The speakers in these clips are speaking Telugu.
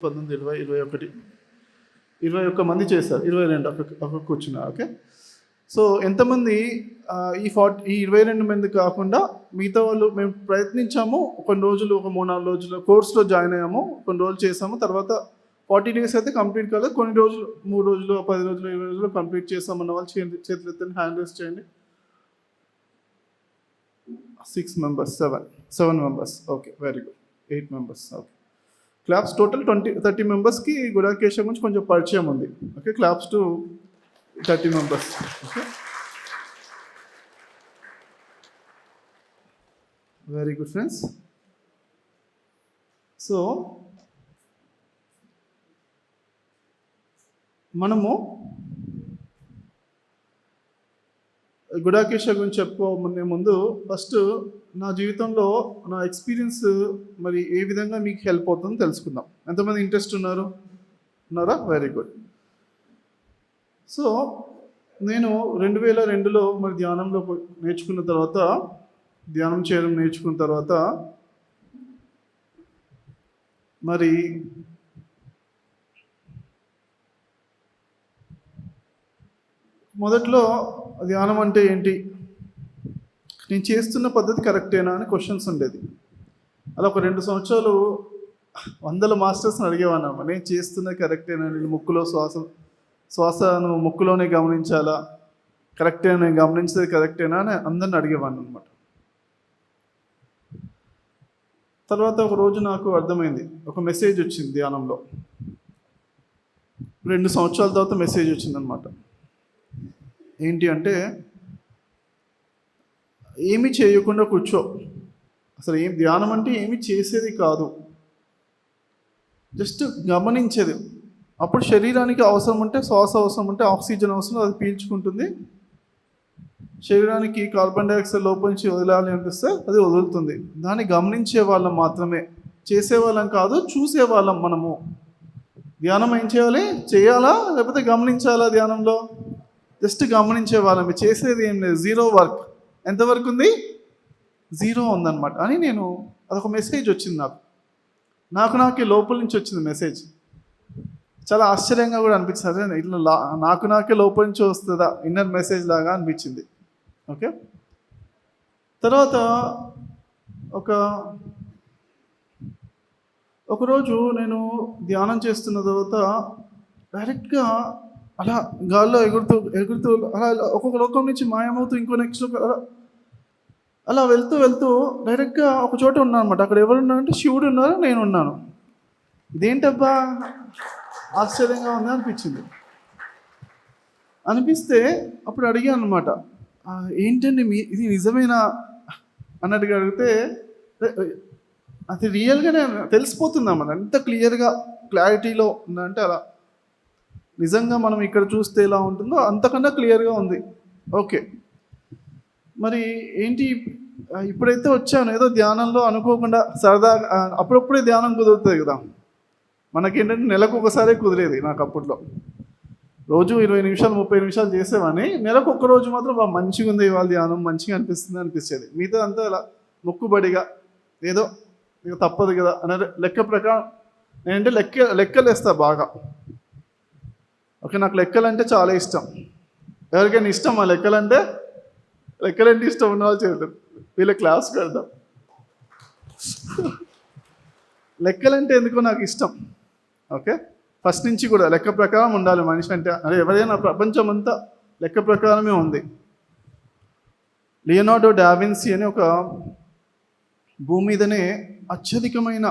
19, 20, 21, 21 మంది చేశారు. 22 ఒక కూర్చున్నా. ఓకే. సో ఎంతమంది ఈ 22 మంది కాకుండా మిగతా వాళ్ళు మేము ప్రయత్నించాము. కొన్ని రోజులు, ఒక 3-4 రోజులు కోర్సులో జాయిన్ అయ్యాము, కొన్ని రోజులు చేసాము. తర్వాత 40 days అయితే కంప్లీట్ కాలేదు. కొన్ని రోజులు, 3 రోజులు, 10 రోజులు, 20 రోజులు కంప్లీట్ చేస్తామన్న వాళ్ళు చేతులు ఎత్తండి, హ్యాండ్ రేస్ చేయండి. 6 members, 7 members. Okay, very good. 8 members. Okay. Claps total 30 మెంబర్స్కి గుడాకేశం గురించి కొంచెం పరిచయం ఉంది. Okay, claps to 30 members. Okay, very good friends. So మనము గుడాకేశ గురించి చెప్పుకోమనే ముందు ఫస్ట్ నా జీవితంలో నా ఎక్స్పీరియన్స్ మరి ఏ విధంగా మీకు హెల్ప్ అవుతుందో తెలుసుకుందాం. ఎంతమంది ఇంట్రెస్ట్ ఉన్నారా? Very good. సో నేను 2002లో మరి ధ్యానం చేయడం నేర్చుకున్న తర్వాత మరి మొదట్లో ధ్యానం అంటే ఏంటి, నేను చేస్తున్న పద్ధతి కరెక్టేనా అని క్వశ్చన్స్ ఉండేది. అలా ఒక 2 సంవత్సరాలు 100 మాస్టర్స్ని అడిగేవాడినమ్మా, నేను చేస్తున్నది కరెక్టేనా, నేను ముక్కులో శ్వాసను ముక్కులోనే గమనించాలా, కరెక్టేనా, నేను గమనించేది కరెక్టేనా అని అందరిని అడిగేవాడిని అనమాట. తర్వాత ఒక రోజు నాకు అర్థమైంది, ఒక మెసేజ్ వచ్చింది ధ్యానంలో. 2 సంవత్సరాల తర్వాత మెసేజ్ వచ్చిందనమాట. ఏంటి అంటే, ఏమి చేయకుండా కూర్చో. అసలు ధ్యానం అంటే ఏమి చేసేది కాదు, జస్ట్ గమనించేది. అప్పుడు శరీరానికి అవసరం ఉంటే, శ్వాస అవసరం ఉంటే, ఆక్సిజన్ అవసరం, అది పీల్చుకుంటుంది. శరీరానికి కార్బన్ డైఆక్సైడ్ లోపల నుంచి వదలాలి అనిపిస్తే అది వదులుతుంది. దాన్ని గమనించే వాళ్ళం మాత్రమే, చేసేవాళ్ళం కాదు, చూసేవాళ్ళం. మనము ధ్యానం ఏం చేయాలా లేకపోతే గమనించాలా? ధ్యానంలో జస్ట్ గమనించే వాళ్ళమే, చేసేది ఏం లేదు. 0 వర్క్. ఎంతవరకు ఉంది? 0 ఉందన్నమాట. అని అదొక మెసేజ్ వచ్చింది నాకే లోపల నుంచి వచ్చింది మెసేజ్. చాలా ఆశ్చర్యంగా కూడా అనిపించింది. ఇట్లా నాకే లోపల నుంచి వస్తుందా ఇన్నర్ మెసేజ్ లాగా అనిపించింది. ఓకే. తర్వాత ఒకరోజు నేను ధ్యానం చేస్తున్న తర్వాత డైరెక్ట్గా అలా గాల్లో ఎగురుతూ అలా ఒక్కొక్క లోకం నుంచి మాయమవుతూ ఇంకో నెక్స్ట్ అలా వెళ్తూ డైరెక్ట్గా ఒక చోట ఉన్నాను అనమాట. అక్కడ ఎవరు ఉన్నారంటే శివుడు ఉన్నారు, నేను ఉన్నాను. ఇదేంటబ్బా ఆశ్చర్యంగా ఉంది అనిపిస్తే అప్పుడు అడిగాను అనమాట, ఏంటండి ఇది నిజమేనా అన్నట్టుగా అడిగితే, అది రియల్గానే తెలిసిపోతుందన్నమాట. ఎంత క్లియర్గా క్లారిటీలో ఉందంటే అలా నిజంగా మనం ఇక్కడ చూస్తే ఎలా ఉంటుందో అంతకన్నా క్లియర్గా ఉంది. ఓకే, మరి ఏంటి, ఇప్పుడైతే వచ్చాను ఏదో ధ్యానంలో అనుకోకుండా సరదాగా, అప్పుడప్పుడే ధ్యానం కుదురుతుంది కదా మనకేంటంటే, నెలకు ఒకసారి కుదిరేది నాకు అప్పట్లో. రోజు 20 నిమిషాలు 30 నిమిషాలు చేసేవాడిని. నెలకు ఒక్క రోజు మాత్రం మంచిగా ఉంది ఇవాళ ధ్యానం, మంచిగా అనిపిస్తుంది. మిగతా అంతా అలా మొక్కుబడిగా ఏదో ఇక తప్పదు కదా అనే లెక్క ప్రకారం. నేనంటే లెక్కలు వేస్తా బాగా. ఓకే, నాకు లెక్కలంటే చాలా ఇష్టం. ఎవరికైనా ఇష్టం ఆ లెక్కలంటే ఇష్టం ఉన్న వాళ్ళు చేస్తారు. వీళ్ళ క్లాస్ కడదాం. లెక్కలంటే ఎందుకో నాకు ఇష్టం. ఓకే, ఫస్ట్ నుంచి కూడా లెక్క ప్రకారం ఉండాలి మనిషి అంటే. ఎవరైనా ప్రపంచం అంతా లెక్క ప్రకారమే ఉంది. లియోనార్డో డావిన్సీ అని ఒక భూమి మీదనే అత్యధికమైన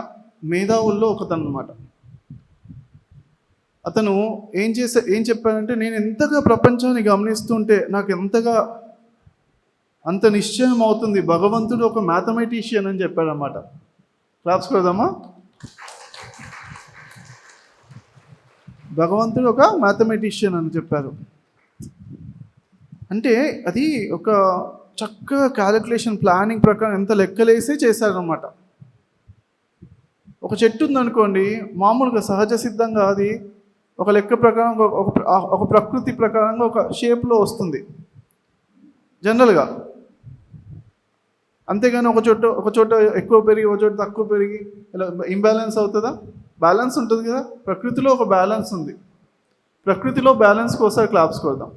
మేధావుల్లో ఒకతను అనమాట. అతను ఏం చెప్పాడంటే, నేను ఎంతగా ప్రపంచాన్ని గమనిస్తుంటే నాకు అంత నిశ్చయం అవుతుంది, భగవంతుడు ఒక మ్యాథమెటిషియన్ అని చెప్పాడనమాట. క్లాప్స్ కొడదామా? భగవంతుడు ఒక మ్యాథమెటిషియన్ అని చెప్పారు. అంటే అది ఒక చక్కగా క్యాలిక్యులేషన్, ప్లానింగ్ ప్రకారం ఎంత లెక్కలేసే చేశారనమాట. ఒక చెట్టు ఉందనుకోండి, మామూలుగా సహజ సిద్ధంగా అది ఒక లెక్క ప్రకారం, ఒక ప్రకృతి ప్రకారంగా ఒక షేప్లో వస్తుంది జనరల్గా. అంతేగాని ఒక చోట ఎక్కువ పెరిగి ఒక చోట తక్కువ పెరిగి ఇలా ఇంబ్యాలెన్స్ అవుతుందా? బ్యాలెన్స్ ఉంటుంది కదా, ప్రకృతిలో ఒక బ్యాలెన్స్ ఉంది. ప్రకృతిలో బ్యాలెన్స్ కోసం క్లాప్స్ కొడదాం.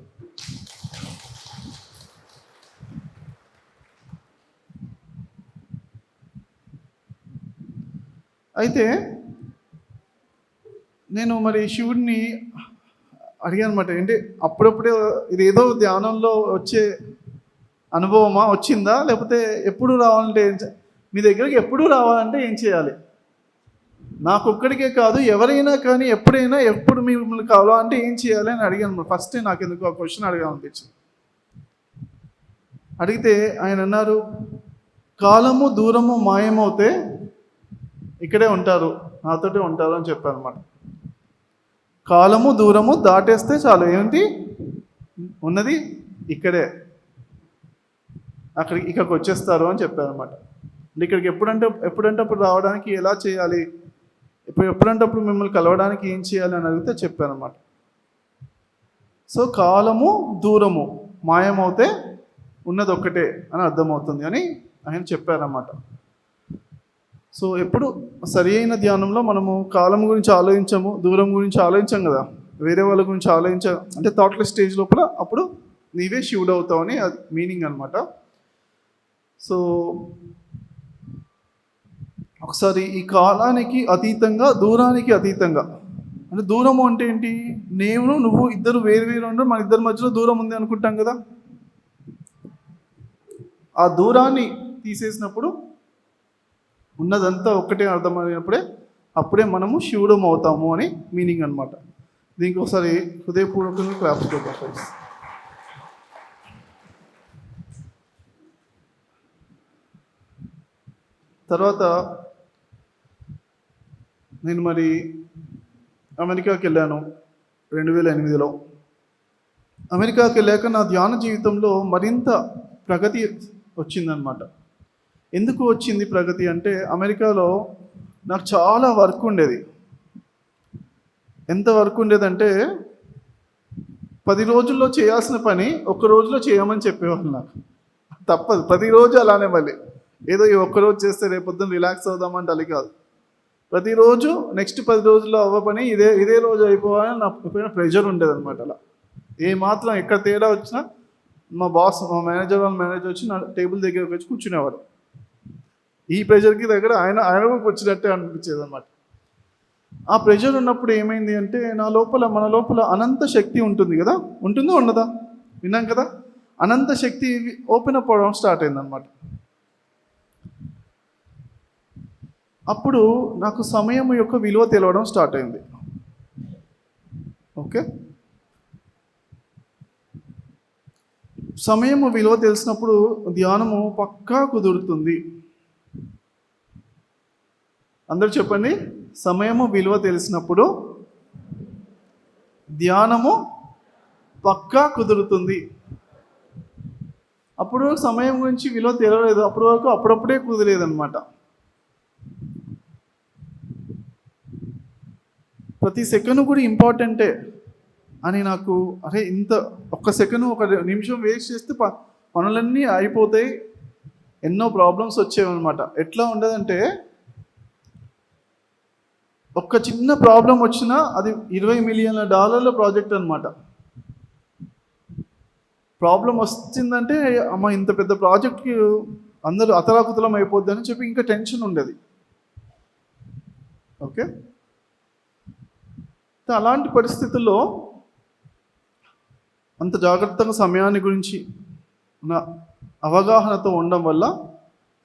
అయితే నేను మరి శివుడిని అడిగాను అనమాట. ఏంటి అప్పుడప్పుడే ఇది ఏదో ధ్యానంలో వచ్చే అనుభవమా వచ్చిందా, లేకపోతే ఎప్పుడు రావాలంటే మీ దగ్గరికి ఎప్పుడు రావాలంటే ఏం చేయాలి? నాకు ఒక్కడికే కాదు, ఎవరైనా కానీ ఎప్పుడైనా ఎప్పుడు మిమ్మల్ని కావాలంటే ఏం చేయాలి అని అడిగాను. ఫస్ట్ నాకు ఎందుకు ఆ క్వశ్చన్ అడగాలనిపించింది. అడిగితే ఆయన అన్నారు, కాలము దూరము మాయమవుతే ఇక్కడే ఉంటారు, నాతోటే ఉంటారు అని చెప్పారు అనమాట. కాలము దూరము దాటేస్తే చాలు, ఏంటి ఉన్నది ఇక్కడే, ఇక్కడికి వచ్చేస్తారు అని చెప్పారు అనమాట. అంటే ఇక్కడికి ఎప్పుడంటే అప్పుడు రావడానికి ఎలా చేయాలి, ఎప్పుడంటే అప్పుడు మిమ్మల్ని కలవడానికి ఏం చేయాలి అని అడిగితే చెప్పారనమాట. సో కాలము దూరము మాయమవుతే ఉన్నది ఒక్కటే అని అర్థమవుతుంది అని ఆయన చెప్పారన్నమాట. సో ఎప్పుడు సరి అయిన ధ్యానంలో మనము కాలం గురించి ఆలోచించము, దూరం గురించి ఆలోచించాం కదా, వేరే వాళ్ళ గురించి అంటే థాట్లెస్ స్టేజ్ లోపల అప్పుడు నీవే శివుడు అవుతావు అని మీనింగ్ అనమాట. సో ఒకసారి ఈ కాలానికి అతీతంగా, దూరానికి అతీతంగా, అంటే దూరము అంటే ఏంటి, నేను నువ్వు ఇద్దరు వేరు ఉండరు, మన ఇద్దరి మధ్యలో దూరం ఉంది అనుకుంటాం కదా. ఆ దూరాన్ని తీసేసినప్పుడు ఉన్నదంతా ఒక్కటే అర్థమైనప్పుడే అప్పుడే మనము శివుడు అవుతాము అని మీనింగ్ అనమాట. దీనికి ఒకసారి హృదయపూర్వకంగా క్లాప్స్ కొడతాం ఫ్రెండ్స్. తర్వాత నేను మరి అమెరికాకి వెళ్ళాను 2008లో. అమెరికాకి వెళ్ళాక నా ధ్యాన జీవితంలో మరింత ప్రగతి వచ్చిందనమాట. ఎందుకు వచ్చింది ప్రగతి అంటే, అమెరికాలో నాకు చాలా వర్క్ ఉండేది. ఎంత వర్క్ ఉండేదంటే 10 రోజుల్లో చేయాల్సిన పని ఒక్క రోజులో చేయమని చెప్పేవాళ్ళు నాకు. తప్పదు, ప్రతిరోజు అలానే. మళ్ళీ ఏదో ఈ ఒక్కరోజు చేస్తే రేపొద్దున రిలాక్స్ అవుదామంటే అది కాదు. ప్రతిరోజు నెక్స్ట్ 10 రోజుల్లో అవ్వ పని ఇదే రోజు అయిపోవాలని నాకు ఎప్పుడైనా ప్రెషర్ ఉండేది అనమాట. అలా ఏమాత్రం ఎక్కడ తేడా వచ్చినా మా మేనేజర్ వచ్చి నా టేబుల్ దగ్గరకు వచ్చి కూర్చునేవాడు. ఈ ప్రెషర్కి దగ్గర ఆయన కూడా వచ్చినట్టే అనిపించేది అనమాట. ఆ ప్రెషర్ ఉన్నప్పుడు ఏమైంది అంటే, మన లోపల అనంత శక్తి ఉంటుంది కదా, ఉంటుందో ఉండదా, విన్నాం కదా, అనంత శక్తి ఓపెన్ అప్ అవడం స్టార్ట్ అయిందనమాట. అప్పుడు నాకు సమయం యొక్క విలువ తెలవడం స్టార్ట్ అయింది. ఓకే, సమయము విలువ తెలిసినప్పుడు ధ్యానము పక్కా కుదురుతుంది. అందరూ చెప్పండి, సమయము విలువ తెలిసినప్పుడు ధ్యానము పక్కా కుదురుతుంది. అప్పుడు సమయం గురించి విలువ తెలియలేదు, అప్పటి వరకు అప్పుడప్పుడే కుదిరేదనమాట. ప్రతి సెకండ్ కూడా ఇంపార్టెంటే అని నాకు, ఇంత ఒక్క సెకండ్ ఒక నిమిషం వేస్ట్ చేస్తే పనులన్నీ అయిపోతాయి, ఎన్నో ప్రాబ్లమ్స్ వచ్చేవన్నమాట. ఎట్లా ఉండదంటే, ఒక్క చిన్న ప్రాబ్లం వచ్చినా అది $20 మిలియన్ల ప్రాజెక్ట్ అనమాట. ప్రాబ్లం వచ్చిందంటే అమ్మ ఇంత పెద్ద ప్రాజెక్ట్కి అందరూ అతలాకుతలం అయిపోద్ది అని చెప్పి ఇంకా టెన్షన్ ఉండేది. ఓకే, అలాంటి పరిస్థితుల్లో అంత జాగ్రత్తగా సమయాన్ని గురించి నా అవగాహనతో ఉండడం వల్ల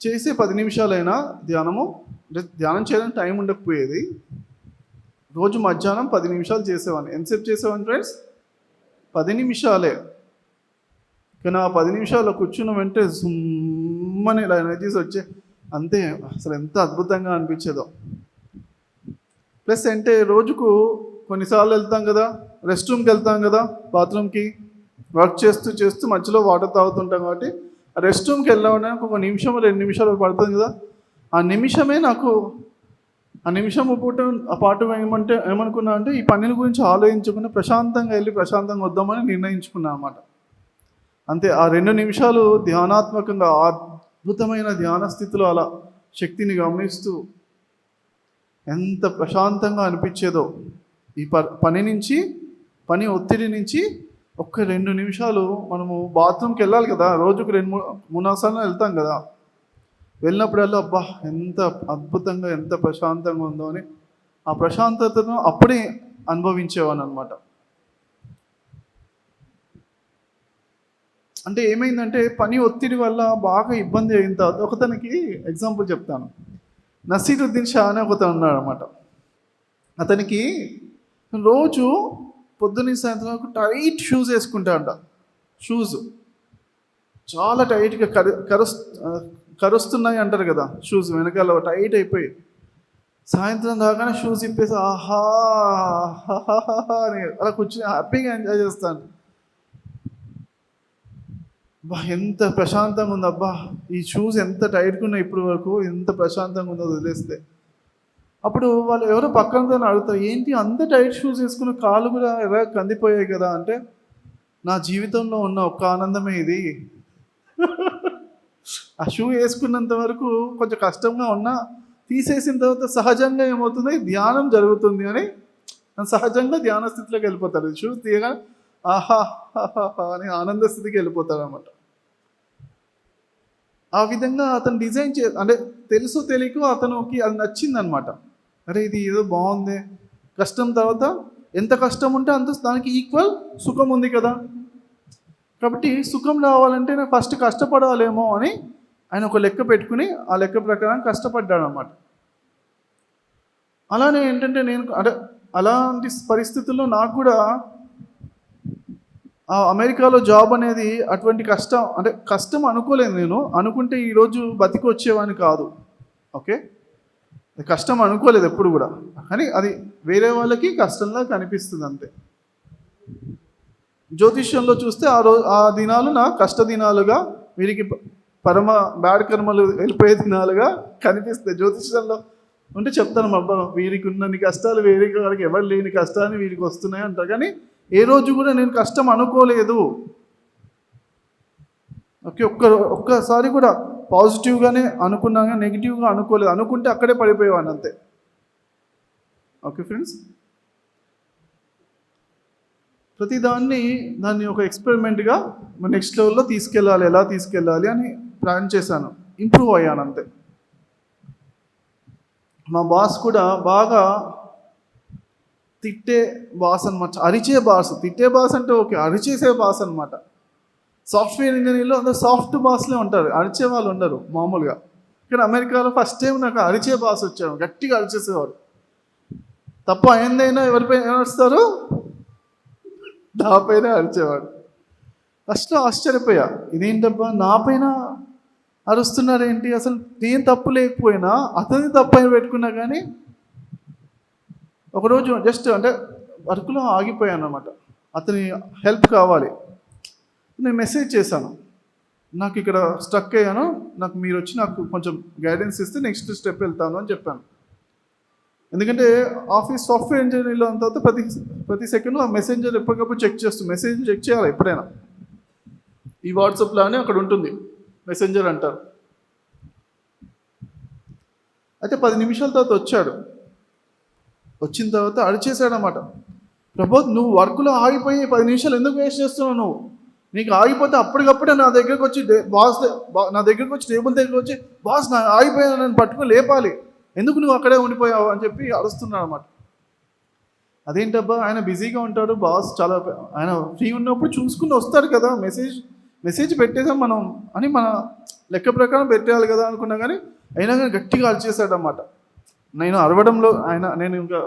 చేసే 10 నిమిషాలైనా ధ్యానం చేయడానికి టైం ఉండకపోయేది. రోజు మధ్యాహ్నం 10 నిమిషాలు చేసేవాడిని. ఎంతసేపు చేసేవాడిని ఫ్రెండ్స్? 10 నిమిషాలే. కానీ ఆ 10 నిమిషాలు కూర్చున్న వెంటనే సుమ్మని ఇలా ఎనర్జీస్ వచ్చే, అంతే. అసలు ఎంత అద్భుతంగా అనిపించేదో. ప్లస్ అంటే రోజుకు కొన్నిసార్లు వెళ్తాం కదా, రెస్ట్ రూమ్కి వెళ్తాం కదా, బాత్రూమ్కి, వర్క్ చేస్తూ మధ్యలో వాటర్ తాగుతుంటాం. కాబట్టి ఆ రెస్ట్ రూమ్కి వెళ్ళడానికి 1 నిమిషం 2 నిమిషాలు పడుతుంది కదా. ఆ నిమిషమే నాకు, ఆ నిమిషం పాటు ఏమనుకున్నా అంటే, ఈ పనుల గురించి ఆలోచించకుండా ప్రశాంతంగా వెళ్ళి ప్రశాంతంగా వద్దామని నిర్ణయించుకున్నాను అనమాట. అంతే. ఆ 2 నిమిషాలు ధ్యానాత్మకంగా అద్భుతమైన ధ్యాన స్థితిలో అలా శక్తిని గమనిస్తూ ఎంత ప్రశాంతంగా అనిపించేదో. ఈ పని ఒత్తిడి నుంచి ఒక్క 2 నిమిషాలు మనము బాత్రూమ్కి వెళ్ళాలి కదా, రోజుకు 2-3 సార్లు వెళ్తాం కదా, వెళ్ళినప్పుడల్లా అబ్బా ఎంత అద్భుతంగా ఎంత ప్రశాంతంగా ఉందో అని ఆ ప్రశాంతతను అప్పుడే అనుభవించేవాను అనమాట. అంటే ఏమైందంటే పని ఒత్తిడి వల్ల బాగా ఇబ్బంది అయిన తర్వాత ఒకతనికి ఎగ్జాంపుల్ చెప్తాను. నసీరుద్దీన్ షా అని ఒకతను ఉన్నాడు అనమాట. అతనికి రోజు పొద్దున్న సాయంత్రం వరకు టైట్ షూస్ వేసుకుంటాడంట. షూస్ చాలా టైట్గా కరుస్తున్నాయి అంటారు కదా, షూస్ వెనకాల టైట్ అయిపోయి సాయంత్రం దాకానే షూస్ ఇప్పేసి ఆహా అని అలా కూర్చొని హ్యాపీగా ఎంజాయ్ చేస్తాను. అబ్బా ఎంత ప్రశాంతంగా ఉంది, అబ్బా ఈ షూస్ ఎంత టైట్గా ఉన్నాయి ఇప్పటి వరకు, ఎంత ప్రశాంతంగా ఉందో వదిలేస్తే. అప్పుడు వాళ్ళు ఎవరో పక్కనతో అడుగుతారు, ఏంటి అంత టైట్ షూస్ వేసుకున్న కాళ్ళు కూడా ఎలా కందిపోయాయి కదా అంటే, నా జీవితంలో ఉన్న ఒక్క ఆనందమే ఇది. ఆ షూ వేసుకున్నంత వరకు కొంచెం కష్టంగా ఉన్నా తీసేసిన తర్వాత సహజంగా ఏమవుతుంది, ధ్యానం జరుగుతుంది అని సహజంగా ధ్యాన స్థితిలోకి వెళ్ళిపోతారు. షూ తీయగా ఆహా అని ఆనంద స్థితికి వెళ్ళిపోతారు అన్నమాట. ఆ విధంగా అతను డిజైన్ అంటే తెలుసు తెలియక అతనికి అది నచ్చిందనమాట. అరే ఇది ఏదో బాగుంది, కష్టం తర్వాత ఎంత కష్టం ఉంటే అంత దానికి ఈక్వల్ సుఖం ఉంది కదా, కాబట్టి సుఖం రావాలంటే నేను ఫస్ట్ కష్టపడాలేమో అని ఆయన ఒక లెక్క పెట్టుకుని ఆ లెక్క ప్రకారం కష్టపడ్డాడు అన్నమాట. అలానే ఏంటంటే నేను అంటే అలాంటి పరిస్థితుల్లో నాకు కూడా అమెరికాలో జాబ్ అనేది అటువంటి కష్టం అనుకోలేదు. నేను అనుకుంటే ఈరోజు బతికి వచ్చేవాని కాదు. ఓకే, కష్టం అనుకోలేదు ఎప్పుడు కూడా, కానీ అది వేరే వాళ్ళకి కష్టంలా కనిపిస్తుంది అంతే. జ్యోతిష్యంలో చూస్తే ఆ దినాలు నా కష్ట దినాలుగా, వీరికి పరమ బ్యాడ్ కర్మలు వెళ్ళిపోయే దినాలుగా కనిపిస్తాయి. జ్యోతిష్యంలో ఉంటే చెప్తాను, అబ్బా వీరికి ఉన్నన్ని కష్టాలు వేరే వాళ్ళకి ఎవరు లేని కష్టాన్ని వీరికి వస్తున్నాయి అంటారు, కానీ ఏ రోజు కూడా నేను కష్టం అనుకోలేదు. ఓకే, ఒక్కసారి కూడా పాజిటివ్గానే అనుకున్నా, నెగిటివ్గా అనుకోలేదు. అనుకుంటే అక్కడే పడిపోయేవాడిని అంతే. ఓకే ఫ్రెండ్స్, దాన్ని ఒక ఎక్స్పెరిమెంట్గా నెక్స్ట్ లెవెల్లో తీసుకెళ్ళాలి, ఎలా తీసుకెళ్ళాలి అని ప్లాన్ చేశాను. ఇంప్రూవ్ అయ్యాను అంతే. మా బాస్ కూడా బాగా తిట్టే బాస్ అనమాట, అరిచే బాస్. తిట్టే బాస్ అంటే ఓకే, అరిచేసే బాస్ అనమాట. సాఫ్ట్వేర్ ఇంజనీర్లో అందరూ సాఫ్ట్ బాస్లే ఉంటారు, అరిచే వాళ్ళు ఉండరు మామూలుగా. కానీ అమెరికాలో ఫస్ట్ టైం నాకు అరిచే బాస్ వచ్చాడు, గట్టిగా అరిచేసేవాడు. తప్ప ఏందైనా ఎవరిపైన ఏమరుస్తారు, నాపైన అరిచేవాడు. ఫస్ట్లో ఆశ్చర్యపోయా, ఇదేంటబ్బా నా పైన అరుస్తున్నారేంటి, అసలు నేను తప్పు లేకపోయినా అతని తప్పు అయిన పెట్టుకున్నా. కానీ ఒకరోజు జస్ట్ అంటే వర్క్లో ఆగిపోయాను అనమాట, అతని హెల్ప్ కావాలి. నేను మెసేజ్ చేశాను, నాకు ఇక్కడ స్ట్రక్ అయ్యాను, నాకు మీరు వచ్చి నాకు కొంచెం గైడెన్స్ ఇస్తే నెక్స్ట్ స్టెప్ వెళ్తాను అని చెప్పాను. ఎందుకంటే ఆఫీస్ సాఫ్ట్వేర్ ఇంజనీర్లో అంత ప్రతి సెకండ్ ఆ మెసెంజర్ ఎప్పటికప్పుడు మెసేజ్ చెక్ చేయాలి ఎప్పుడైనా. ఈ వాట్సాప్లోనే అక్కడ ఉంటుంది, మెసెంజర్ అంటారు. అయితే 10 నిమిషాల తర్వాత వచ్చాడు. వచ్చిన తర్వాత అడిచేశాడనమాట, ప్రబోధ్ నువ్వు వర్క్లో ఆగిపోయి 10 నిమిషాలు ఎందుకు వేస్ట్ చేస్తున్నావు, నువ్వు నీకు ఆగిపోతే అప్పటికప్పుడే నా దగ్గరకు వచ్చి నా దగ్గరకు వచ్చి టేబుల్ దగ్గరకు వచ్చి బాస్ నా ఆగిపోయాను, నన్ను పట్టుకుని లేపాలి, ఎందుకు నువ్వు అక్కడే ఉండిపోయావు అని చెప్పి అరుస్తున్నాడు అనమాట. అదేంటబ్బా, ఆయన బిజీగా ఉంటాడు బాస్, చాలా ఆయన ఫ్రీ ఉన్నప్పుడు చూసుకుని వస్తాడు కదా, మెసేజ్ పెట్టేసాం మనం అని మన లెక్క ప్రకారం పెట్టేయాలి కదా అనుకున్నా. కానీ అయినా కానీ గట్టిగా అరిచేశాడనమాట. నేను అరవడంలో నేను ఇంకా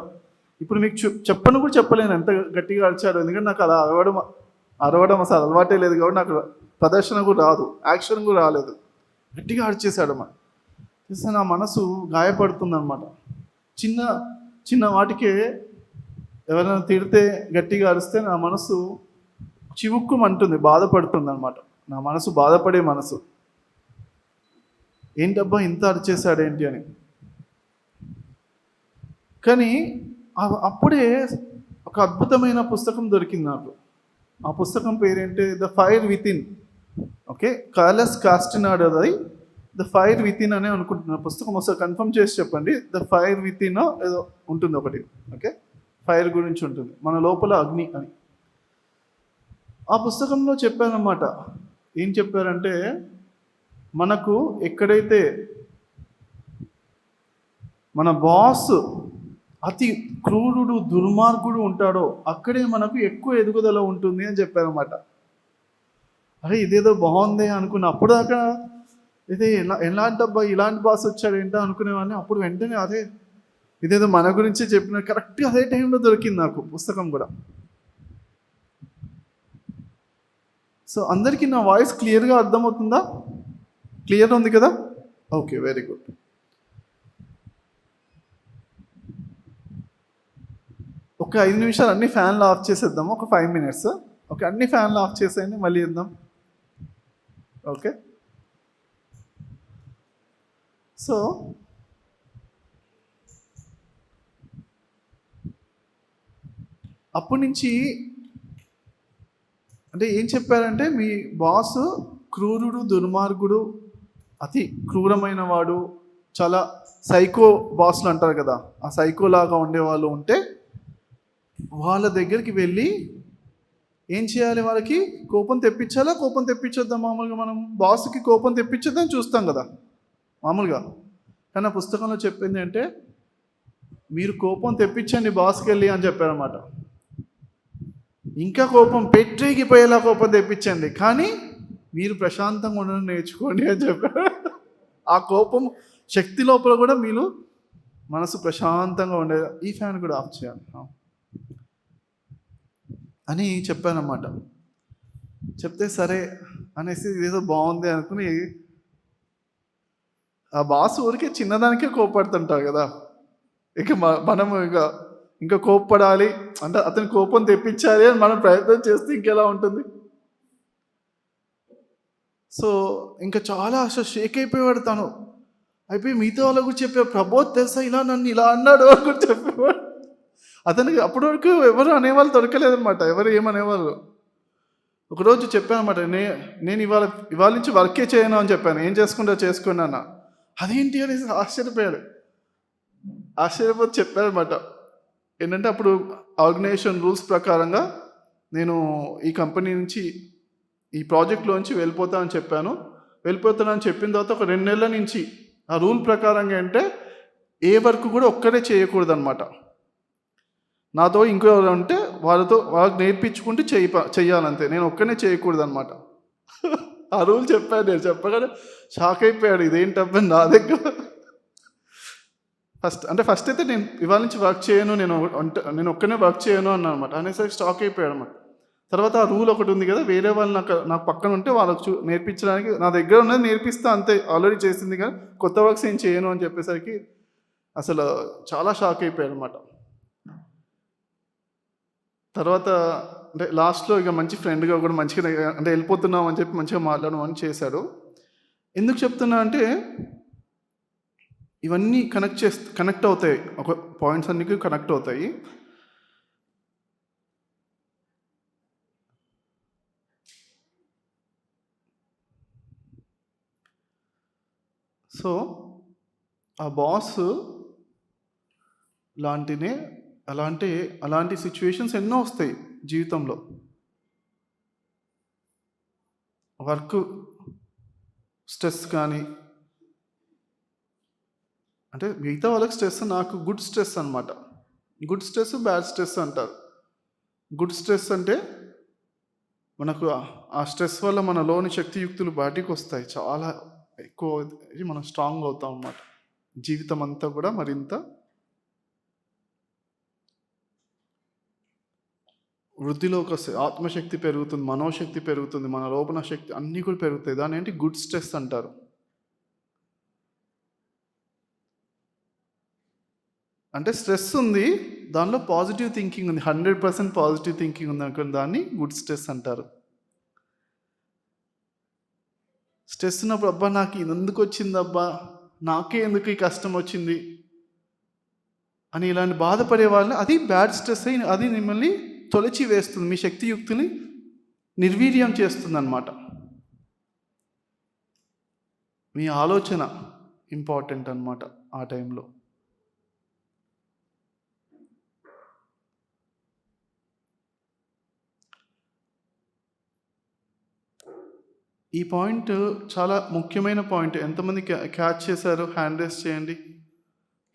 ఇప్పుడు మీకు చెప్పను కూడా చెప్పలేను ఎంత గట్టిగా అరిచాడు. ఎందుకంటే నాకు అలా అరవడం అసలు అలవాటే లేదు కాబట్టి నాకు ప్రదర్శన కూడా రాదు, యాక్షన్ కూడా రాలేదు. గట్టిగా అరిచేశాడు అన్నమాట. చూస్తే నా మనసు గాయపడుతుంది అనమాట. చిన్న వాటికే ఎవరైనా తిడితే గట్టిగా అరిస్తే నా మనసు చివుక్కుమంటుంది, బాధపడుతుంది అనమాట. నా మనసు బాధపడే మనసు, ఏంటబ్బా ఇంత అరిచేశాడేంటి అని. కానీ అప్పుడే ఒక అద్భుతమైన పుస్తకం దొరికింది నాకు. ఆ పుస్తకం పేరేంటి, the fire within. Okay, Carlos కాస్టనాడోది ద ఫైర్ విత్ ఇన్ అనే అనుకుంటున్నాను. పుస్తకం ఒకసారి కన్ఫర్మ్ చేసి చెప్పండి. ద ఫైర్ విత్ ఇన్ ఏదో ఉంటుంది ఒకటి. ఓకే, ఫైర్ గురించి ఉంటుంది, మన లోపల అగ్ని అని. ఆ పుస్తకంలో చెప్పారన్నమాట. ఏం చెప్పారంటే, మనకు ఎక్కడైతే మన బాస్ అతి క్రూరుడు దుర్మార్గుడు ఉంటాడో అక్కడే మనకు ఎక్కువ ఎదుగుదల ఉంటుంది అని చెప్పారన్నమాట. అరే ఇదేదో బాగుంది అనుకున్నా. అప్పుడు దాకా ఇదే ఎలాంటి అబ్బాయి ఇలాంటి బాస్ వచ్చాడు ఏంటో అనుకునేవాడిని. అప్పుడు వెంటనే అదే ఇదేదో మన గురించి చెప్పిన కరెక్ట్గా అదే టైంలో దొరికింది నాకు పుస్తకం కూడా. సో అందరికీ నా వాయిస్ క్లియర్గా అర్థమవుతుందా? క్లియర్ ఉంది కదా? Okay, very good. ఒక 5 నిమిషాలు అన్ని ఫ్యాన్లు ఆఫ్ చేసేద్దాము. ఒక 5 minutes. ఓకే, అన్ని ఫ్యాన్లు ఆఫ్ చేసేయండి, మళ్ళీ ఇద్దాం. ఓకే, సో అప్పటి నుంచి అంటే ఏం చెప్పారంటే, మీ బాస్ క్రూరుడు దుర్మార్గుడు అతి క్రూరమైన వాడు, చాలా సైకో బాస్లు అంటారు కదా, ఆ సైకోలాగా ఉండేవాళ్ళు ఉంటే వాళ్ళ దగ్గరికి వెళ్ళి ఏం చేయాలి? వాళ్ళకి కోపం తెప్పించాలా, కోపం తెప్పించొద్దా? మామూలుగా మనం బాస్కి కోపం తెప్పించొద్దని చూస్తాం కదా మామూలుగా. కానీ ఆ పుస్తకంలో చెప్పింది అంటే, మీరు కోపం తెప్పించండి బాస్కి వెళ్ళి అని చెప్పారన్నమాట. ఇంకా కోపం పెట్టేగిపోయేలా కోపం తెప్పించండి, కానీ మీరు ప్రశాంతంగా ఉండడం నేర్చుకోండి అని చెప్పారు. ఆ కోపం శక్తి లోపల కూడా మీరు మనసు ప్రశాంతంగా ఉండే. ఈ ఫ్యాన్ కూడా ఆఫ్ చేయాలి అని చెప్పానన్నమాట. చెప్తే సరే అనేసి ఏదో బాగుంది అనుకుని, ఆ బాస్ ఊరికే చిన్నదానికే కోపడుతుంటారు కదా, ఇక మనము ఇంకా కోప్పడాలి అంటే అతని కోపం తెప్పించాలి అని మనం ప్రయత్నం చేస్తే ఇంకెలా ఉంటుంది? సో ఇంకా చాలా అసలు షేక్ అయిపోయేవాడు తను. అయిపోయి మిగతా వాళ్ళ గురించి చెప్పే, ప్రబోధ్ తెలుసా ఇలా నన్ను ఇలా అన్నాడు అని కూడా చెప్పేవాడు. అతనికి అప్పటి వరకు ఎవరు అనేవాళ్ళు దొరకలేదనమాట, ఎవరు ఏమనేవాళ్ళు. ఒకరోజు చెప్పానమాట, నేను ఇవాళ నుంచి వర్కే చేయను అని చెప్పాను. ఏం చేసుకుంటా చేసుకోండి అన్న. అదేంటి అనేసి ఆశ్చర్యపోతే చెప్పారనమాట. ఏంటంటే అప్పుడు ఆర్గనైజేషన్ రూల్స్ ప్రకారంగా నేను ఈ కంపెనీ నుంచి ఈ ప్రాజెక్ట్లోంచి వెళ్ళిపోతానని చెప్పాను. వెళ్ళిపోతానని చెప్పిన తర్వాత ఒక 2 నెలల నుంచి ఆ రూల్ ప్రకారంగా అంటే ఏ వర్క్ కూడా ఒక్కడే చేయకూడదు అనమాట. నాతో ఇంకో ఉంటే వాళ్ళకి నేర్పించుకుంటూ చెయ్యాలంతే, నేను ఒక్కనే చేయకూడదు అనమాట. ఆ రూల్ చెప్పాను. నేను చెప్పగానే షాక్ అయిపోయాడు, ఇదేంటబ్బా నా దగ్గర. ఫస్ట్ అయితే నేను ఇవాళ నుంచి వర్క్ చేయను, నేను ఒక్కనే వర్క్ చేయను అన్నా అనమాట. అనేసరికి స్టాక్ అయిపోయాడు అనమాట. తర్వాత ఆ రూల్ ఒకటి ఉంది కదా, వేరే వాళ్ళు నాకు పక్కన ఉంటే వాళ్ళకి నేర్పించడానికి, నా దగ్గర ఉన్నది నేర్పిస్తా అంతే, ఆల్రెడీ చేసింది కానీ కొత్త వర్క్స్ ఏం చేయను అని చెప్పేసరికి అసలు చాలా షాక్ అయిపోయాడు అనమాట. తర్వాత అంటే లాస్ట్లో ఇక మంచి ఫ్రెండ్గా కూడా మంచిగా అంటే వెళ్ళిపోతున్నాం అని చెప్పి మంచిగా మాట్లాడమని చేశాడు. ఎందుకు చెప్తున్నా అంటే, ఇవన్నీ కనెక్ట్ అవుతాయి, ఒక పాయింట్స్ అన్నీ కనెక్ట్ అవుతాయి. సో ఆ బాస్ అలాంటి సిచ్యువేషన్స్ ఎన్నో వస్తాయి జీవితంలో. వర్క్ స్ట్రెస్ కానీ, అంటే మిగతా వాళ్ళకి స్ట్రెస్, నాకు గుడ్ స్ట్రెస్ అనమాట. గుడ్ స్ట్రెస్, బ్యాడ్ స్ట్రెస్ అంటారు. గుడ్ స్ట్రెస్ అంటే మనకు ఆ స్ట్రెస్ వల్ల మనలోని శక్తియుక్తులు బయటికి వస్తాయి, చాలా ఎక్కువ, మనం స్ట్రాంగ్ అవుతాం అన్నమాట. జీవితం అంతా కూడా మరింత వృద్ధిలోకి వస్తాయి. ఆత్మశక్తి పెరుగుతుంది, మనోశక్తి పెరుగుతుంది, మన లోపల శక్తి అన్నీ కూడా పెరుగుతాయి. దాని ఏంటి గుడ్ స్ట్రెస్ అంటారు. అంటే స్ట్రెస్ ఉంది, దానిలో పాజిటివ్ థింకింగ్ ఉంది, 100% పాజిటివ్ థింకింగ్ ఉంది అనుకోండి, దాన్ని గుడ్ స్ట్రెస్ అంటారు. స్ట్రెస్ ఉన్నప్పుడు అబ్బా నాకు ఇది ఎందుకు వచ్చింది, అబ్బా నాకే ఎందుకు ఈ కష్టం వచ్చింది అని ఇలాంటి బాధపడే వాళ్ళని, అది బ్యాడ్ స్ట్రెస్ అయి అది మిమ్మల్ని తొలచి వేస్తుంది, మీ శక్తియుక్తిని నిర్వీర్యం చేస్తుంది అన్నమాట. మీ ఆలోచన ఇంపార్టెంట్ అన్నమాట ఆ టైంలో. ఈ పాయింట్ చాలా ముఖ్యమైన పాయింట్. ఎంతమంది క్యాచ్ చేశారు? హ్యాండ్ రేస్ చేయండి.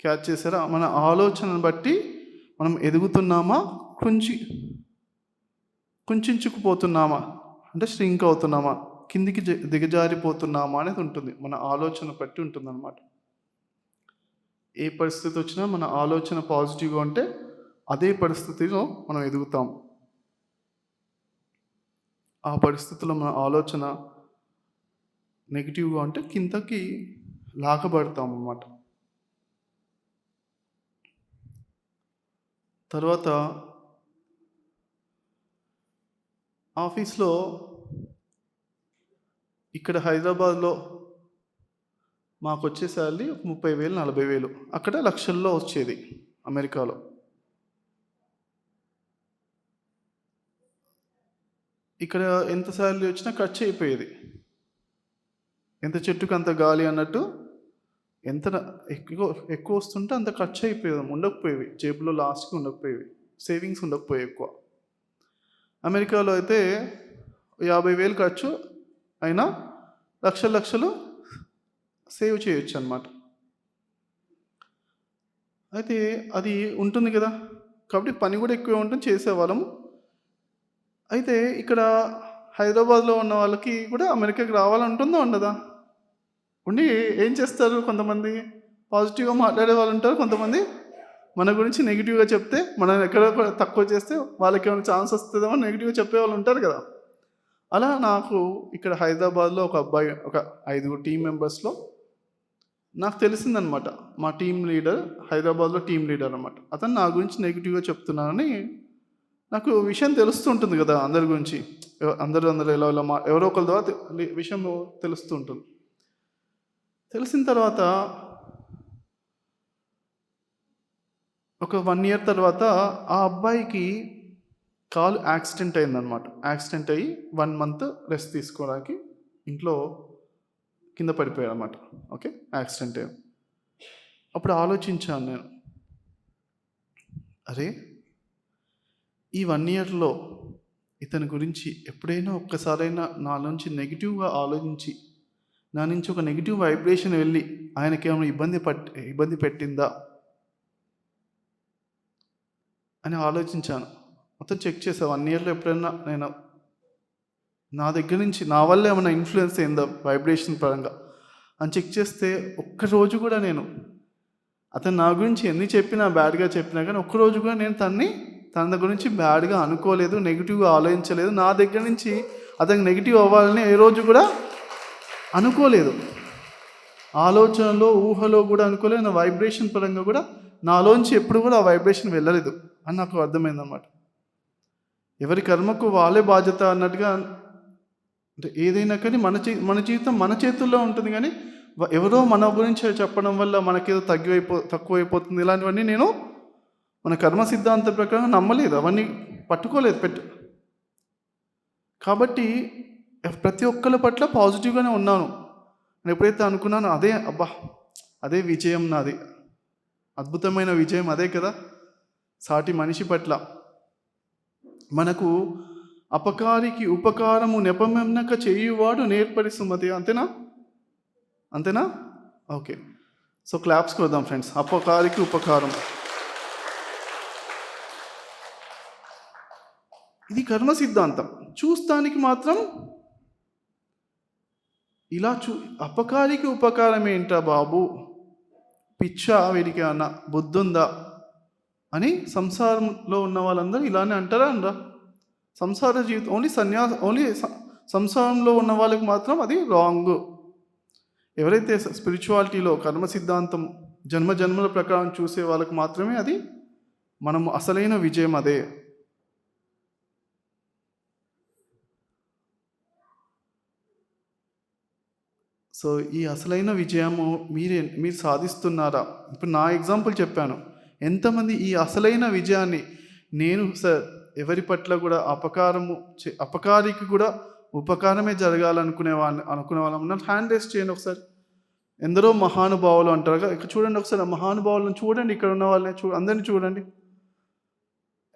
క్యాచ్ చేశారా? మన ఆలోచనను బట్టి మనం ఎదుగుతున్నామా, కుంచుకుపోతున్నామా, అంటే ష్రింక్ అవుతున్నామా, కిందికి దిగజారిపోతున్నామా అనేది ఉంటుంది. మన ఆలోచన బట్టి ఉంటుంది అన్నమాట. ఏ పరిస్థితి వచ్చినా మన ఆలోచన పాజిటివ్గా ఉంటే అదే పరిస్థితిలో మనం ఎదుగుతాం. ఆ పరిస్థితిలో మన ఆలోచన నెగిటివ్గా ఉంటే కిందకి లాగబడతాం అన్నమాట. తర్వాత ఆఫీస్లో ఇక్కడ హైదరాబాద్లో మాకు వచ్చే శాలరీ 30,000 40,000, అక్కడ లక్షల్లో వచ్చేది అమెరికాలో. ఇక్కడ ఎంత శాలరీ వచ్చినా ఖర్చు అయిపోయేది. ఎంత చెట్టుకు అంత గాలి అన్నట్టు, ఎంత ఎక్కువ వస్తుంటే అంత ఖర్చు అయిపోయేది, ఉండకపోయేవి జేబులో, లాస్ట్కి ఉండకపోయేవి, సేవింగ్స్ ఉండకపోయేవి ఎక్కువ. అమెరికాలో అయితే 50,000 ఖర్చు అయినా లక్షలు సేవ్ చేయొచ్చు అన్నమాట. అయితే అది ఉంటుంది కదా, కాబట్టి పని కూడా ఎక్కువ ఉంటుంది, చేసేవాళ్ళము. అయితే ఇక్కడ హైదరాబాద్లో ఉన్న వాళ్ళకి కూడా అమెరికాకి రావాలంటుందో ఉండదా? ఉండి ఏం చేస్తారు? కొంతమంది పాజిటివ్గా మాట్లాడే వాళ్ళు ఉంటారు, కొంతమంది మన గురించి నెగిటివ్గా చెప్తే, మనం ఎక్కడ తక్కువ చేస్తే వాళ్ళకి ఏమైనా ఛాన్స్ వస్తుందేమో నెగిటివ్గా చెప్పే వాళ్ళు ఉంటారు కదా. అలా నాకు ఇక్కడ హైదరాబాద్లో ఒక అబ్బాయి, ఒక 5 టీం మెంబర్స్లో నాకు తెలిసిందనమాట. మా టీం లీడర్, హైదరాబాద్లో టీం లీడర్ అనమాట. అతను నా గురించి నెగిటివ్గా చెప్తున్నానని నాకు విషయం తెలుస్తూ ఉంటుంది కదా, అందరి గురించి. అందరూ ఎలా ఎవరో ఒకరి ద్వారా విషయం తెలుస్తూ ఉంటుంది. తెలిసిన తర్వాత ఒక 1 year తర్వాత ఆ అబ్బాయికి కాలు యాక్సిడెంట్ అయిందనమాట. యాక్సిడెంట్ అయ్యి 1 month రెస్ట్ తీసుకోవడానికి ఇంట్లో కింద పడిపోయాడు అనమాట. ఓకే, యాక్సిడెంట్ అయ్యాడు. అప్పుడు ఆలోచించాను నేను, అరే ఈ 1 yearలో ఇతని గురించి ఎప్పుడైనా ఒక్కసారైనా నా నుంచి నెగిటివ్గా ఆలోచించి, నా నుంచి ఒక నెగిటివ్ వైబ్రేషన్ వెళ్ళి ఆయనకేమైనా ఇబ్బంది పెట్టిందా అని ఆలోచించాను. మొత్తం చెక్ చేసా. 1 yearలో ఎప్పుడైనా నేను నా దగ్గర నుంచి నా వల్ల ఏమైనా ఇన్ఫ్లుయెన్స్ అయిందా వైబ్రేషన్ పరంగా అని చెక్ చేస్తే, ఒక్కరోజు కూడా నేను అతను నా గురించి ఎన్ని చెప్పినా, బ్యాడ్గా చెప్పినా కానీ ఒక్కరోజు కూడా నేను తన గురించి బ్యాడ్గా అనుకోలేదు, నెగిటివ్గా ఆలోచించలేదు. నా దగ్గర నుంచి అతనికి నెగిటివ్ అవ్వాలని ఏ రోజు కూడా అనుకోలేదు. ఆలోచనలో, ఊహలో కూడా అనుకోలేదు. నా వైబ్రేషన్ పరంగా కూడా నాలోంచి ఎప్పుడు కూడా ఆ వైబ్రేషన్ వెళ్ళలేదు అని నాకు అర్థమైందన్నమాట. ఎవరి కర్మకు వాళ్ళే బాధ్యత అన్నట్టుగా, అంటే ఏదైనా కానీ మన జీవితం మన చేతుల్లో ఉంటుంది. కానీ ఎవరో మన గురించి చెప్పడం వల్ల మనకేదో తక్కువైపోతుంది, ఇలాంటివన్నీ నేను మన కర్మ సిద్ధాంతం ప్రకారం నమ్మలేదు, అవన్నీ పట్టుకోలేదు. కాబట్టి ప్రతి ఒక్కరి పట్ల పాజిటివ్గానే ఉన్నాను. నేను ఎప్పుడైతే అనుకున్నానో అదే విజయం నాది, అద్భుతమైన విజయం అదే కదా. సాటి మనిషి పట్ల మనకు అపకారికి ఉపకారము నెపమెన్నక చేయువాడు నేర్పరి సుమతి. అంతేనా? ఓకే, సో క్లాప్స్ కొడదాం ఫ్రెండ్స్. అపకారికి ఉపకారం, ఇది కర్మ సిద్ధాంతం. చూస్తానికి మాత్రం ఇలా అపకారికి ఉపకారం ఏంటా బాబు, పిచ్చా, వీడికి అన్న బుద్ధుందా అని సంసారంలో ఉన్న వాళ్ళందరూ ఇలానే అంటారా అనరా? సంసార జీవితం ఓన్లీ సంసారంలో ఉన్న వాళ్ళకి మాత్రం అది రాంగ్. ఎవరైతే స్పిరిచువాలిటీలో కర్మ సిద్ధాంతం జన్మల ప్రకారం చూసే వాళ్ళకి మాత్రమే అది మనము అసలైన విజయం అదే. సో ఈ అసలైన విజయము మీరు సాధిస్తున్నారా? ఇప్పుడు నా ఎగ్జాంపుల్ చెప్పాను. ఎంతమంది ఈ అసలైన విజయాన్ని, నేను సార్ ఎవరి పట్ల కూడా అపకారికి కూడా ఉపకారమే జరగాలనుకునే వాళ్ళం హ్యాండ్ రేస్ చేయండి ఒకసారి. ఎందరో మహానుభావులు అంటారు. ఇక్కడ చూడండి ఒకసారి, మహానుభావులను చూడండి, ఇక్కడ ఉన్న వాళ్ళని అందరినీ చూడండి.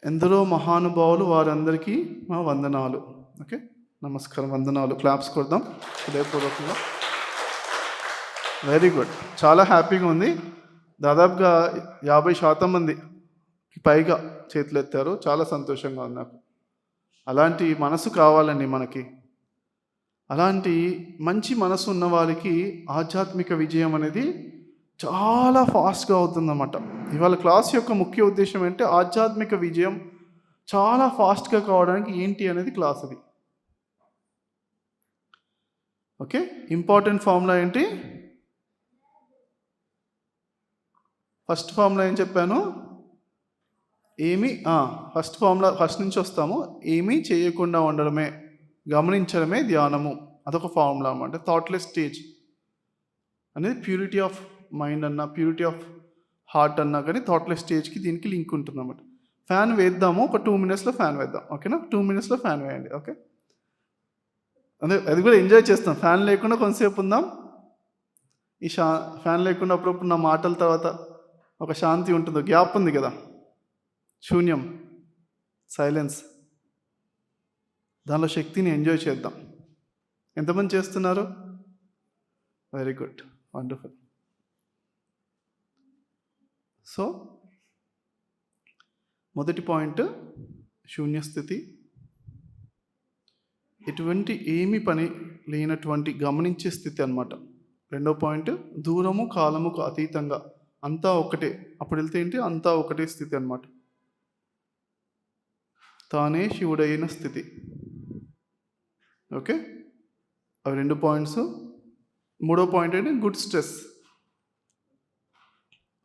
ఎందరో మహానుభావులు, వారందరికీ మా వందనాలు. ఓకే, నమస్కారం, వందనాలు. క్లాప్స్ కొడదాం హృదయపూర్వకంగా. వెరీ గుడ్, చాలా హ్యాపీగా ఉంది. దాదాపుగా 50% మందికి పైగా చేతులు ఎత్తారు. చాలా సంతోషంగా ఉంది నాకు. అలాంటి మనసు కావాలండి మనకి. అలాంటి మంచి మనసు ఉన్న వాళ్ళకి ఆధ్యాత్మిక విజయం అనేది చాలా ఫాస్ట్గా అవుతుందన్నమాట. ఇవాళ క్లాస్ యొక్క ముఖ్య ఉద్దేశం ఏంటంటే ఆధ్యాత్మిక విజయం చాలా ఫాస్ట్గా కావడానికి ఏంటి అనేది క్లాస్ అది. ఓకే, ఇంపార్టెంట్ ఫార్ములా ఏంటి? ఫస్ట్ ఫార్ములా ఏం చెప్పాను? ఫస్ట్ ఫార్ములా, ఫస్ట్ నుంచి వస్తాము. ఏమీ చేయకుండా ఉండడమే, గమనించడమే ధ్యానము. అదొక ఫార్ములా అన్నమాట. థాట్లెస్ స్టేజ్ అనేది ప్యూరిటీ ఆఫ్ మైండ్ అన్నా, ప్యూరిటీ ఆఫ్ హార్ట్ అన్నా కానీ థాట్లెస్ స్టేజ్కి దీనికి లింక్ ఉంటుంది అన్నమాట. ఫ్యాన్ వేద్దాము, ఒక 2 minutesలో ఫ్యాన్ వేద్దాం. ఓకేనా? 2 minutesలో ఫ్యాన్ వేయండి. ఓకే, అదే అది కూడా ఎంజాయ్ చేస్తాం. ఫ్యాన్ లేకుండా కొంతసేపు ఉందాం. ఈ ఫ్యాన్ లేకుండా అప్పుడప్పుడు నా మాటల తర్వాత ఒక శాంతి ఉంటుంది, గ్యాప్ ఉంది కదా, శూన్యం, సైలెన్స్. దానిలో శక్తిని ఎంజాయ్ చేద్దాం. ఎంతమంది చేస్తున్నారు? Very good, wonderful. సో మొదటి పాయింట్ శూన్యస్థితి, ఎటువంటి ఏమి పని లేనటువంటి గమనించే స్థితి అన్నమాట. రెండో పాయింట్ దూరము కాలముకు అతీతంగా, అంతా ఒకటే. అప్పుడు వెళ్తే ఏంటి? అంతా ఒకటే స్థితి అన్నమాట. తానే శివుడైన స్థితి. ఓకే, అవి 2 పాయింట్స్. మూడో పాయింట్ ఏంటి? Good stress.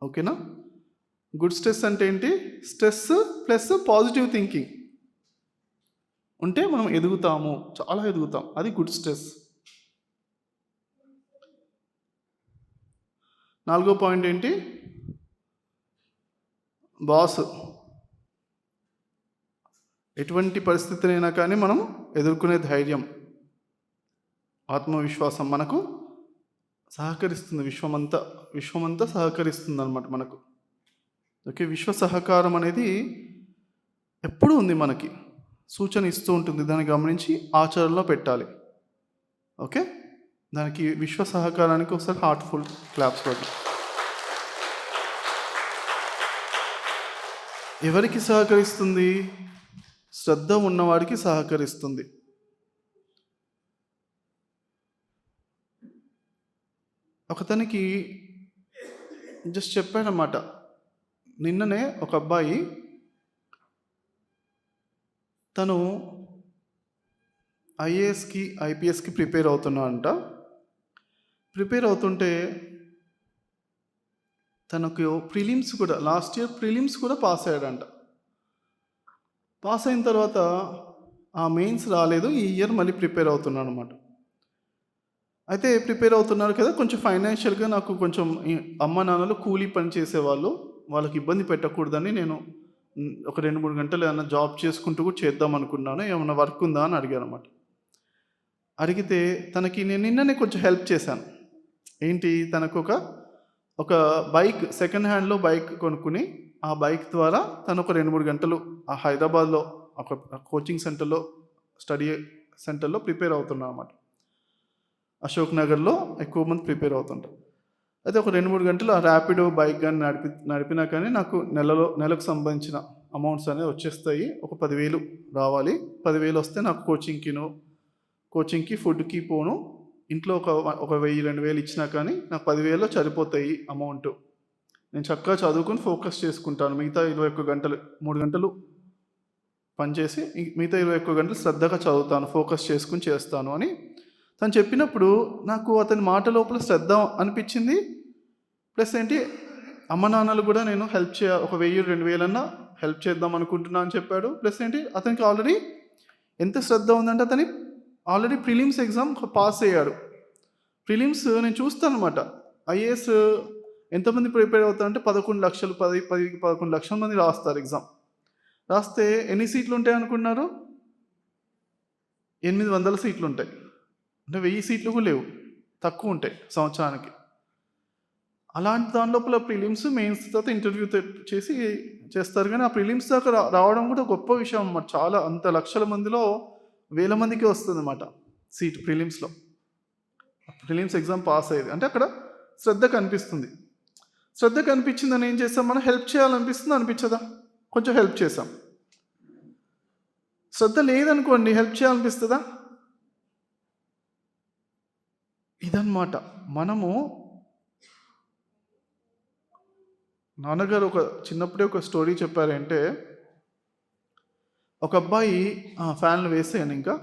ఓకేనా? గుడ్ స్ట్రెస్ అంటే ఏంటి? స్ట్రెస్ ప్లస్ పాజిటివ్ థింకింగ్ ఉంటే మనం ఎదుగుతాము, చాలా ఎదుగుతాం. అది గుడ్ స్ట్రెస్. 4వ పాయింట్ ఏంటి? బాస్. ఎటువంటి పరిస్థితినైనా కానీ మనం ఎదుర్కొనే ధైర్యం, ఆత్మవిశ్వాసం మనకు సహకరిస్తుంది. విశ్వమంతా సహకరిస్తుంది అన్నమాట మనకు. ఓకే, విశ్వ సహకారం అనేది ఎప్పుడూ ఉంది, మనకి సూచన ఇస్తూ ఉంటుంది. దాన్ని గమనించి ఆచరణలో పెట్టాలి. ఓకే, దానికి విశ్వ సహకారానికి ఒకసారి హార్ట్ఫుల్ క్లాప్స్ కొట్టాలి. ఎవరికి సహకరిస్తుంది? శ్రద్ధ ఉన్నవాడికి సహకరిస్తుంది. ఒకతనికి జస్ట్ చెప్పాడన్నమాట. నిన్ననే ఒక అబ్బాయి, తను ఐఏఎస్కి ఐపీఎస్కి ప్రిపేర్ అవుతున్నాడంట. ప్రిపేర్ అవుతుంటే తనకు ప్రిలిమ్స్ కూడా, లాస్ట్ ఇయర్ ప్రిలిమ్స్ కూడా పాస్ అయ్యాడంట. పాస్ అయిన తర్వాత ఆ మెయిన్స్ రాలేదు. ఈ ఇయర్ మళ్ళీ ప్రిపేర్ అవుతున్నాడు అనమాట. అయితే ప్రిపేర్ అవుతున్నారు కదా, కొంచెం ఫైనాన్షియల్గా నాకు కొంచెం అమ్మ నాన్నలు కూలీ పని చేసేవాళ్ళు, వాళ్ళకి ఇబ్బంది పెట్టకూడదని నేను ఒక 2-3 గంటలు ఏమైనా జాబ్ చేసుకుంటూ కూడా చేద్దాం అనుకున్నాను. ఏమైనా వర్క్ ఉందా అని అడిగాను అనమాట. అడిగితే తనకి నేను నిన్ననే కొంచెం హెల్ప్ చేశాను. ఏంటి? తనకు ఒక బైక్, సెకండ్ హ్యాండ్లో బైక్ కొనుక్కుని, ఆ బైక్ ద్వారా తను ఒక 2-3 గంటలు ఆ హైదరాబాద్లో ఒక కోచింగ్ సెంటర్లో, స్టడీ సెంటర్లో ప్రిపేర్ అవుతున్నాను అన్నమాట. అశోక్ నగర్లో ఎక్కువ మంది ప్రిపేర్ అవుతుంటారు. అయితే ఒక 2-3 గంటలు ఆ ర్యాపిడో బైక్ కానీ నడిపినా కానీ నాకు నెలకు సంబంధించిన అమౌంట్స్ అనేవి వచ్చేస్తాయి. ఒక 10,000 రావాలి. 10,000 వస్తే నాకు కోచింగ్కి ఫుడ్కి పోను. ఇంట్లో ఒక 1,000-2,000 ఇచ్చినా కానీ నాకు 10,000లో సరిపోతాయి అమౌంట్. నేను చక్కగా చదువుకొని ఫోకస్ చేసుకుంటాను. మిగతా 21 గంటలు, 3 గంటలు పనిచేసి మిగతా 21 గంటలు శ్రద్ధగా చదువుతాను, ఫోకస్ చేసుకుని చేస్తాను అని తను చెప్పినప్పుడు నాకు అతని మాట లోపల శ్రద్ధ అనిపించింది. ప్లస్ ఏంటి, అమ్మ నాన్నలు కూడా నేను హెల్ప్ ఒక 1,000-2,000 అన్నా హెల్ప్ చేద్దాం అనుకుంటున్నా అని చెప్పాడు. ప్లస్ ఏంటి, అతనికి ఆల్రెడీ ఎంత శ్రద్ధ ఉందంటే అతని ఆల్రెడీ ప్రిలిమ్స్ ఎగ్జామ్ పాస్ అయ్యాడు. ప్రిలిమ్స్ నేను చూస్తాను అనమాట. ఐఏఎస్ ఎంతమంది ప్రిపేర్ అవుతారంటే 11 లక్షలు 11 లక్షల మంది రాస్తారు ఎగ్జామ్. రాస్తే ఎన్ని సీట్లు ఉంటాయి అనుకున్నారు? 800 సీట్లు ఉంటాయి. అంటే 1000 సీట్లు కూడా లేవు, తక్కువ ఉంటాయి సంవత్సరానికి. అలాంటి దాని లోపల ప్రిలిమ్స్, మెయిన్స్ తర్వాత ఇంటర్వ్యూ చేసి చేస్తారు. కానీ ఆ ప్రిలిమ్స్ దాకా రావడం కూడా గొప్ప విషయం అన్నమాట. చాలా అంత లక్షల మందిలో వేల మందికి వస్తుందన్నమాట సీట్ ప్రిలిమ్స్లో. ప్రిలిమ్స్ ఎగ్జామ్ పాస్ అయ్యేది అంటే అక్కడ శ్రద్ధ కనిపిస్తుంది. శ్రద్ధ కనిపించిందని ఏం చేస్తాం, మనం హెల్ప్ చేయాలనిపిస్తుంది, అనిపించదా? కొంచెం హెల్ప్ చేసాం. శ్రద్ధ లేదనుకోండి, హెల్ప్ చేయాలనిపిస్తుందా? ఇదన్నమాట. మనము నాన్నగారు ఒక చిన్నప్పుడే ఒక స్టోరీ చెప్పారంటే, ఒక అబ్బాయి ఫ్యాన్లు వేసేయండి ఇంకా,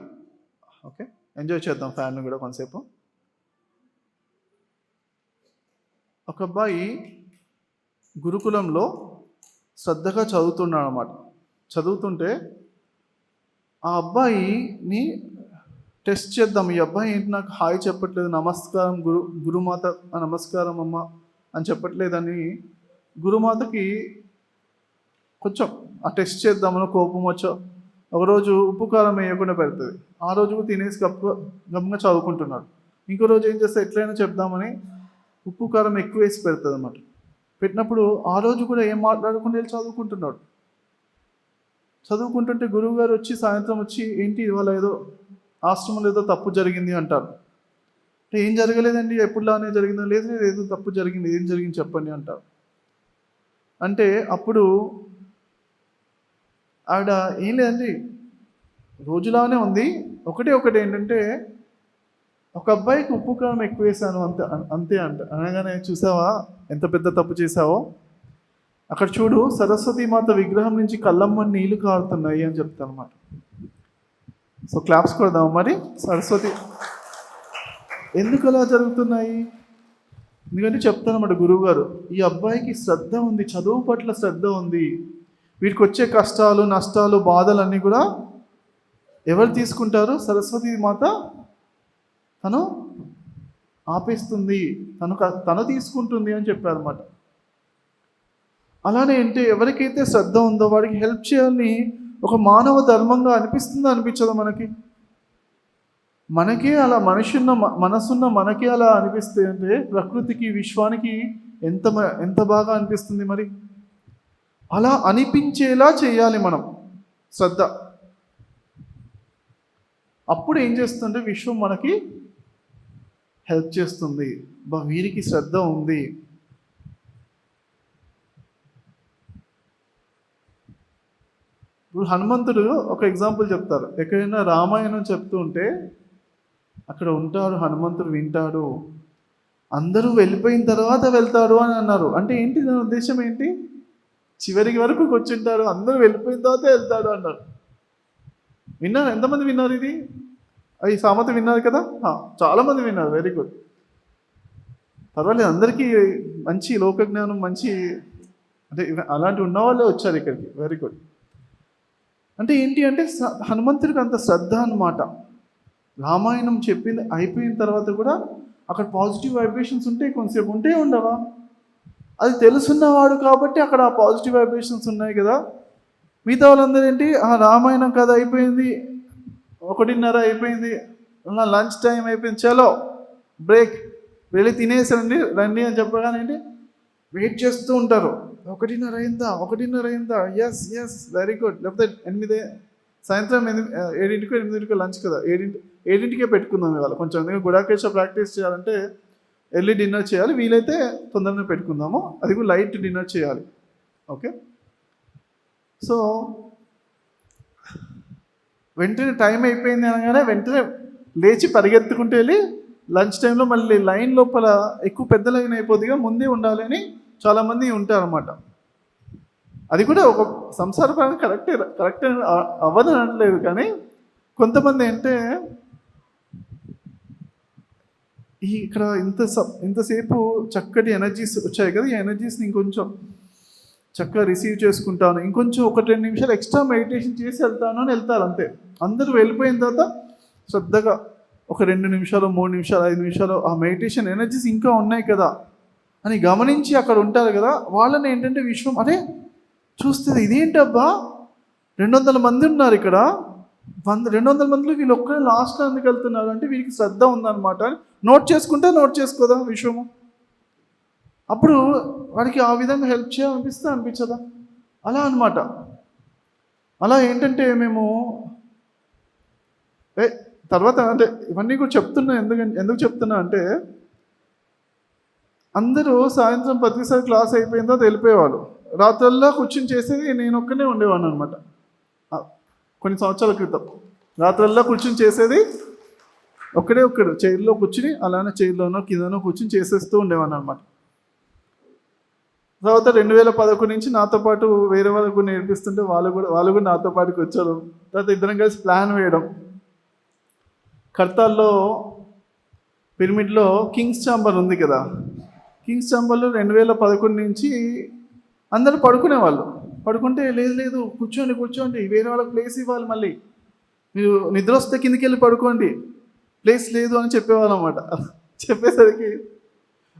ఓకే, ఎంజాయ్ చేద్దాం ఫ్యాన్ కూడా కొంతసేపు. ఒక అబ్బాయి గురుకులంలో శ్రద్ధగా చదువుతున్నాడు అన్నమాట. చదువుతుంటే ఆ అబ్బాయిని టెస్ట్ చేద్దాం, ఈ అబ్బాయి ఏంటి నాకు హాయ్ చెప్పట్లేదు, నమస్కారం గురుమాత, నమస్కారం అమ్మ అని చెప్పట్లేదని గురుమాతకి కొంచెం ఆ టెస్ట్ చేద్దామని కోపం వచ్చో ఒకరోజు ఉప్పు కారం వేయకుండా పెడుతుంది. ఆ రోజు తినేసి గమ్ముగా చదువుకుంటున్నాడు. ఇంకో రోజు ఏం చేస్తే ఎట్లయినా చెప్దామని ఉప్పు కారం ఎక్కువ వేసి పెడుతుంది అన్నమాట. పెట్టినప్పుడు ఆ రోజు కూడా ఏం మాట్లాడకుండా వెళ్ళి చదువుకుంటున్నాడు. చదువుకుంటుంటే గురువు గారు వచ్చి సాయంత్రం వచ్చి, ఏంటి ఇవాళ ఏదో ఆశ్రమంలో ఏదో తప్పు జరిగింది అంటారు. అంటే ఏం జరగలేదండి, ఎప్పుడులానే జరిగిందో. లేదు లేదు, ఏదో తప్పు జరిగింది, ఏం జరిగింది చెప్పండి అంటారు. అంటే అప్పుడు ఆవిడ ఏం లేదండి, రోజులానే ఉంది, ఒకటి ఏంటంటే ఒక అబ్బాయికి ఉప్పు కారం ఎక్కువ వేసాను అంతే అనగానే, చూసావా ఎంత పెద్ద తప్పు చేసావో, అక్కడ చూడు సరస్వతి మాత విగ్రహం నుంచి కళ్ళమ్మని నీళ్లు కారుతున్నాయి అని చెప్తాను అనమాట. సో క్లాప్స్ కొడదాం మరి. సరస్వతి ఎందుకు అలా జరుగుతున్నాయి? ఎందుకంటే చెప్తానమాట గురువు గారు, ఈ అబ్బాయికి శ్రద్ధ ఉంది, చదువు పట్ల శ్రద్ధ ఉంది, వీడికి వచ్చే కష్టాలు, నష్టాలు, బాధలన్నీ కూడా ఎవరు తీసుకుంటారు? సరస్వతి మాత తను ఆపేస్తుంది, తను తీసుకుంటుంది అని చెప్పారన్నమాట. అలానే అంటే ఎవరికైతే శ్రద్ధ ఉందో వాడికి హెల్ప్ చేయాలని ఒక మానవ ధర్మంగా అనిపిస్తుందో అనిపించదా మనకి? మనకే అలా మనసున్న మనకే అలా అనిపిస్తే అంటే ప్రకృతికి, విశ్వానికి ఎంత బాగా అనిపిస్తుంది మరి. అలా అనిపించేలా చేయాలి మనం శ్రద్ధ. అప్పుడు ఏం చేస్తుంటే విశ్వం మనకి హెల్ప్ చేస్తుంది. వీరికి శ్రద్ధ ఉంది. ఇప్పుడు హనుమంతుడు ఒక ఎగ్జాంపుల్ చెప్తారు. ఎక్కడైనా రామాయణం చెప్తూ ఉంటే అక్కడ ఉంటాడు హనుమంతుడు, వింటాడు. అందరూ వెళ్ళిపోయిన తర్వాత వెళ్తాడు అని అన్నారు. అంటే ఏంటి దాని ఉద్దేశం ఏంటి? చివరికి వరకు కూర్చుంటాడు, అందరూ వెళ్ళిపోయిన తర్వాత వెళ్తాడు అన్నారు. విన్నారు? ఎంతమంది విన్నారు ఇది? ఈ సామెత విన్నారు కదా? చాలామంది విన్నారు. వెరీ గుడ్, పర్వాలేదు. అందరికీ మంచి లోకజ్ఞానం, మంచి అంటే అలాంటి ఉన్న వాళ్ళే వచ్చారు ఇక్కడికి. Very good. అంటే ఏంటి అంటే హనుమంతుడికి అంత శ్రద్ధ అన్నమాట. రామాయణం చెప్పింది అయిపోయిన తర్వాత కూడా అక్కడ పాజిటివ్ వైబ్రేషన్స్ ఉంటాయి, కొంతసేపు ఉంటే ఉండవా? అది తెలుసున్నవాడు కాబట్టి అక్కడ ఆ పాజిటివ్ వైబ్రేషన్స్ ఉన్నాయి కదా. మిగతా వాళ్ళందరూ ఏంటి, రామాయణం కథ అయిపోయింది, 1:30 అయిపోయింది, లంచ్ టైం అయిపోయింది, చలో బ్రేక్, వెళ్ళి తినేసి రండి అని చెప్పగానే ఏంటి వెయిట్ చేస్తూ ఉంటారు. 1:30 అయిందా, ఎస్ వెరీ గుడ్. లేకపోతే 8, సాయంత్రం 7ంటికో 8ంటికో లంచ్ కదా, 7ంటికే పెట్టుకుందాం ఇవాళ. కొంచెం ఎందుకంటే గుడాకేశ ప్రాక్టీస్ చేయాలంటే ఎర్లీ డిన్నర్ చేయాలి, వీలైతే తొందరగా పెట్టుకుందాము, అది కూడా లైట్ డిన్నర్ చేయాలి. ఓకే, సో వెంటనే టైం అయిపోయింది అనగానే వెంటనే లేచి పరిగెత్తుకుంటూ వెళ్ళి లంచ్ టైంలో మళ్ళీ లైన్ లోపల ఎక్కువ పెద్ద లైన్ అయిపోతుందిగా, ముందే ఉండాలని చాలామంది ఉంటారన్నమాట. అది కూడా ఒక సంసారపరంగా కరెక్టే అవ్వదని అనట్లేదు, కానీ కొంతమంది అంటే ఇక్కడ ఇంతసేపు చక్కటి ఎనర్జీస్ వచ్చాయి కదా, ఈ ఎనర్జీస్ని ఇంకొంచెం చక్కగా రిసీవ్ చేసుకుంటాను, ఇంకొంచెం 1-2 నిమిషాలు ఎక్స్ట్రా మెడిటేషన్ చేసి వెళ్తాను అని వెళ్తారు అంతే. అందరూ వెళ్ళిపోయిన తర్వాత శ్రద్ధగా ఒక 2 నిమిషాలు, 3 నిమిషాలు, 5 నిమిషాలు ఆ మెడిటేషన్ ఎనర్జీస్ ఇంకా ఉన్నాయి కదా అని గమనించి అక్కడ ఉంటారు కదా, వాళ్ళని ఏంటంటే విశ్వం అరే చూస్తుంది, ఇదేంటబ్బా 200 మంది ఉన్నారు ఇక్కడ, 200 మందిలో వీళ్ళు ఒక్కరే లాస్ట్లో ఎందుకు వెళ్తున్నారు అంటే వీరికి శ్రద్ధ ఉందన్నమాట. నోట్ చేసుకోదా విశ్వము. అప్పుడు వాడికి ఆ విధంగా హెల్ప్ చేయాలనిపిస్తే అనిపించదా? అలా అనమాట. అలా ఏంటంటే మేము తర్వాత అంటే ఇవన్నీ కూడా చెప్తున్నా ఎందుకు చెప్తున్నా అంటే, అందరూ సాయంత్రం ప్రతిసారి క్లాస్ అయిపోయిన తర్వాత వెళ్ళిపోయేవాళ్ళు. రాత్రల్లా కూర్చొని చేసేది నేను ఒక్కనే ఉండేవాడిని అనమాట. కొన్ని సంవత్సరాల క్రితం రాత్రల్లా కూర్చొని చేసేది ఒక్కడు చైర్లో కూర్చుని అలానే చైర్లోనో కిందనో కూర్చొని చేసేస్తూ ఉండేవాడిని అనమాట. తర్వాత 2011 నుంచి నాతో పాటు వేరే వాళ్ళకు నేర్పిస్తుంటే వాళ్ళు కూడా నాతో పాటుకి వచ్చారు. తర్వాత ఇద్దరం కలిసి ప్లాన్ వేయడం. కర్తాల్లో పిరమిడ్లో కింగ్స్ ఛాంబర్ ఉంది కదా, కింగ్స్ ఛాంబర్లో 2011 నుంచి అందరూ పడుకునేవాళ్ళు. పడుకుంటే లేదు కూర్చోండి, వేరే వాళ్ళకి ప్లేస్ ఇవ్వాలి, మళ్ళీ మీరు నిద్ర వస్తే కిందికి వెళ్ళి పడుకోండి, ప్లేస్ లేదు అని చెప్పేవాళ్ళు అనమాట. చెప్పేసరికి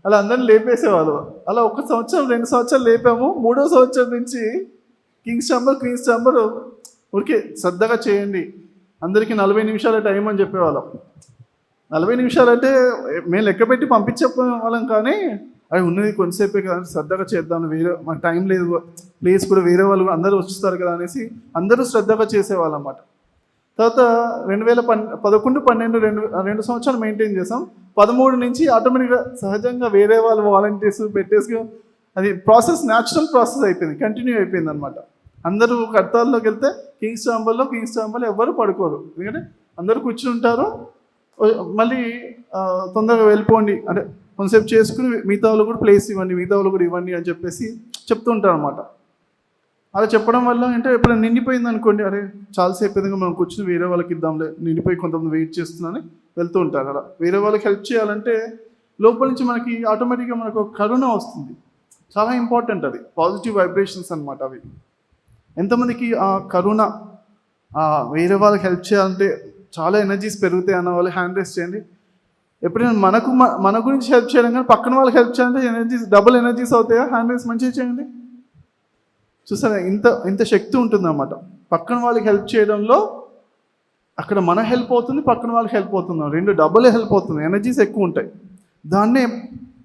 అలా అందరిని లేపేసేవాళ్ళు. అలా 1 సంవత్సరం 2 సంవత్సరాలు లేపాము. 3వ సంవత్సరం నుంచి క్వీన్స్ ఛాంబర్ ఊరికే శ్రద్ధగా చేయండి, అందరికీ 40 నిమిషాల టైం అని చెప్పేవాళ్ళం. 40 నిమిషాలు అంటే మేము లెక్క పెట్టి పంపించే వాళ్ళం, కానీ అది ఉన్నది కొంతసేపే కదా, శ్రద్ధగా చేద్దాం, మాకు టైం లేదు, ప్లేస్ కూడా వేరే వాళ్ళు అందరూ వస్తారు కదా అనేసి అందరూ శ్రద్ధగా చేసేవాళ్ళం అన్నమాట. తర్వాత 2011, 12 2 సంవత్సరాలు మెయింటైన్ చేసాం. 13 నుంచి ఆటోమేటిక్గా సహజంగా వేరే వాళ్ళు వాలంటీర్స్ పెట్టేసి అది న్యాచురల్ ప్రాసెస్ అయిపోయింది, కంటిన్యూ అయిపోయింది అనమాట. అందరూ కర్తాల్లోకి వెళ్తే కింగ్స్ ఛాంబర్లో ఎవ్వరు పడుకోరు, ఎందుకంటే అందరూ కూర్చుని ఉంటారు. మళ్ళీ తొందరగా వెళ్ళిపోండి అంటే కొంతసేపు చేసుకుని మిగతా వాళ్ళు కూడా ప్లేస్ ఇవ్వండి, మిగతా వాళ్ళు కూడా ఇవ్వండి అని చెప్పేసి చెప్తూ ఉంటారు అనమాట. అలా చెప్పడం వల్ల అంటే ఎప్పుడైనా నిండిపోయింది అనుకోండి, అరే చాలాసేపు ఏదైనా మనం కూర్చుని వేరే వాళ్ళకి ఇద్దాంలే, నిండిపోయి కొంతమంది వెయిట్ చేస్తున్నారని వెళ్తూ ఉంటారు. అలా వేరే వాళ్ళకి హెల్ప్ చేయాలంటే లోపల నుంచి మనకి ఆటోమేటిక్గా మనకు ఒక కరుణ వస్తుంది. చాలా ఇంపార్టెంట్ అది, పాజిటివ్ వైబ్రేషన్స్ అనమాట అవి. ఎంతమందికి ఆ కరుణ, వేరే వాళ్ళకి హెల్ప్ చేయాలంటే చాలా ఎనర్జీస్ పెరుగుతాయి అన్న వాళ్ళు హ్యాండ్ రేస్ చేయండి. ఎప్పుడైనా మన గురించి హెల్ప్ చేయడం కానీ పక్కన వాళ్ళకి హెల్ప్ చేయాలంటే డబుల్ ఎనర్జీస్ అవుతాయా? హ్యాండ్ రేస్ మంచిగా చేయండి. చూసారా, ఇంత శక్తి ఉంటుందన్నమాట పక్కన వాళ్ళకి హెల్ప్ చేయడంలో. అక్కడ మన హెల్ప్ అవుతుంది, పక్కన వాళ్ళకి హెల్ప్ అవుతుంది, 2 డబుల్ హెల్ప్ అవుతుంది, ఎనర్జీస్ ఎక్కువ ఉంటాయి. దాన్నే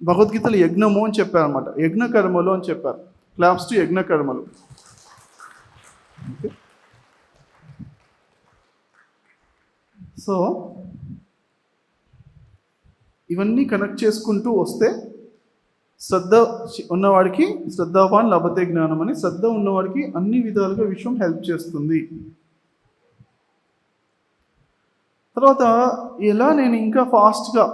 భగవద్గీతలో యజ్ఞము అని చెప్పారనమాట, యజ్ఞ కర్మలు అని చెప్పారు. క్లాప్స్ టు యజ్ఞ కర్మలు. ఓకే, సో ఇవన్నీ కనెక్ట్ చేసుకుంటూ వస్తే శ్రద్ధ ఉన్నవాడికి శ్రద్ధావాన్ లభతే జ్ఞానం అని, శ్రద్ధ ఉన్నవాడికి అన్ని విధాలుగా విషయం హెల్ప్ చేస్తుంది. తర్వాత ఎలా నేను ఇంకా ఫాస్ట్గా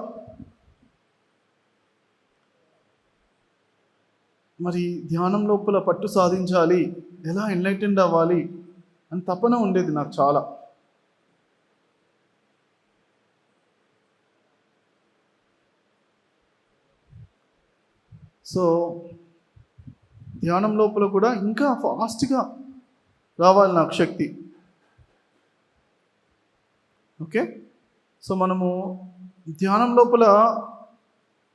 మరి ధ్యానం లోపల పట్టు సాధించాలి, ఎలా ఎన్లైటెండ్ అవ్వాలి అని తపన ఉండేది నాకు చాలా. సో ధ్యానం లోపల కూడా ఇంకా ఫాస్ట్గా రావాలి నాకు శక్తి. ఓకే, సో మనము ధ్యానం లోపల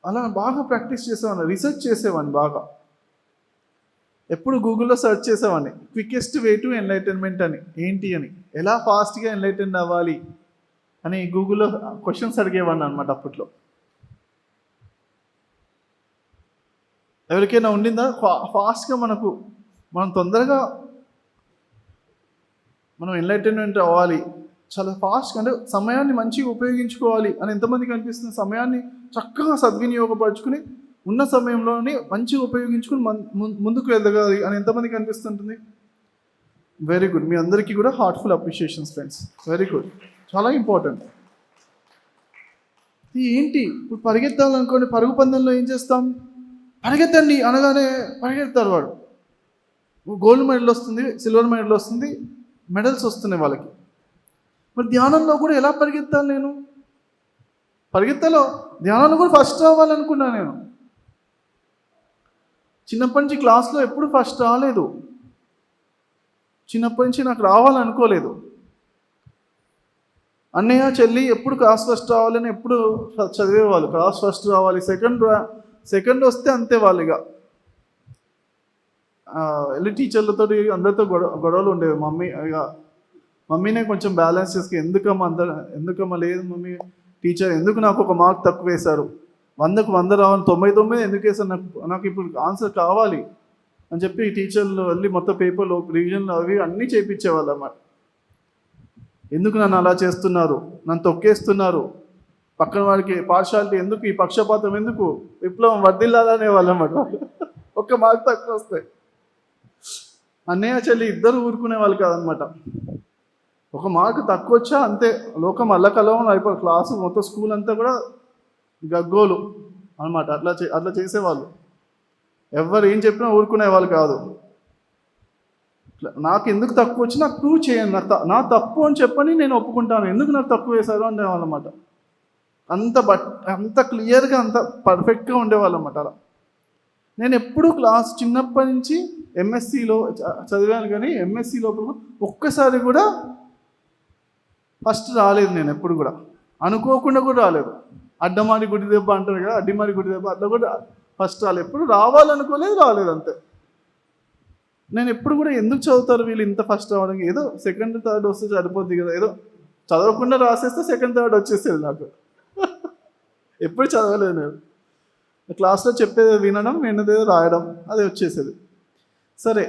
అలా బాగా ప్రాక్టీస్ చేసేవాడిని, రీసెర్చ్ చేసేవాడిని బాగా. ఎప్పుడు గూగుల్లో సెర్చ్ చేసేవాడిని, క్వికెస్ట్ వే టు ఎన్లైటన్మెంట్ అని, ఏంటి అని, ఎలా ఫాస్ట్గా ఎన్లైటెండ్ అవ్వాలి అని గూగుల్లో క్వశ్చన్స్ అడిగేవాడిని అనమాట అప్పట్లో. ఎవరికైనా ఉండిందా ఫాస్ట్గా మనం తొందరగా మనం ఎన్లైటన్మెంట్ అవ్వాలి, చాలా ఫాస్ట్గా అంటే సమయాన్ని మంచిగా ఉపయోగించుకోవాలి అని ఎంతమందికి అనిపిస్తుంది? సమయాన్ని చక్కగా సద్వినియోగపరచుకుని ఉన్న సమయంలోనే మంచిగా ఉపయోగించుకుని ముందుకు వెళ్ళగాలి అని ఎంతమందికి అనిపిస్తుంటుంది? వెరీ గుడ్, మీ అందరికీ కూడా heartful appreciations friends, very good, చాలా ఇంపార్టెంట్. ఏంటి ఇప్పుడు పరిగెత్తాలనుకోండి, పరుగు పందెంలో ఏం చేస్తాం? పరిగెత్తండి అనగానే పరిగెడతారు, వాడు గోల్డ్ మెడల్ వస్తుంది, సిల్వర్ మెడల్ వస్తుంది, మెడల్స్ వస్తున్నాయి వాళ్ళకి. మరి ధ్యానంలో కూడా ఎలా పరిగెత్తాలి? నేను ధ్యానంలో కూడా ఫస్ట్ రావాలనుకున్నాను. నేను చిన్నప్పటి నుంచి క్లాస్లో ఎప్పుడు ఫస్ట్ రాలేదు, చిన్నప్పటి నుంచి నాకు రావాలనుకోలేదు. అన్నయ్య చెల్లి ఎప్పుడు క్లాస్ ఫస్ట్ రావాలని ఎప్పుడు చదివేవాళ్ళు, క్లాస్ ఫస్ట్ రావాలి, సెకండ్ వస్తే అంతే వాళ్ళు ఇక వెళ్ళి టీచర్లతో అందరితో గొడవలు ఉండేవి. మమ్మీనే కొంచెం బ్యాలెన్స్ చేసుకుని, ఎందుకమ్మా లేదు మమ్మీ టీచర్ ఎందుకు నాకు 1 మార్క్ తక్కువ వేశారు, 100కు 100 రావాలి, 99 ఎందుకు వేసాను, నాకు ఇప్పుడు ఆన్సర్ కావాలి అని చెప్పి టీచర్లు వెళ్ళి మొత్తం పేపర్లు రివిజన్లు అవి అన్నీ చేయించేవాళ్ళు అన్నమాట. ఎందుకు నన్ను అలా చేస్తున్నారు, నన్ను తొక్కేస్తున్నారు, పక్కన వాడికి పార్షాలిటీ ఎందుకు, ఈ పక్షపాతం ఎందుకు, విప్లవం వర్ధిల్లాలనే వాళ్ళు అన్నమాట. ఒక్క మార్క్ తక్కువ వస్తాయి. అన్నయ్య చెల్లి ఇద్దరు ఊరుకునే వాళ్ళు కాదనమాట. ఒక మార్కు తక్కువ వచ్చా అంతే, లోకం అల్లకల్లోలం అయిపోయి క్లాసు మొత్తం స్కూల్ అంతా కూడా గగ్గోలు అనమాట. అట్లా చేసేవాళ్ళు. ఎవరు ఏం చెప్పినా ఊరుకునే వాళ్ళు కాదు. నాకు ఎందుకు తక్కువ వచ్చి నాకు ప్రూవ్ చేయండి, నా తప్పు అని చెప్పని నేను ఒప్పుకుంటాను, ఎందుకు నాకు తక్కువ వేశారు అనేవాళ్ళు అన్నమాట. అంత క్లియర్గా అంత పర్ఫెక్ట్గా ఉండేవాళ్ళు అన్నమాట. అలా నేను ఎప్పుడు క్లాస్ చిన్నప్పటి నుంచి ఎంఎస్సిలో చదివాను, కానీ ఎంఎస్సి లోపల ఒక్కసారి కూడా ఫస్ట్ రాలేదు. నేను ఎప్పుడు కూడా అనుకోకుండా కూడా రాలేదు. అడ్డమారి గుడి దెబ్బ అంటారు కదా, అడ్డిమారి గుడి దెబ్బ, అట్లా కూడా ఫస్ట్ రాలేదు. ఎప్పుడు రావాలనుకోలేదు, రాలేదు అంతే. నేను ఎప్పుడు కూడా ఎందుకు చదువుతారు వీళ్ళు ఇంత ఫస్ట్ రావడానికి, ఏదో సెకండ్ థర్డ్ వస్తే సరిపోద్ది కదా, ఏదో చదవకుండా రాసేస్తే సెకండ్ థర్డ్ వచ్చేసేది నాకు. ఎప్పుడు చదవలేదు నేను. క్లాస్లో చెప్పేది వినడం, విన్నదేదో రాయడం, అదే వచ్చేసేది. సరే,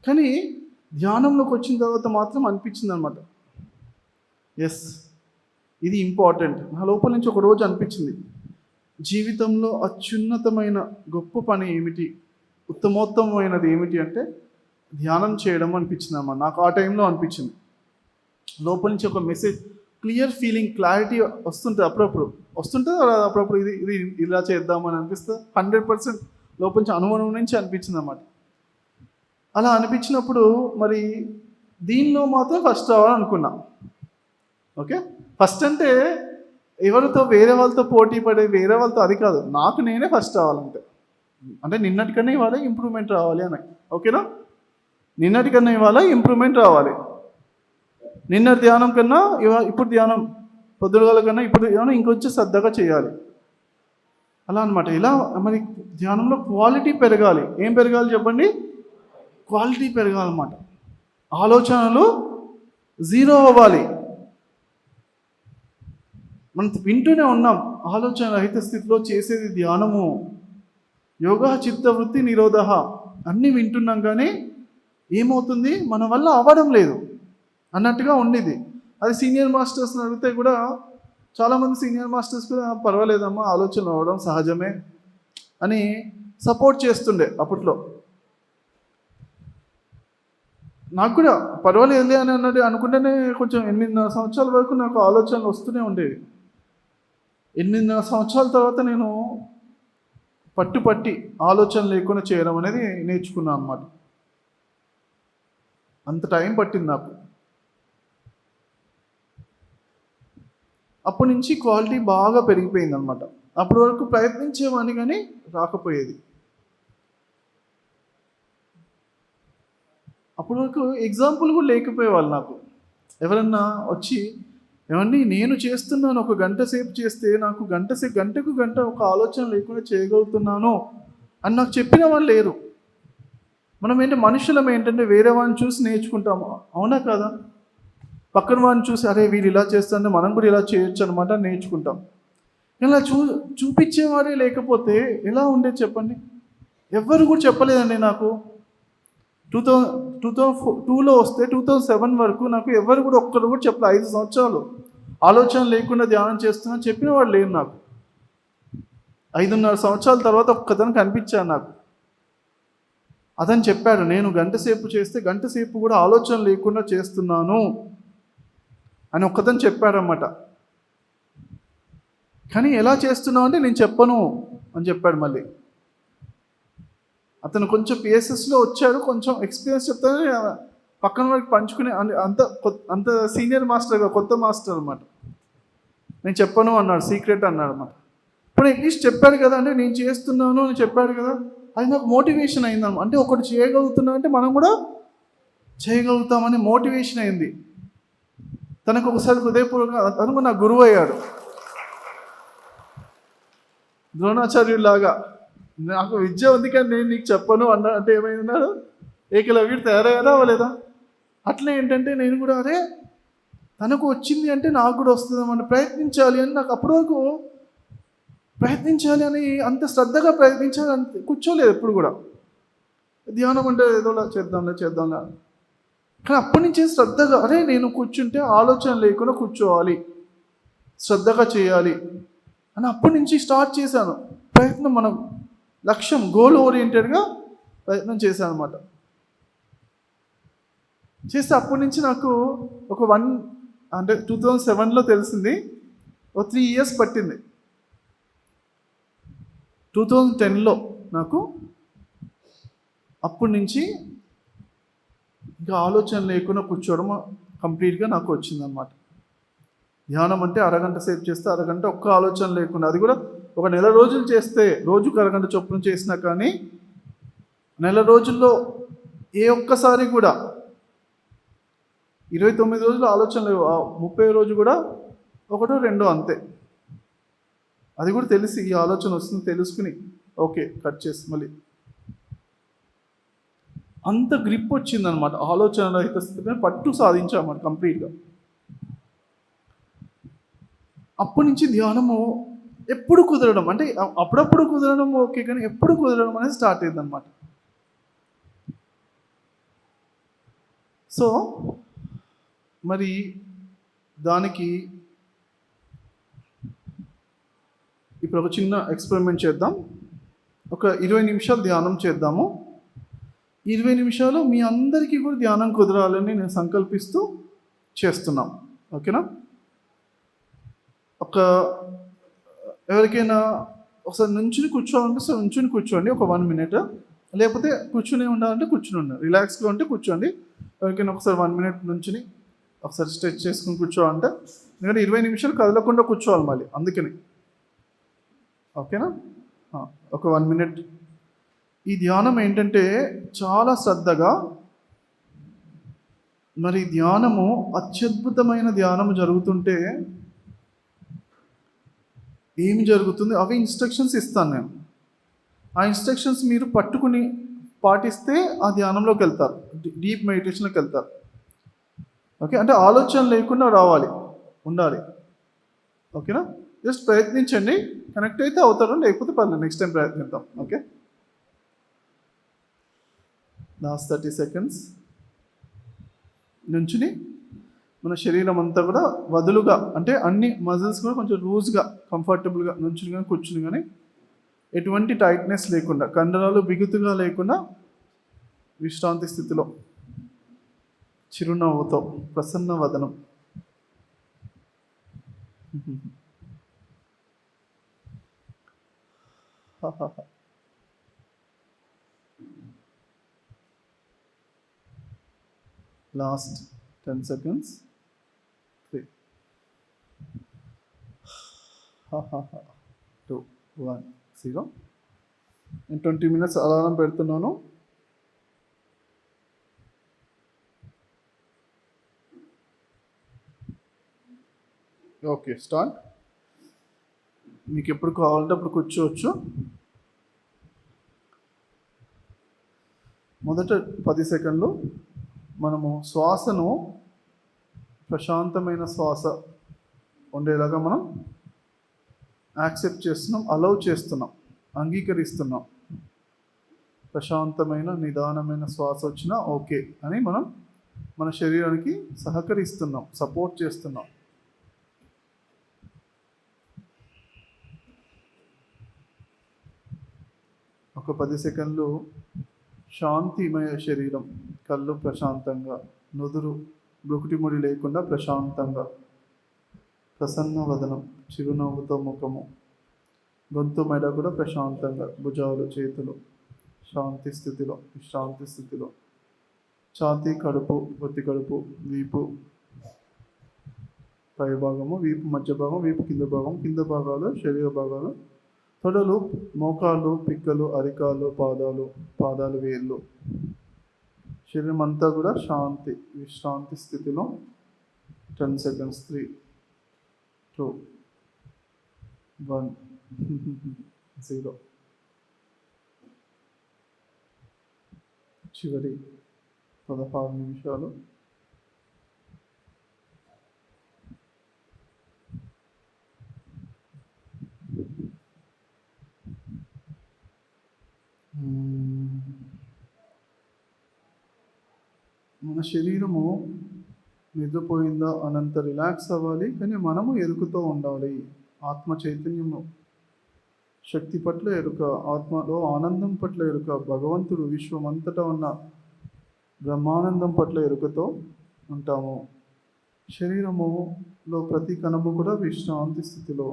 కానీ ధ్యానంలోకి వచ్చిన తర్వాత మాత్రం అనిపించింది అనమాట, ఎస్ ఇది ఇంపార్టెంట్. నా లోపల నుంచి ఒక రోజు అనిపించింది, జీవితంలో అత్యున్నతమైన గొప్ప పని ఏమిటి, ఉత్తమోత్తమైనది ఏమిటి అంటే ధ్యానం చేయడం అనిపించింది అన్నమాట. నాకు ఆ టైంలో అనిపించింది. లోపల నుంచి ఒక మెసేజ్, క్లియర్ ఫీలింగ్, క్లారిటీ వస్తుంటుంది. అప్పుడప్పుడు ఇది ఇలా చేద్దామని అనిపిస్తుంది. 100% లోపల నుంచి అనుమానం నుంచి అనిపించింది అన్నమాట. అలా అనిపించినప్పుడు మరి దీనిలో మాత్రం ఫస్ట్ రావాలనుకున్నా. ఓకే, ఫస్ట్ అంటే ఎవరితో, వేరే వాళ్ళతో పోటీ పడే, వేరే వాళ్ళతో అది కాదు, నాకు నేనే ఫస్ట్ రావాలంటే. అంటే నిన్నటికన్నా ఇవాళ ఇంప్రూవ్మెంట్ రావాలి అని. ఓకేనా, నిన్నటికన్నా ఇవాళ ఇంప్రూవ్మెంట్ రావాలి. నిన్న ధ్యానం కన్నా ఇప్పుడు ధ్యానం, పొద్దుగాల కన్నా ఇప్పుడు ధ్యానం ఇంకొంచెం శ్రద్ధగా చేయాలి. అలా అనమాట. ఇలా మరి ధ్యానంలో క్వాలిటీ పెరగాలి. ఏం పెరగాలి చెప్పండి? క్వాలిటీ పెరగాలన్నమాట. ఆలోచనలు 0 అవ్వాలి. మనం వింటూనే ఉన్నాం, ఆలోచన రహిత స్థితిలో చేసేది ధ్యానము, యోగా చిత్తవృత్తి నిరోధ, అన్నీ వింటున్నాం, కానీ ఏమవుతుంది, మన వల్ల అవ్వడం లేదు అన్నట్టుగా ఉండేది. అది సీనియర్ మాస్టర్స్ని అడిగితే కూడా చాలామంది సీనియర్ మాస్టర్స్ కూడా పర్వాలేదమ్మా, ఆలోచన అవ్వడం సహజమే అని సపోర్ట్ చేస్తుండే అప్పట్లో. నాకు కూడా పర్వాలేదులే అని అనుకుంటేనే కొంచెం 8.5 సంవత్సరాల వరకు నాకు ఆలోచనలు వస్తూనే ఉండేవి. 8.5 సంవత్సరాల తర్వాత నేను పట్టి ఆలోచన లేకుండా చేయడం అనేది నేర్చుకున్నాను అన్నమాట. అంత టైం పట్టింది నాకు. అప్పటి నుంచి క్వాలిటీ బాగా పెరిగిపోయింది అనమాట. అప్పటి వరకు ప్రయత్నించేవాడిని కానీ రాకపోయేది. అప్పటి వరకు ఎగ్జాంపుల్ కూడా లేకపోయేవాళ్ళు నాకు. ఎవరన్నా వచ్చి, ఏమండి నేను చేస్తున్నాను, ఒక గంట సేపు చేస్తే నాకు గంటకు గంట ఒక ఆలోచన లేకుండా చేయగలుగుతున్నాను అని నాకు చెప్పిన వాళ్ళు లేరు. మనం మనుషులం ఏంటంటే వేరే వాడిని చూసి నేర్చుకుంటాము, అవునా కదా? పక్కన వాడిని చూసి అరే వీడు ఇలా చేస్తుంటే మనం కూడా ఇలా చేయొచ్చు అనమాట నేర్చుకుంటాం. ఇలా చూపించేవాడే లేకపోతే ఎలా ఉండేది చెప్పండి? ఎవ్వరు కూడా చెప్పలేదండి నాకు. 2002లో వస్తే 2007 వరకు నాకు ఎవరు కూడా ఒక్కరు కూడా చెప్పలేదు. 5 సంవత్సరాలు ఆలోచన లేకుండా ధ్యానం చేస్తున్నా చెప్పిన వాడు లేరు నాకు. 5.5 సంవత్సరాల తర్వాత ఒక్కతను కనిపించాడు నాకు. అతను చెప్పాడు, నేను గంట సేపు చేస్తే గంట సేపు కూడా ఆలోచన లేకుండా చేస్తున్నాను అని ఒక్కతను చెప్పాడన్నమాట. కానీ ఎలా చేస్తున్నావు అంటే నేను చెప్పను అని చెప్పాడు. మళ్ళీ అతను కొంచెం పిఎస్ఎస్లో వచ్చాడు, కొంచెం ఎక్స్పీరియన్స్ చెప్తానే పక్కన వాడికి పంచుకునే అంత సీనియర్ మాస్టర్గా, కొత్త మాస్టర్ అనమాట. నేను చెప్పను అన్నాడు, సీక్రెట్ అన్నాడు అన్నమాట. ఇప్పుడు అట్లీస్ట్ చెప్పాడు కదా, అంటే నేను చేస్తున్నాను అని చెప్పాడు కదా, అది నాకు మోటివేషన్ అయిందన్నమాట. అంటే ఒకటి చేయగలుగుతున్నా అంటే మనం కూడా చేయగలుగుతామని మోటివేషన్ అయింది. తనకు ఒకసారి హృదయపూర్వకంగా తను నా గురువు అయ్యాడు, ద్రోణాచార్యులాగా. నాకు విద్య ఉంది కానీ నేను నీకు చెప్పను అన్నా అంటే ఏమైనాడు, ఏకలవ్యుడు తయారయ్యారా అవ్వలేదా? అట్లా ఏంటంటే నేను కూడా అరే తనకు వచ్చింది అంటే నాకు కూడా వస్తుందేమని ప్రయత్నించాలి అని నాకు అప్పటి వరకు ప్రయత్నించాలి అని అంత శ్రద్ధగా ప్రయత్నించాలి అంత కూర్చోలేదు ఎప్పుడు కూడా. ధ్యానం అంటే ఏదోలా చేద్దాంలే కానీ అప్పటి నుంచే శ్రద్ధగా, అరే నేను కూర్చుంటే ఆలోచన లేకుండా కూర్చోవాలి, శ్రద్ధగా చేయాలి అని అప్పటి నుంచి స్టార్ట్ చేశాను ప్రయత్నం. మనం లక్ష్యం, గోల్ ఓరియంటెడ్గా ప్రయత్నం చేశాను అనమాట. చేస్తే అప్పటి నుంచి నాకు ఒక 2007లో తెలిసింది. ఒక 3 years పట్టింది. 2010లో నాకు అప్పటి నుంచి ఇంకా ఆలోచన లేకుండా కూర్చోవడం కంప్లీట్గా నాకు వచ్చిందనమాట. ధ్యానం అంటే అరగంట సేపు చేస్తే అరగంట ఒక్క ఆలోచన లేకుండా, అది కూడా ఒక నెల రోజులు చేస్తే, రోజుకు అరగంట చొప్పున చేసినా కానీ నెల రోజుల్లో ఏ ఒక్కసారి కూడా 29 రోజులు ఆలోచన లేవు, 30 రోజు కూడా ఒకటో రెండో అంతే. అది కూడా తెలిసి ఈ ఆలోచన వస్తుంది తెలుసుకుని ఓకే కట్ చేసి మళ్ళీ అంత గ్రిప్ వచ్చిందనమాట. ఆలోచన రహిత స్థితిని పట్టు సాధించామన్నమాట కంప్లీట్గా. అప్పటి నుంచి ధ్యానము ఎప్పుడు కుదరడం, అంటే అప్పుడప్పుడు కుదరడం ఓకే, కానీ ఎప్పుడు కుదరడం అనేది స్టార్ట్ అయిందనమాట. సో మరి దానికి ఇప్పుడు ఒక చిన్న ఎక్స్పెరిమెంట్ చేద్దాం. ఒక 20 నిమిషాలు ధ్యానం చేద్దాము. 20 నిమిషాలు మీ అందరికీ కూడా ధ్యానం కుదరాలని నేను సంకల్పిస్తూ చేస్తున్నాం. ఓకేనా? ఎవరికైనా ఒకసారి నుంచుని కూర్చోవాలనిపిస్తే నుంచుని కూర్చోండి ఒక 1 minute, లేకపోతే కూర్చుని ఉండాలంటే కూర్చుని ఉండండి, రిలాక్స్గా ఉంటే కూర్చోండి. ఎవరికైనా ఒకసారి 1 minute నుంచుని ఒకసారి స్ట్రెచ్ చేసుకుని కూర్చోవాలంటే, ఎందుకంటే 20 నిమిషాలు కదలకుండా కూర్చోవాలి మళ్ళీ, అందుకని. ఓకేనా? ఒక 1 minute. ఈ ధ్యానం ఏంటంటే చాలా శ్రద్ధగా, మరి ధ్యానము అత్యద్భుతమైన ధ్యానము జరుగుతుంటే ఏమి జరుగుతుంది, అవి ఇన్స్ట్రక్షన్స్ ఇస్తాను నేను. ఆ ఇన్స్ట్రక్షన్స్ మీరు పట్టుకుని పాటిస్తే ఆ ధ్యానంలోకి వెళ్తారు, డీప్ మెడిటేషన్లోకి వెళ్తారు. ఓకే, అంటే ఆలోచన లేకుండా ఉండాలి. ఓకేనా? జస్ట్ ప్రయత్నించండి, కనెక్ట్ అయితే అవుతారు, లేకపోతే పర్లేదు, నెక్స్ట్ టైం ప్రయత్నిద్దాం. ఓకే, లాస్ట్ 30 seconds నుంచుని మన శరీరం అంతా కూడా వదులుగా, అంటే అన్ని మజిల్స్ కూడా కొంచెం లూజ్గా కంఫర్టబుల్గా నుంచుని కానీ కూర్చుని కానీ, ఎటువంటి టైట్నెస్ లేకుండా, కండరాలు బిగుతుగా లేకుండా విశ్రాంతి స్థితిలో చిరునవ్వుతో ప్రసన్న వదనం. Last 10 seconds. 3 2 1 0. నేను 20 minutes అలారం పెడుతున్నాను. Okay, start. మీకు ఎప్పుడు కావాలంటే అప్పుడు కూర్చోవచ్చు. మొదట 10 seconds మనము శ్వాసను ప్రశాంతమైన శ్వాస ఉండేలాగా మనం యాక్సెప్ట్ చేస్తున్నాం, అలౌ చేస్తున్నాం, అంగీకరిస్తున్నాం. ప్రశాంతమైన నిదానమైన శ్వాస వచ్చినా ఓకే అని మనం మన శరీరానికి సహకరిస్తున్నాం, సపోర్ట్ చేస్తున్నాం. ఒక 10 seconds శాంతిమయ శరీరం, కళ్ళు ప్రశాంతంగా, నుదురు బ్రుకుటిముడి లేకుండా ప్రశాంతంగా, ప్రసన్న వదనం, చిరునవ్వుతో ముఖము, గొంతు మెడ కూడా ప్రశాంతంగా, భుజాలు చేతులు శాంతి స్థితిలో, విశ్రాంతి స్థితిలో, ఛాతీ కడుపు, పొత్తి కడుపు, వీపు పై భాగము, వీపు మధ్య భాగం, వీపు కింద భాగం, కింద భాగాలు శరీర భాగాలు, తొడలు, మోకాళ్ళు, పిక్కలు, అరికాలు, పాదాలు, వేళ్ళు, శరీరం అంతా కూడా శాంతి విశ్రాంతి స్థితిలో. 10 seconds. 3 2 1 0. చివరి 16 నిమిషాలు. మ్మ్. మన శరీరము నిద్రపోయిందా అనంత రిలాక్స్ అవ్వాలి, కానీ మనము ఎరుకుతో ఉండాలి. ఆత్మ చైతన్యము, శక్తి పట్ల ఎరుక, ఆత్మలో ఆనందం పట్ల ఎరుక, భగవంతుడు విశ్వం అంతటా ఉన్న బ్రహ్మానందం పట్ల ఎరుకతో ఉంటాము. శరీరములో ప్రతి కణము కూడా విశ్రాంతి స్థితిలో.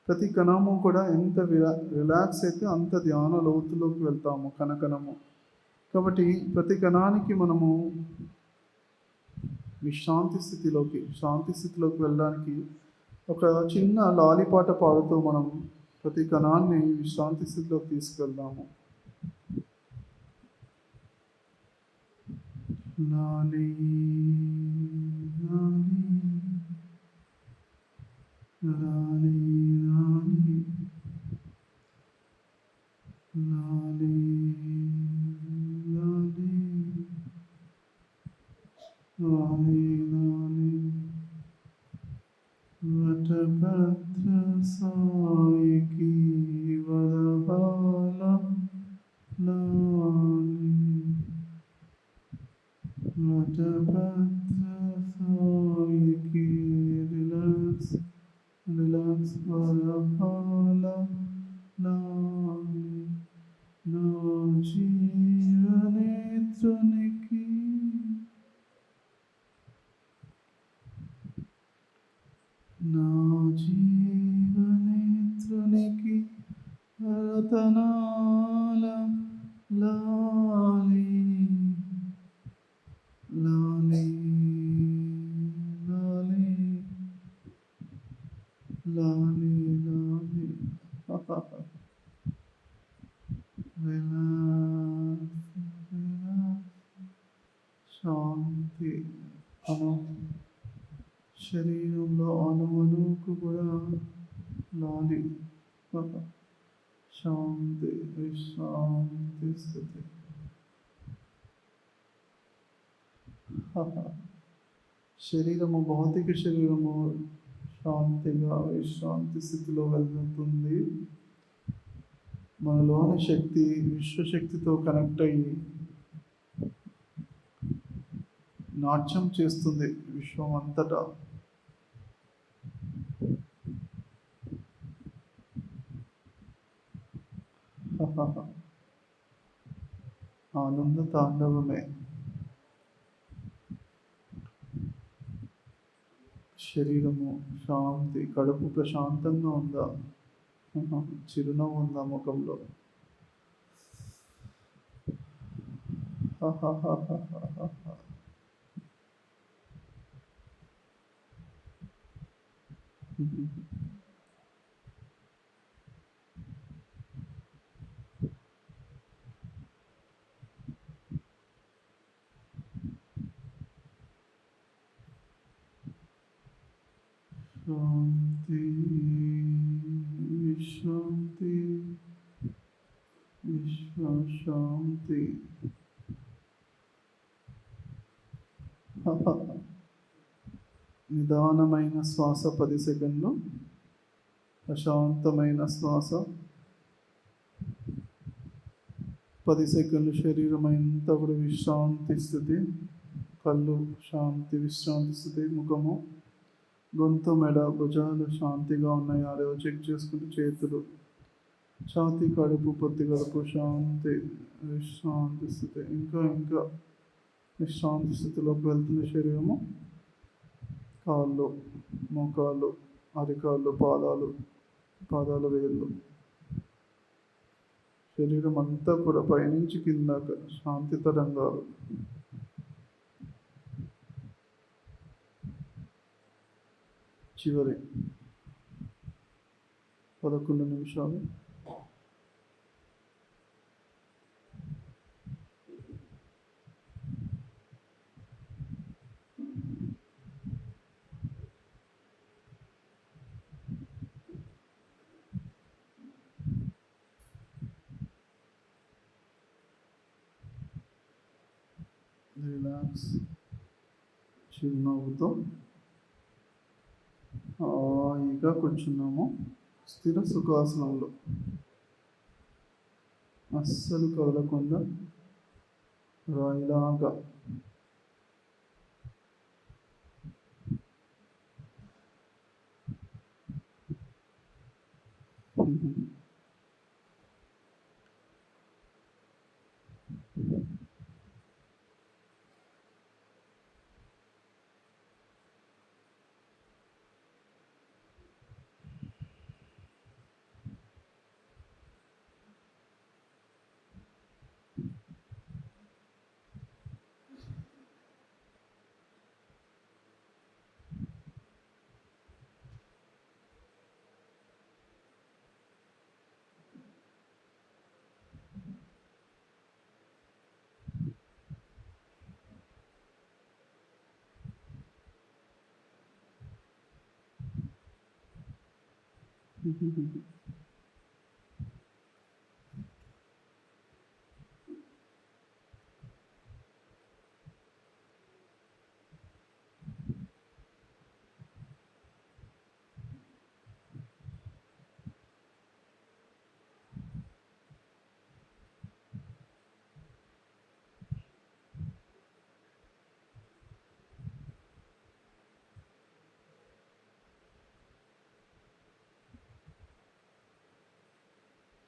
ప్రతి కణము కూడా ఎంత రిలాక్స్ అయితే అంత ధ్యాన లోతులోకి వెళ్తాము కణకణము. కాబట్టి ప్రతి కణానికి మనము శాంతి స్థితిలోకి వెళ్ళడానికి ఒక చిన్న లాలిపాట పాడుతూ మనం ప్రతి కణాన్ని విశ్రాంతి స్థితిలోకి తీసుకెళ్దాము. లాలి లాలి లాలి లాలి లాలి లాలి లాలి వటభద్ర సాయికి వరహాల లాలి వటభద్ర సాయికి రిలాక్స్ వరహాల లాలి నా జీవనేత్రునికి నా జీవనేత్రునికి రతనాల లాలి లాలి లాలి లాలి లాలి శాంతి. శరీరంలో అణువుకు కూడా లాలి, శాంతి, విశ్రాంతి స్థితి. శరీరము, భౌతిక శరీరము శాంతిగా విశ్రాంతి స్థితిలో వెళ్తుంది. మనలోని శక్తి విశ్వశక్తితో కనెక్ట్ అయ్యి నాట్యం చేస్తుంది విశ్వం అంతటా. ఆనంద తాండవమే. శరీరము శాంతి, కడుపు ప్రశాంతంగా ఉందా, చిరునవ్వు ఉందా ముఖంలో? శాంతి, విశ్రాంతి, విశ్వశాంతి. నిదానమైన శ్వాస 10 సెకండ్లు, ప్రశాంతమైన శ్వాస 10 సెకండ్లు. శరీరం అంతా కూడా విశ్రాంతి స్థితి, కళ్ళు శాంతి విశ్రాంతి స్థితి, ముఖము, గొంతు, మెడ, భుజాలు శాంతిగా ఉన్నాయి. ఆరో చెక్ చేసుకుంటూ చేతులు, ఛాతీ, కడుపు, పొత్తి కడుపు శాంతి విశ్రాంతి స్థితి. ఇంకా విశ్రాంతి స్థితిలోకి వెళ్తున్న శరీరము, కాళ్ళు, మోకాళ్ళు, అరికాళ్ళు, పాదాల వేళ్ళు, శరీరం అంతా కూడా పైనుంచి కిందాక శాంతి తరంగాలు. చివరి 11 నిమిషాలు. రిలాక్స్, చిరునవ్వుతో హాయిగా నెమ్మదిగా కూర్చున్నాము. స్థిర సుఖాసనంలో అస్సలు కదలకుండా రాయిలాగా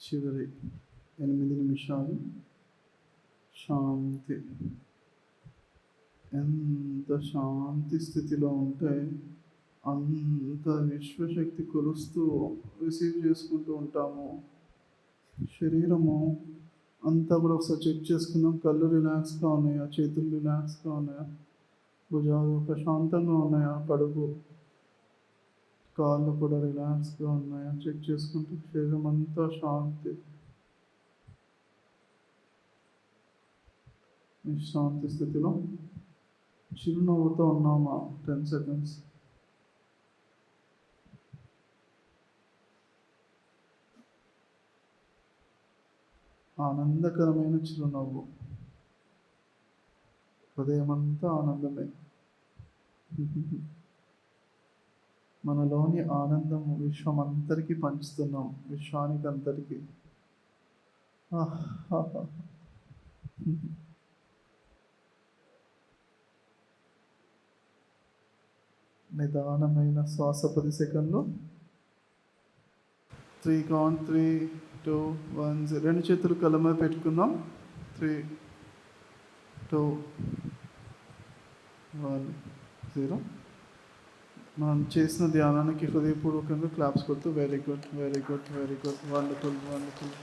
చివరి 8 నిమిషాలు శాంతి. ఎంత శాంతి స్థితిలో ఉంటే అంత విశ్వశక్తి కురుస్తూ రిసీవ్ చేసుకుంటూ ఉంటాము. శరీరము అంతా కూడా ఒకసారి చెక్ చేసుకుందాం. కళ్ళు రిలాక్స్గా ఉన్నాయా, చేతులు రిలాక్స్గా ఉన్నాయా, భుజాలు ప్రశాంతంగా ఉన్నాయా, కడుపు కాళ్ళు కూడా రిలాక్స్గా ఉన్నాయా చెక్ చేసుకుంటూ శరీరం అంతా శాంతి విశ్రాంతి స్థితిలో చిరునవ్వుతో ఉన్నామా 10 seconds. ఆనందకరమైన చిరునవ్వు, హృదయమంతా ఆనందమే. మనలోని ఆనందం విశ్వం అంతరికి పంచుతున్నాం, విశ్వానికి అంతరికి. నిదానమైన శ్వాస 10 సెకండ్లు. 3 count, 3, 2, 1. 2 చేతులు కళ్ళ మీద పెట్టుకుందాం. 3, 2, 1, 0. మనం చేసిన ధ్యానానికి హృదయపూర్వకంగా క్లాప్స్ కొడుతూ very good, very good, very good, wonderful, wonderful,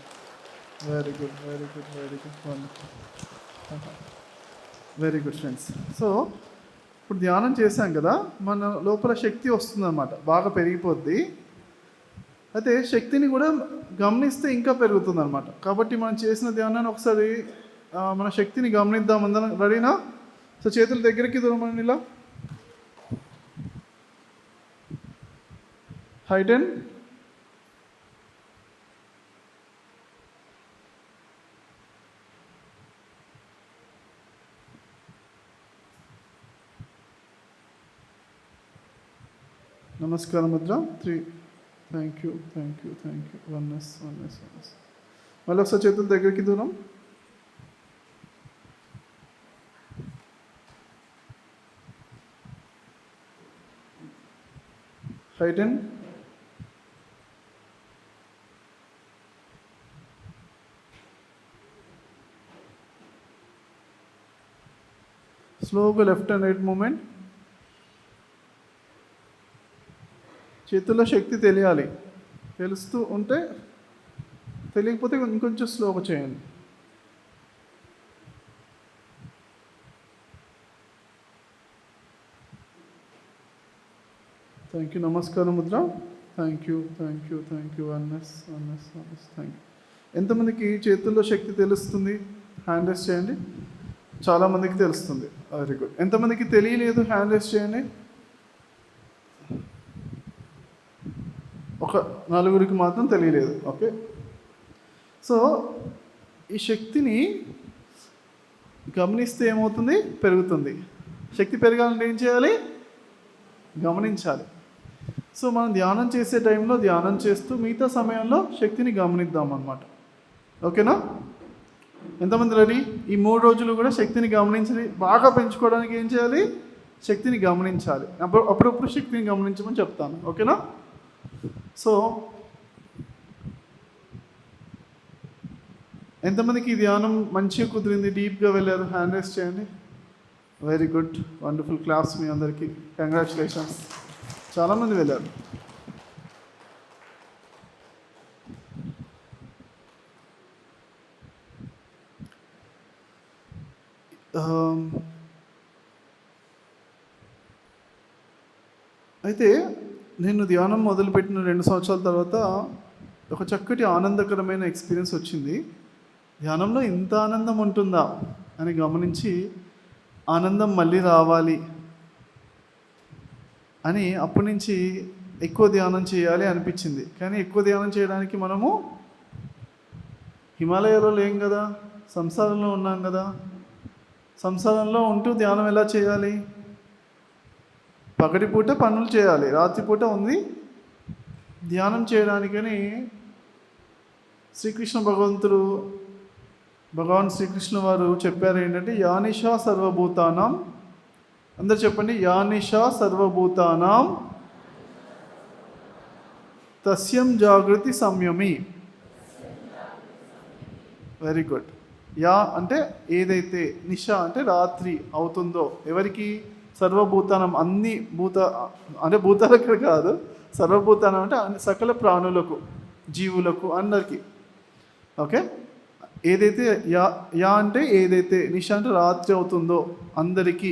very good, very good, very good, wonderful, very good friends. So ఇప్పుడు ధ్యానం చేశాం కదా, మన లోపల శక్తి వస్తుందన్నమాట, బాగా పెరిగిపోద్ది. అయితే శక్తిని కూడా గమనిస్తే ఇంకా పెరుగుతుందన్నమాట. కాబట్టి మనం చేసిన ధ్యానాన్ని ఒకసారి మన శక్తిని గమనిద్దాం. అందరం రెడీనా? సో చేతుల దగ్గరికి దూరమని ఇలా హైటెన్. నమస్కారం Mudra 3. Thank you, thank you, thank you. Oneness, oneness, oneness. మళ్ళీ ఒకసారి చేతుల దగ్గరికి దూరం. హైటెన్. స్లోగా లెఫ్ట్ అండ్ రైట్ మూమెంట్. చేతుల్లో శక్తి తెలియాలి, తెలుస్తూ ఉంటే, తెలియకపోతే ఇంకొంచెం స్లోగా చేయండి. Thank you. నమస్కారం Mudra. Thank you, thank you, thank you. Oneness, oneness, oneness. Thank you. ఎంతమందికి చేతుల్లో శక్తి తెలుస్తుంది? హ్యాండ్ రైస్ చేయండి. చాలామందికి తెలుస్తుంది. Very good. ఎంతమందికి తెలియలేదు? హ్యాండ్ రైస్ చేయండి. ఒక 4 మాత్రం తెలియలేదు. ఓకే. సో ఈ శక్తిని గమనిస్తే ఏమవుతుంది? పెరుగుతుంది. శక్తి పెరగాలంటే ఏం చేయాలి? గమనించాలి. సో మనం ధ్యానం చేసే టైంలో ధ్యానం చేస్తూ మిగతా సమయంలో శక్తిని గమనిద్దాం అన్నమాట. ఓకేనా? ఎంతమంది రెడీ? ఈ 3 రోజులు కూడా శక్తిని గమనించి బాగా పెంచుకోవడానికి ఏం చేయాలి? శక్తిని గమనించాలి. అప్పుడప్పుడు శక్తిని గమనించమని చెప్తాను. ఓకేనా? సో ఎంతమందికి ఈ ధ్యానం మంచిగా కుదిరింది, డీప్గా వెళ్ళారు? హ్యాండ్ రైస్ చేయండి. వెరీ గుడ్, వండర్ఫుల్ క్లాస్ మీ అందరికీ. కంగ్రాచులేషన్స్, చాలామంది వెళ్ళారు. అయితే నేను ధ్యానం మొదలుపెట్టిన 2 సంవత్సరాల తర్వాత ఒక చక్కటి ఆనందకరమైన ఎక్స్పీరియన్స్ వచ్చింది. ధ్యానంలో ఇంత ఆనందం ఉంటుందా అని గమనించి ఆనందం మళ్ళీ రావాలి అని అప్పటి నుంచి ఎక్కువ ధ్యానం చేయాలి అనిపించింది. కానీ ఎక్కువ ధ్యానం చేయడానికి మనము హిమాలయాలో లేం కదా, సంసారంలో ఉన్నాం కదా. సంసారంలో ఉంటూ ధ్యానం ఎలా చేయాలి? పగటిపూట పనులు చేయాలి, రాత్రిపూట ఉంది ధ్యానం చేయడానికని భగవాన్ శ్రీకృష్ణ వారు చెప్పారు ఏంటంటే, యానిషా సర్వభూతానాం, అందరు చెప్పండి, యానిషా సర్వభూతానాం తస్యం జాగృతి సంయమి. Very good. యా అంటే ఏదైతే, నిషా అంటే రాత్రి అవుతుందో ఎవరికి? సర్వభూతానం, అన్ని అంటే భూతాలకు కాదు, సర్వభూతానం అంటే సకల ప్రాణులకు, జీవులకు, అందరికీ. ఓకే, ఏదైతే యా అంటే ఏదైతే, నిష అంటే రాత్రి అవుతుందో అందరికీ,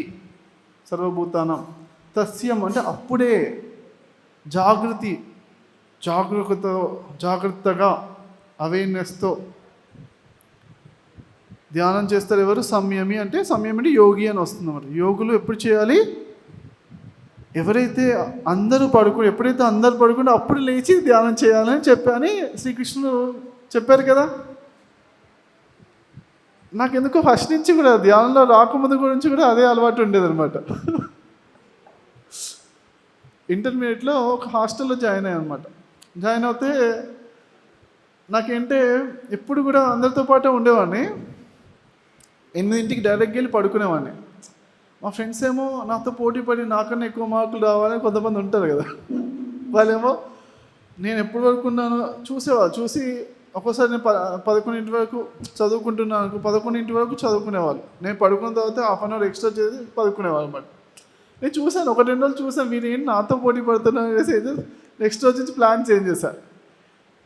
సర్వభూతానం. తస్యం అంటే అప్పుడే, జాగ్రత్తగా అవేర్నెస్తో ధ్యానం చేస్తారు. ఎవరు? సంయమి అంటే, సంయమి అంటే యోగి అని వస్తుంది అన్నమాట. యోగులు ఎప్పుడు చేయాలి? ఎప్పుడైతే అందరూ పడుకుంటే అప్పుడు లేచి ధ్యానం చేయాలని చెప్పని శ్రీకృష్ణుడు చెప్పారు కదా. నాకెందుకో ఫస్ట్ నుంచి కూడా ధ్యానంలో రాకముందు గురించి కూడా అదే అలవాటు ఉండేదన్నమాట. ఇంటర్మీడియట్లో ఒక హాస్టల్లో జాయిన్ అయ్యానమాట. జాయిన్ అవుతే నాకేంటే ఎప్పుడు కూడా అందరితో పాటే ఉండేవాడిని. 8ంటికి డైరెక్ట్గా వెళ్ళి పడుకునేవాడిని. మా ఫ్రెండ్స్ ఏమో నాతో పోటీ పడి నాకన్నా ఎక్కువ మార్కులు రావాలని కొంతమంది ఉంటారు కదా, వాళ్ళేమో నేను ఎప్పటి వరకు ఉన్నానో చూసేవాళ్ళు. చూసి ఒక్కోసారి నేను 11 వరకు చదువుకుంటున్నాను, 11 వరకు చదువుకునేవాళ్ళు. నేను పడుకున్న తర్వాత హాఫ్ అన్ అవర్ ఎక్స్ట్రా చేసి పడుకునేవాళ్ళు అన్నమాట. నేను చూశాను, 1-2 రోజులు చూసాను, మీరు ఏంటి నాతో పోటీ పడుతున్నారు అనేసి నెక్స్ట్ రోజు నుంచి ప్లాన్ చేంజ్ చేశాను.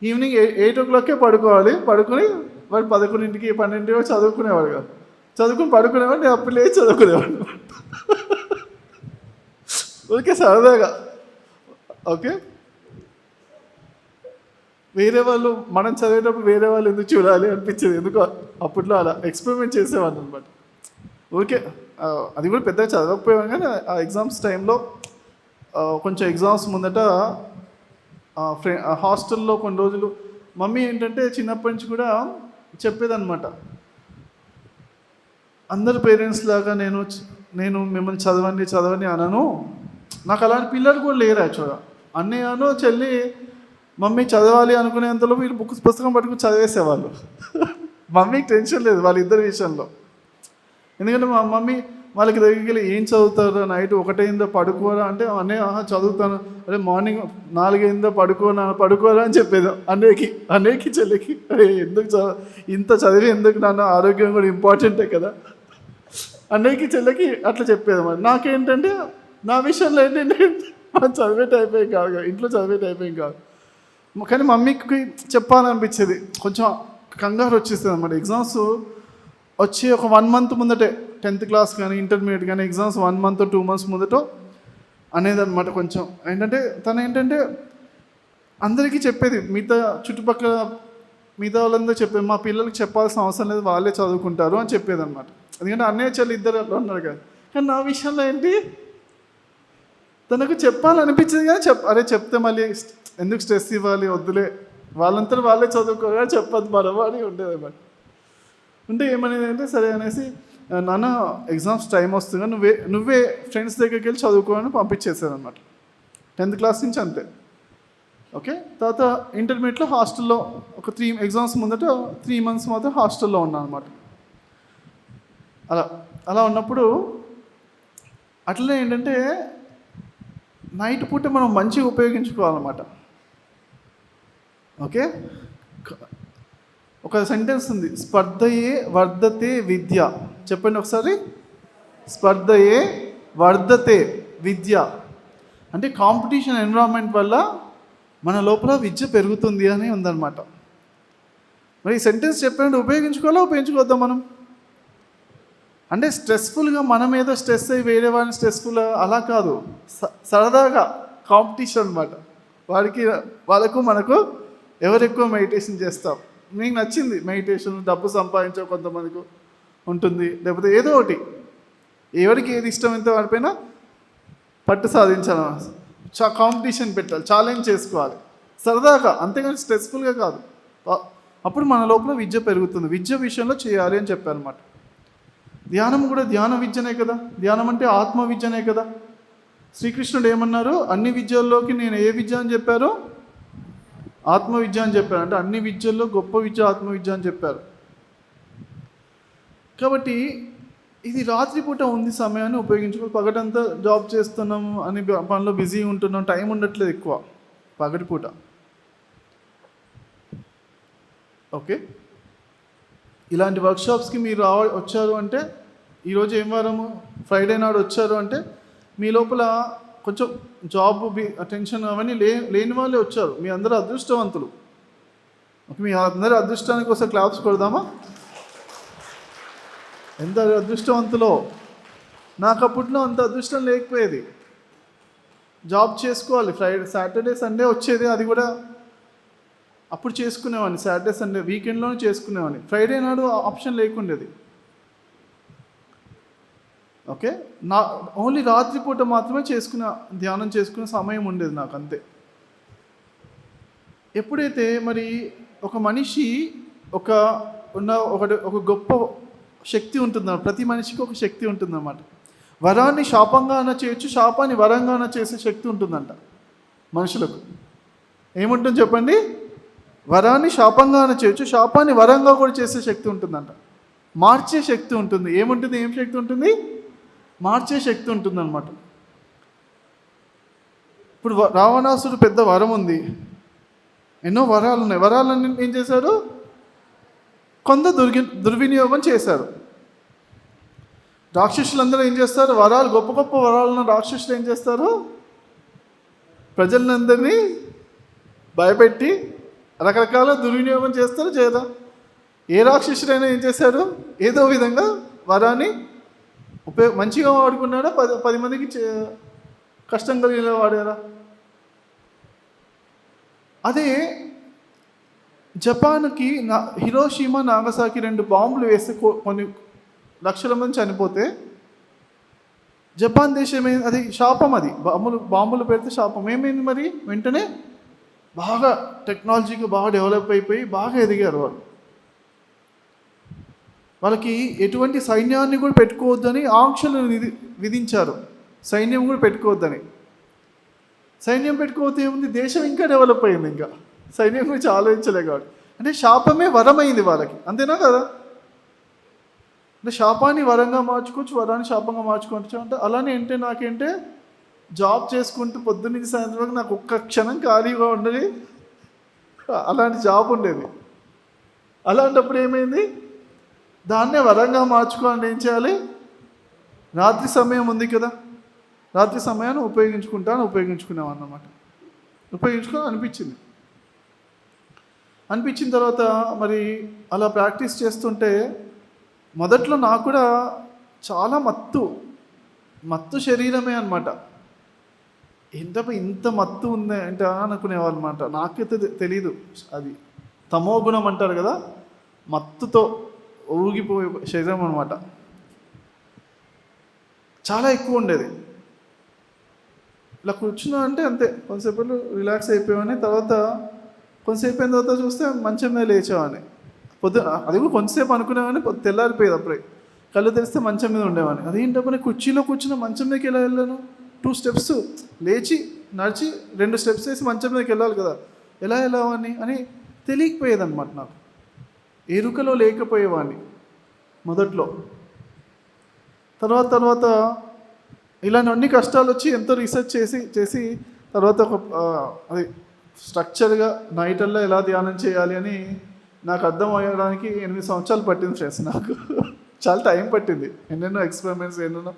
ఈవినింగ్ 8 o'clockకే పడుకోవాలి, పడుకొని వాడు 11కి 12 వరకు చదువుకునేవాడు కాదు. చదువుకుని పడుకునేవాడు, నేను అప్పుడు లేచి చదువుకునేవాడు ఓకే, సరదాగా. ఓకే, వేరే వాళ్ళు మనం చదివేటప్పుడు వేరే వాళ్ళు ఎందుకు చూడాలి అనిపించేది, ఎందుకో అప్పట్లో అలా ఎక్స్పెరిమెంట్ చేసేవాడిని అనమాట. ఓకే, అది కూడా పెద్దగా చదవకపోయాను, కానీ ఆ ఎగ్జామ్స్ టైంలో కొంచెం ఎగ్జామ్స్ ముందట హాస్టల్లో కొన్ని రోజులు మమ్మీ ఏంటంటే చిన్నప్పటి నుంచి కూడా చెప్పేదన్నమాట, అందరు పేరెంట్స్ లాగా నేను మిమ్మల్ని చదవండి అనను. నాకు అలాంటి పిల్లలు కూడా లేరు యాక్చువల్గా. అన్నయ్యను చెల్లి మమ్మీ చదవాలి అనుకునేంతలో వీళ్ళు పుస్తకం పట్టుకుని చదివేసేవాళ్ళు. మమ్మీకి టెన్షన్ లేదు వాళ్ళిద్దరి విషయంలో. ఎందుకంటే మా మమ్మీ వాళ్ళకి దగ్గరికి వెళ్ళి ఏం చదువుతారు, నైట్ 1 అయిందో పడుకోరా అంటే, అన్నయ్య చదువుతాను, అదే మార్నింగ్ 4 అయిందో పడుకోరా అని చెప్పేది అన్నయ్యకి చెల్లికి. అరే ఎందుకు ఇంత చదివి ఎందుకు, నాన్న ఆరోగ్యం కూడా ఇంపార్టెంటే కదా. అన్నయ్యకి చెల్లికి అట్లా చెప్పేది. మరి నాకేంటంటే నా విషయంలో ఏంటంటే మనం చదివే టైప్ ఏం కాదు, ఇంట్లో చదివే టైప్ ఏం కాదు. కానీ మమ్మీకి చెప్పాలనిపించేది, కొంచెం కంగారు వచ్చేస్తుంది అన్నమాట. ఎగ్జామ్స్ వచ్చి ఒక 1 month ముందటే, 10th క్లాస్ కానీ ఇంటర్మీడియట్ కానీ ఎగ్జామ్స్ 1 month 2 months ముందటో అనేది అనమాట. కొంచెం ఏంటంటే తను ఏంటంటే అందరికీ చెప్పేది, చుట్టుపక్కల మిగతా వాళ్ళందరూ చెప్పేది, మా పిల్లలకి చెప్పాల్సిన అవసరం లేదు, వాళ్ళే చదువుకుంటారు అని చెప్పేది అనమాట. ఎందుకంటే అన్నయ్య చెల్లి ఇద్దరు అట్లా ఉన్నారు కదా. కానీ నా విషయంలో ఏంటి, తనకు చెప్పాలనిపించింది కానీ చెప్తే మళ్ళీ ఎందుకు స్ట్రెస్ ఇవ్వాలి, వద్దులే, వాళ్ళంతా వాళ్ళే చదువుకోగా చెప్పద్దు మరవ అని ఉండేది అన్నమాట. ఉంటే ఏమనేది అంటే సరే అనేసి, నాన్న ఎగ్జామ్స్ టైం వస్తుందిగా నువ్వే ఫ్రెండ్స్ దగ్గరికి వెళ్ళి చదువుకోవాలని పంపించేసాను అనమాట. 10th క్లాస్ నుంచి అంతే. ఓకే, తర్వాత ఇంటర్మీడియట్లో హాస్టల్లో ఒక 3 ఎగ్జామ్స్ ముందట 3 months మాత్రం హాస్టల్లో ఉన్నాను అనమాట. అలా ఉన్నప్పుడు అట్లనే ఏంటంటే నైట్ పూట మనం మంచిగా ఉపయోగించుకోవాలన్నమాట. ఓకే, ఒక సెంటెన్స్ ఉంది, స్పర్ధయే వర్ధతే విద్య. చెప్పండి ఒకసారి, స్పర్ధయే వర్ధతే విద్య. అంటే కాంపిటీషన్ ఎన్విరాన్మెంట్ వల్ల మన లోపల విద్య పెరుగుతుంది అని ఉందన్నమాట. మరి ఈ సెంటెన్స్ చెప్పినట్టు ఉపయోగించుకోవాలా ఉపయోగించుకోవద్దా మనం? అంటే స్ట్రెస్ఫుల్గా మనం ఏదో స్ట్రెస్ అయ్యి వేరే వాడిని స్ట్రెస్ఫుల్ అలా కాదు, సరదాగా కాంపిటీషన్ అనమాట. వాళ్ళకు మనకు ఎవరు ఎక్కువ మెడిటేషన్ చేస్తాం. మీకు నచ్చింది మెడిటేషన్, డబ్బు సంపాదించే కొంతమందికి ఉంటుంది, లేకపోతే ఏదో ఒకటి, ఎవరికి ఏది ఇష్టమైతే వాడిపైన పట్టు సాధించాలి, కాంపిటీషన్ పెట్టాలి, ఛాలెంజ్ చేసుకోవాలి సరదాగా, అంతేగాని స్ట్రెస్ఫుల్గా కాదు. అప్పుడు మన లోపల విద్య పెరుగుతుంది. విద్య విషయంలో చేయాలి అని చెప్పారన్నమాట. ధ్యానం కూడా ధ్యాన విద్యనే కదా, ధ్యానం అంటే ఆత్మ విద్యనే కదా. శ్రీకృష్ణుడు ఏమన్నారు, అన్ని విద్యల్లోకి నేను ఏ విద్య అని చెప్పారు? ఆత్మ విద్య అని చెప్పారు. అంటే అన్ని విద్యల్లో గొప్ప విద్య ఆత్మ విద్య అని చెప్పారు. కాబట్టి ఇది రాత్రిపూట ఉంది సమయాన్ని ఉపయోగించుకో. పగటంతా జాబ్ చేస్తున్నాం అని పనిలో బిజీ ఉంటున్నాం, టైం ఉండట్లేదు ఎక్కువ పగటిపూట. ఓకే, ఇలాంటి వర్క్షాప్స్కి మీరు వచ్చారు అంటే, ఈరోజు ఏం వారము, ఫ్రైడే నాడు వచ్చారు అంటే మీ లోపల కొంచెం జాబ్ టెన్షన్ అవన్నీ లేని వాళ్ళే వచ్చారు. మీ అందరూ అదృష్టవంతులు. ఓకే, మీ అందరూ అదృష్టానికి ఒకసారి క్లాప్స్ కొడదామా? ఎంత అదృష్టవంతులో. నాకు అప్పట్లో అంత అదృష్టం లేకపోయేది. జాబ్ చేసుకోవాలి, సాటర్డే సండే వచ్చేది, అది కూడా అప్పుడు చేసుకునేవాడిని. సాటర్డే సండే వీకెండ్లోనే చేసుకునేవాడిని. ఫ్రైడే నాడు ఆప్షన్ లేకుండేది. ఓకే, ఓన్లీ రాత్రిపూట మాత్రమే ధ్యానం చేసుకునే సమయం ఉండేది నాకు, అంతే. ఎప్పుడైతే మరి ఒక మనిషి ఒక గొప్ప శక్తి ఉంటుందన్నమాట. ప్రతి మనిషికి ఒక శక్తి ఉంటుందన్నమాట. వరాన్ని శాపంగా అన్న చేయొచ్చు, శాపాన్ని వరంగా అన్న చేసే శక్తి ఉంటుందంట మనుషులకు. ఏముంటుంది చెప్పండి? వరాన్ని శాపంగా అన్న చేయొచ్చు, శాపాన్ని వరంగా కూడా చేసే శక్తి ఉంటుందంట. మార్చే శక్తి ఉంటుంది. ఏముంటుంది? ఏం శక్తి ఉంటుంది? మార్చే శక్తి ఉంటుంది అనమాట. ఇప్పుడు రావణాసుడు పెద్ద వరం ఉంది, ఎన్నో వరాలు ఉన్నాయి. వరాలన్నీ ఏం చేశారు? కొంత దుర్వినియోగం చేశారు. రాక్షసులందరూ ఏం చేస్తారు? వరాలు, గొప్ప గొప్ప వరాలను రాక్షసులు ఏం చేస్తారు? ప్రజలందరినీ భయపెట్టి రకరకాల దుర్వినియోగం చేస్తారు, చేయదా? ఏ రాక్షసుడైనా ఏం చేశారు? ఏదో విధంగా వరాన్ని మంచిగా వాడుకున్నాడా? 10 మందికి కష్టం కలిగేలా వాడారా? అదే జపాన్కి హిరోషిమా నాగసాకి 2 బాంబులు వేస్తే కొన్ని లక్షల మంది చనిపోతే, జపాన్ దేశం అది శాపం, అది బాంబులు పెడితే శాపం. ఏమైంది మరి? వెంటనే బాగా టెక్నాలజీగా బాగా డెవలప్ అయిపోయి బాగా ఎదిగారు వాళ్ళు. వాళ్ళకి ఎటువంటి సైన్యాన్ని కూడా పెట్టుకోవద్దని ఆంక్షలు విధించారు. సైన్యం కూడా పెట్టుకోవద్దని. సైన్యం పెట్టుకోవద్దు ఏముంది, దేశం ఇంకా డెవలప్ అయింది. ఇంకా సైన్యం గురించి ఆలోచించలే కాబట్టి. అంటే శాపమే వరమైంది వాళ్ళకి, అంతేనా కదా? అంటే శాపాన్ని వరంగా మార్చుకోవచ్చు, వరాన్ని శాపంగా మార్చుకోవచ్చు. అంటే అలానే నాకేంటే జాబ్ చేసుకుంటూ పొద్దున్నీ సాయంత్రం వరకు నాకు ఒక్క క్షణం ఖాళీగా ఉండేది. అలాంటి జాబ్ ఉండేది. అలాంటప్పుడు ఏమైంది? దాన్నే వరంగా మార్చుకోవాలని ఏం చేయాలి? రాత్రి సమయం ఉంది కదా, రాత్రి సమయాన్ని ఉపయోగించుకున్నాం అన్నమాట. అనిపించిన తర్వాత మరి అలా ప్రాక్టీస్ చేస్తుంటే మొదట్లో నాకు కూడా చాలా మత్తు శరీరమే అనమాట. ఇంత మత్తు ఉంది అంటే అనుకునేవాళ్ళు అనమాట. నాకైతే తెలీదు, అది తమో గుణం అంటారు కదా, మత్తుతో ఊగిపోయే శరీరం అనమాట. చాలా ఎక్కువ ఉండేది. ఇలా కూర్చున్నా అంటే అంతే, కొంతసేపు రిలాక్స్ అయిపోయామని. తర్వాత కొంతసేపు అయిన తర్వాత చూస్తే మంచం మీద లేచేవాడిని. అది కూడా కొంతసేపు అనుకునేవాడిని, తెల్లారిపోయేది. అప్పుడే కళ్ళు తెరిస్తే మంచం మీద ఉండేవాడిని. అదేంటప్పుడు కుర్చీలో కూర్చున్న మంచం మీదకి ఎలా వెళ్ళాను? 2 steps లేచి నడిచి 2 స్టెప్స్ వేసి మంచం మీదకి వెళ్ళాలి కదా, ఎలా అని తెలియకపోయేదన్నమాట. నాకు ఎరుకలో లేకపోయేవాడిని మొదట్లో. తర్వాత ఇలాంటి అన్ని కష్టాలు వచ్చి ఎంతో రీసెర్చ్ చేసి తర్వాత ఒక అది స్ట్రక్చర్గా నైటల్లో ఎలా ధ్యానం చేయాలి అని నాకు అర్థం అయ్యడానికి 8 సంవత్సరాలు పట్టింది ఫ్రెండ్స్. నాకు చాలా టైం పట్టింది, ఎన్నెన్నో ఎక్స్పెరిమెంట్స్, ఎన్నెన్నో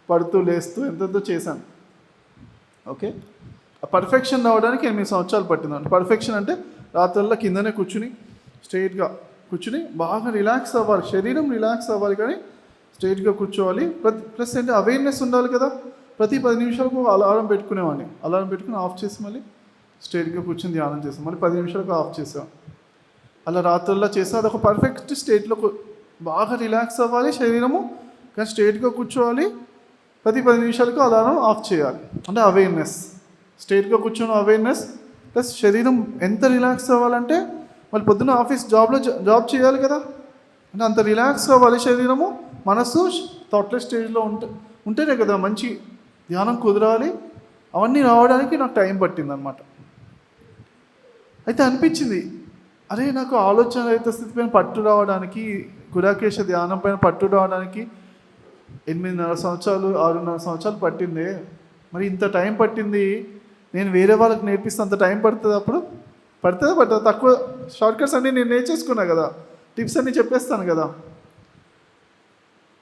పడుతూ లేస్తూ ఎంతెంతో చేశాను. ఓకే, ఆ పర్ఫెక్షన్ రావడానికి 8 సంవత్సరాలు పట్టిందండి. పర్ఫెక్షన్ అంటే రాత్రుల్లో కిందనే కూర్చుని స్ట్రైట్గా కూర్చుని బాగా రిలాక్స్ అవ్వాలి, శరీరం రిలాక్స్ అవ్వాలి, కానీ స్ట్రైట్గా కూర్చోవాలి. ప్లస్ అంటే అవేర్నెస్ ఉండాలి కదా. ప్రతి 10 నిమిషాలకు అలారం పెట్టుకునేవాడిని, అలారం పెట్టుకుని ఆఫ్ చేసి మళ్ళీ స్ట్రైట్గా కూర్చొని ధ్యానం చేస్తాం, మళ్ళీ 10 నిమిషాలకు ఆఫ్ చేసాం. అలా రాత్రుల్లో చేస్తే అదొక పర్ఫెక్ట్ స్టేట్లో బాగా రిలాక్స్ అవ్వాలి శరీరము, కానీ స్ట్రైట్గా కూర్చోవాలి. ప్రతి 10 నిమిషాలకు అలారం ఆఫ్ చేయాలి. అంటే అవేర్నెస్, స్ట్రైట్గా కూర్చొని అవేర్నెస్ ప్లస్ శరీరం ఎంత రిలాక్స్ అవ్వాలంటే మళ్ళీ పొద్దున్న ఆఫీస్ జాబ్ చేయాలి కదా, అంటే అంత రిలాక్స్ అవ్వాలి శరీరము, మనసు థాట్లెస్ స్టేజ్లో ఉంటేనే కదా మంచి ధ్యానం కుదరాలి. అవన్నీ రావడానికి నాకు టైం పట్టిందనమాట. అయితే అనిపించింది, అరే నాకు ఆలోచన రహిత స్థితి పైన పట్టు రావడానికి, గుడాకేశ ధ్యానం పైన పట్టు రావడానికి 8.5 సంవత్సరాలు 6.5 సంవత్సరాలు పట్టింది. మరి ఇంత టైం పట్టింది, నేను వేరే వాళ్ళకి నేర్పిస్తే అంత టైం పడుతుంది? అప్పుడు పడుతుందా? తక్కువ షార్ట్కట్స్ అన్నీ నేను నేర్చేసుకున్నా కదా, టిప్స్ అన్నీ చెప్పేస్తాను కదా.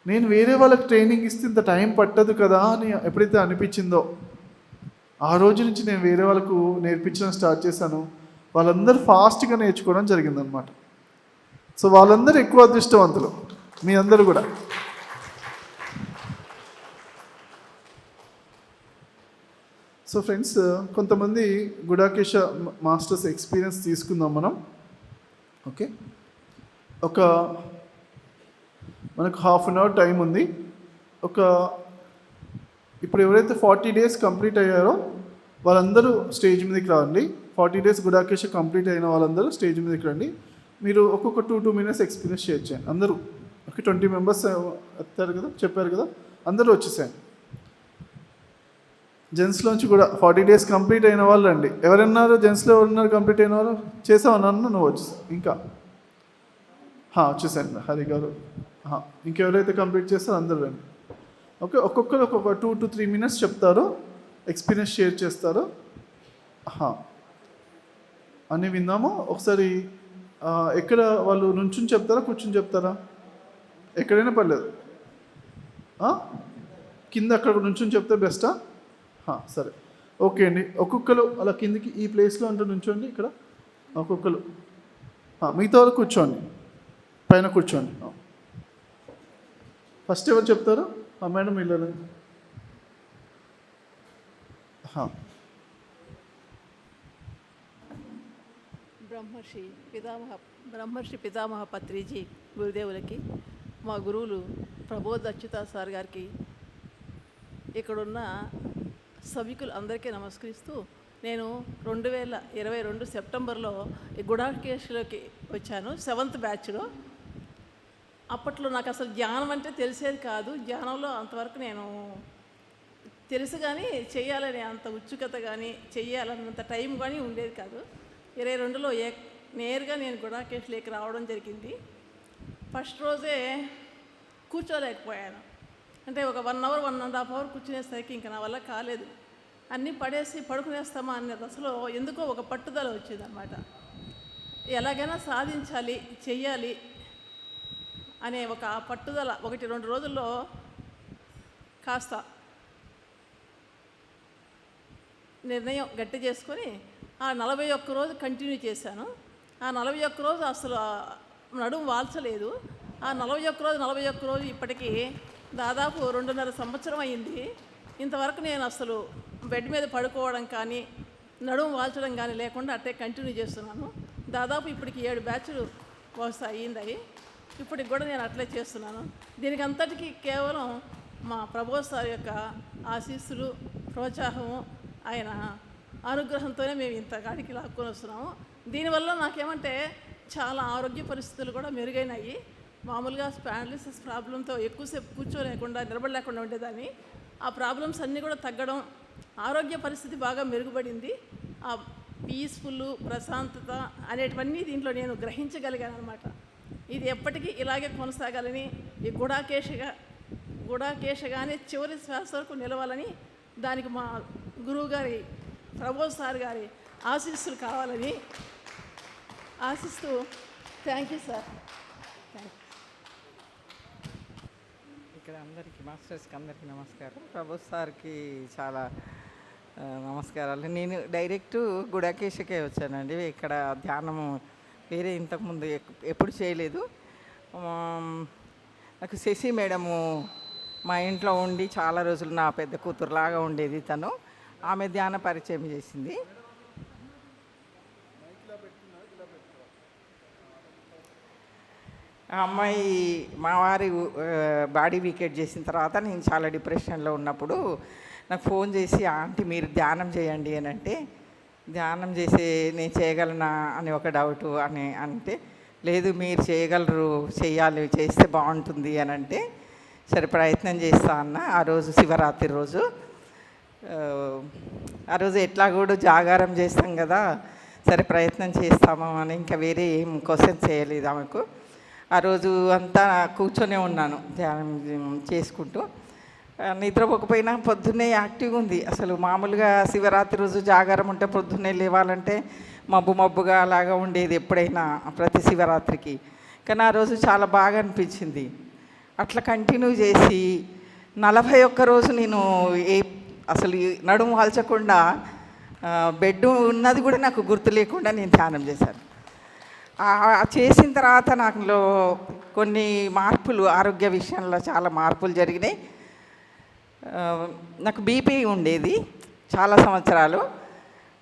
నేను వేరే వాళ్ళకి ట్రైనింగ్ ఇస్తే ఇంత టైం పట్టదు కదా అని ఎప్పుడైతే అనిపించిందో, ఆ రోజు నుంచి నేను వేరే వాళ్ళకు నేర్పించడం స్టార్ట్ చేశాను. వాళ్ళందరూ ఫాస్ట్గా నేర్చుకోవడం జరిగిందనమాట. సో వాళ్ళందరూ ఎక్కువ అదృష్టవంతులు, మీ అందరూ కూడా. సో ఫ్రెండ్స్, కొంతమంది గుడాకేశ మాస్టర్స్ ఎక్స్పీరియన్స్ తీసుకుందాం మనం. ఓకే, మనకు ½ అన్ అవర్ టైం ఉంది. ఇప్పుడు ఎవరైతే 40 days కంప్లీట్ అయ్యారో వాళ్ళందరూ స్టేజ్ మీదకి రండి. 40 days గుడాకేశ కంప్లీట్ అయిన వాళ్ళందరూ స్టేజ్ మీదకి రండి. మీరు ఒక్కొక్క 2 minutes ఎక్స్పీరియన్స్ చేయొచ్చు అందరూ. ఓకే, 20 members ఎత్తారు కదా, చెప్పారు కదా, అందరూ వచ్చేసాయండి. జెంట్స్లోంచి కూడా 40 days కంప్లీట్ అయిన వాళ్ళు రండి. ఎవరన్నారు జెంట్స్లో ఎవరున్నారు కంప్లీట్ అయిన వాళ్ళు? చేసావన్నా నువ్వు వచ్చేసా ఇంకా వచ్చేసాను హరి గారు. ఇంకెవరైతే కంప్లీట్ చేస్తారో అందరూ రండి. ఓకే, ఒక్కొక్కరు ఒక్కొక్క 2 to 3 minutes చెప్తారు, ఎక్స్పీరియన్స్ షేర్ చేస్తారు. అని విందాము ఒకసారి. ఎక్కడ వాళ్ళు నుంచుని చెప్తారా, కూర్చుని చెప్తారా? ఎక్కడైనా పర్లేదు, కింద అక్కడ నుంచుని చెప్తే బెస్టా? సరే, ఓకే అండి. ఒక్కొక్కరు అలా కిందికి ఈ ప్లేస్లో అంటూ నుంచోండి. ఇక్కడ ఒక్కొక్కరు, మిగతా వాళ్ళు కూర్చోండి, పైన కూర్చోండి. ఫస్ట్ ఎవరు చెప్తారు? మేడం వీళ్ళు. బ్రహ్మర్షి పితామహ పత్రిజీ గురుదేవులకి, మా గురువులు ప్రబోధ్ అచ్యుత సార్ గారికి, ఇక్కడున్న సభికులు అందరికీ నమస్కరిస్తూ, నేను 2022 సెప్టెంబర్లో ఈ గుడాకేశ్లోకి వచ్చాను, 7th బ్యాచ్లో. అప్పట్లో నాకు అసలు ధ్యానం అంటే తెలిసేది కాదు. ధ్యానంలో అంతవరకు నేను తెలుసు కానీ చెయ్యాలనే అంత ఉత్సుకత కానీ చెయ్యాలన్నంత టైం కానీ ఉండేది కాదు. 22లో నేరుగా నేను గుడాకేశ్లోకి రావడం జరిగింది. ఫస్ట్ రోజే కూర్చోలేకపోయాను. అంటే ఒక 1 hour 1.5 hour కూర్చునేసరికి ఇంకా నా వల్ల కాలేదు. అన్నీ పడేసి పడుకునేస్తామా అనే దశలో ఎందుకో ఒక పట్టుదల వచ్చిందనమాట. ఎలాగైనా సాధించాలి, చెయ్యాలి అనే ఒక పట్టుదల 1-2 రోజుల్లో కాస్త నిర్ణయం గట్టి చేసుకొని ఆ 41 రోజు కంటిన్యూ చేశాను. ఆ 41 రోజు అసలు నడుము వాల్చలేదు. ఆ 41 రోజు ఇప్పటికీ దాదాపు 2.5 సంవత్సరం అయింది. ఇంతవరకు నేను అసలు బెడ్ మీద పడుకోవడం కానీ నడుము వాల్చడం కానీ లేకుండా అట్టే కంటిన్యూ చేస్తున్నాను. దాదాపు ఇప్పటికి 7 బ్యాచ్లు కోర్స్ అయ్యింది. ఇప్పటికి కూడా నేను అట్లే చేస్తున్నాను. దీనికి అంతటికీ కేవలం మా ప్రభు సార్ యొక్క ఆశీస్సులు, ప్రోత్సాహము, ఆయన అనుగ్రహంతోనే మేము ఇంత గాడికి లాక్కొని వస్తున్నాము. దీనివల్ల నాకేమంటే చాలా ఆరోగ్య పరిస్థితులు కూడా మెరుగైనాయి. మామూలుగా స్పాండిలిసిస్ ప్రాబ్లంతో ఎక్కువసేపు కూర్చోలేకుండా నిలబడలేకుండా ఉండేదాన్ని. ఆ ప్రాబ్లమ్స్ అన్నీ కూడా తగ్గడం, ఆరోగ్య పరిస్థితి బాగా మెరుగుపడింది. ఆ పీస్ఫుల్, ప్రశాంతత అనేటివన్నీ దీంట్లో నేను గ్రహించగలిగాను అనమాట. ఇది ఎప్పటికీ ఇలాగే కొనసాగాలని, ఈ గుడాకేశగానే చివరి శ్వాస వరకు నిలవాలని, దానికి మా గురువు గారి ప్రబోధ్ సార్ గారి ఆశీస్సులు కావాలని ఆశిస్తూ, thank you sir. Thank you. ఇక్కడ అందరికీ మాస్టర్స్కి అందరికీ నమస్కారం. ప్రభు సార్కి చాలా నమస్కారాలు. నేను డైరెక్ట్ గుడాకేశకే వచ్చానండి. ఇక్కడ ధ్యానము వేరే ఇంతకుముందు ఎప్పుడు చేయలేదు. నాకు శశి మేడము మా ఇంట్లో ఉండి చాలా రోజులు నా పెద్ద కూతురులాగా ఉండేది. తను ఆమె ధ్యాన పరిచయం చేసింది. ఆ అమ్మాయి మా వారి బాడీ వీకెట్ చేసిన తర్వాత నేను చాలా డిప్రెషన్లో ఉన్నప్పుడు నాకు ఫోన్ చేసి, ఆంటీ మీరు ధ్యానం చేయండి అని అంటే, ధ్యానం చేసి నేను చేయగలనా అని ఒక డౌట్ అని అంటే, లేదు మీరు చేయగలరు, చేయాలి, చేస్తే బాగుంటుంది అని అంటే, సరే ప్రయత్నం చేస్తా అన్న. ఆ రోజు శివరాత్రి రోజు, ఆ రోజు ఎట్లా కూడా జాగారం చేస్తాం కదా, సరే ప్రయత్నం చేస్తాము అని ఇంకా వేరే ఏం క్వశ్చన్ చేయలేదు ఆమెకు. ఆ రోజు అంతా కూర్చొనే ఉన్నాను ధ్యానం చేసుకుంటూ. నిద్రపోకపోయినా పొద్దున్నే యాక్టివ్గా ఉంది. అసలు మామూలుగా శివరాత్రి రోజు జాగారం ఉంటే పొద్దున్నే లేవాలంటే మబ్బుగా అలాగా ఉండేది ఎప్పుడైనా ప్రతి శివరాత్రికి. కానీ ఆ రోజు చాలా బాగా అనిపించింది. అట్లా కంటిన్యూ చేసి 41 రోజు నేను అసలు నడుము వాల్చకుండా బెడ్ ఉన్నది కూడా నాకు గుర్తు లేకుండా నేను ధ్యానం చేశాను. చేసిన తర్వాత నాకులో కొన్ని మార్పులు, ఆరోగ్య విషయంలో చాలా మార్పులు జరిగినాయి. నాకు బీపీ ఉండేది చాలా సంవత్సరాలు,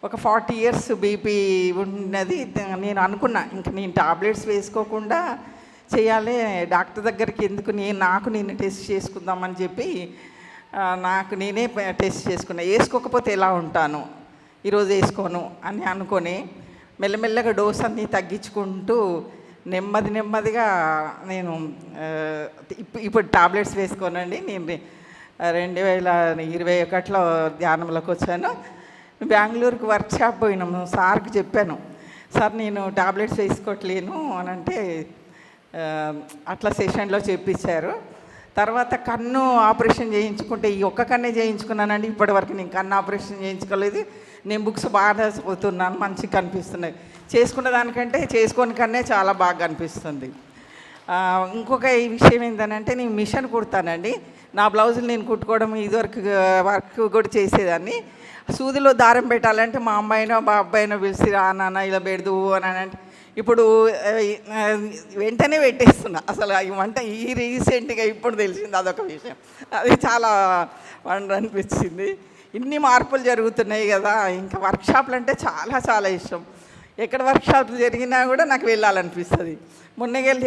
ఒక 40 years బీపీ ఉన్నది. నేను అనుకున్నా ఇంక నేను టాబ్లెట్స్ వేసుకోకుండా చేయాలి, డాక్టర్ దగ్గరికి ఎందుకు, నేను టెస్ట్ చేసుకుందామని చెప్పి నాకు నేనే టెస్ట్ చేసుకున్నా. వేసుకోకపోతే ఎలా ఉంటాను, ఈరోజు వేసుకోను అని అనుకొని మెల్లమెల్లగా డోస్ అన్నీ తగ్గించుకుంటూ నెమ్మదిగా నేను ఇప్పుడు టాబ్లెట్స్ వేసుకోనండి. నేను 2021లో ధ్యానంలోకి వచ్చాను. బెంగళూరుకి వర్క్షాప్ పోయినాము. సార్కి చెప్పాను, సార్ నేను టాబ్లెట్స్ వేసుకోవట్లేను అని అంటే అట్లా సెషన్లో చెప్పించారు. తర్వాత కన్ను ఆపరేషన్ చేయించుకుంటే ఈ ఒక్క కన్నే చేయించుకున్నానండి. ఇప్పటివరకు నేను కన్ను ఆపరేషన్ చేయించుకోలేదు. నేను బుక్స్ బాగా చదువుతున్నాను, మంచిగా కనిపిస్తున్నాయి. చేసుకున్న దానికంటే చేసుకొని కన్నే చాలా బాగా అనిపిస్తుంది. ఇంకొక ఈ విషయం ఏంటంటే, నేను మిషన్ కుడతానండి. నా బ్లౌజులు నేను కుట్టుకోవడం ఇదివరకు వర్క్ కూడా చేసేదాన్ని. సూదిలో దారం పెట్టాలంటే మా అమ్మాయినో మా అబ్బాయినో పిలిచి నాన్న ఇలా పెడదు అని అంటే, ఇప్పుడు వెంటనే పెట్టేస్తున్నా. అసలు ఈ రీసెంట్గా ఇప్పుడు తెలిసింది అదొక విషయం. అది చాలా వండర్ అనిపించింది. ఇన్ని మార్పులు జరుగుతున్నాయి కదా. ఇంకా వర్క్షాప్లు అంటే చాలా ఇష్టం. ఎక్కడ వర్క్షాప్లు జరిగినా కూడా నాకు వెళ్ళాలనిపిస్తుంది.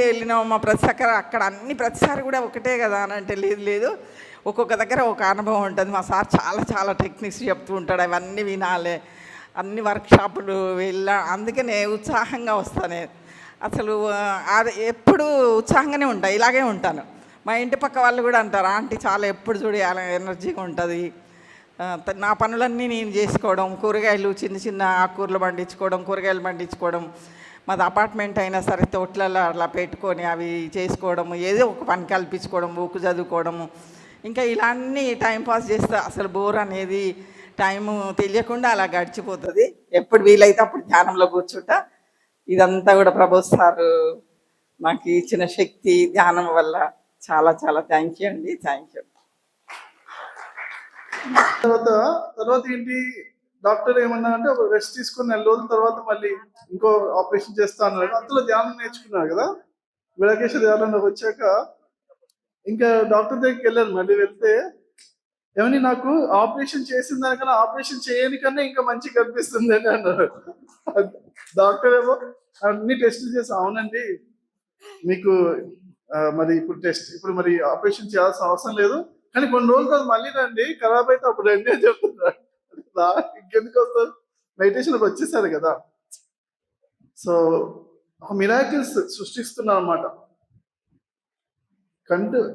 వెళ్ళినాము మా అక్కడ ప్రతిసారి కూడా ఒకటే కదా అని అంటే, లేదు ఒక్కొక్క దగ్గర ఒక అనుభవం ఉంటుంది. మా సార్ చాలా టెక్నిక్స్ చెప్తూ ఉంటాడు, అవన్నీ వినాలి, అన్ని వర్క్షాపులు అందుకనే ఉత్సాహంగా వస్తాను. అసలు ఎప్పుడు ఉత్సాహంగానే ఉంటాను, ఇలాగే ఉంటాను. మా ఇంటి పక్క వాళ్ళు కూడా అంటారు, ఆంటీ చాలా ఎప్పుడు చూడి ఎనర్జీగా ఉంటుంది. నా పనులన్నీ నేను చేసుకోవడం, కూరగాయలు చిన్న ఆకుకూరలు పండించుకోవడం, కూరగాయలు పండించుకోవడం, మాది అపార్ట్మెంట్ అయినా సరే తోటలలో అలా పెట్టుకొని అవి చేసుకోవడం, ఏదో ఒక పని కల్పించుకోవడం, బుక్ చదువుకోవడము, ఇంకా ఇలా అన్నీ టైంపాస్ చేస్తే అసలు బోర్ అనేది టైము తెలియకుండా అలా గడిచిపోతుంది. ఎప్పుడు వీలైతే అప్పుడు ధ్యానంలో కూర్చుంటా. ఇదంతా కూడా ప్రభు సార్ నాకు ఇచ్చిన శక్తి ధ్యానం వల్ల చాలా థ్యాంక్ యూ అండి. Thank you. తర్వాత ఏంటి, డాక్టర్ ఏమన్నారంటే ఒక రెస్ట్ తీసుకుని 4 రోజుల తర్వాత మళ్ళీ ఇంకో ఆపరేషన్ చేస్తా అన్నారు. అంతలో ధ్యానం నేర్చుకున్నారు కదా. గుడాకేశ ధ్యానంలోకి వచ్చాక ఇంకా డాక్టర్ దగ్గరికి వెళ్ళాను. మళ్ళీ వెళ్తే ఏమని, నాకు ఆపరేషన్ చేసిన దానికన్నా ఆపరేషన్ చేయని కన్నా ఇంకా మంచిగా కనిపిస్తుంది అని అన్నారు. డాక్టర్ ఏమో అన్ని టెస్టులు చేసి, అవునండి మీకు మరి ఇప్పుడు మరి ఆపరేషన్ చేయాల్సిన అవసరం లేదు, కానీ కొన్ని రోజుల తర్వాత మళ్ళీ రండి, ఖరాబ్ అయితే అప్పుడు రండి అని చెప్తున్నారు. ఇంకెందుకు వస్తారు, మెడిటేషన్కి వచ్చేసారు కదా. సో ఒక మిరాకిల్స్ సృష్టిస్తున్నారు అన్నమాట.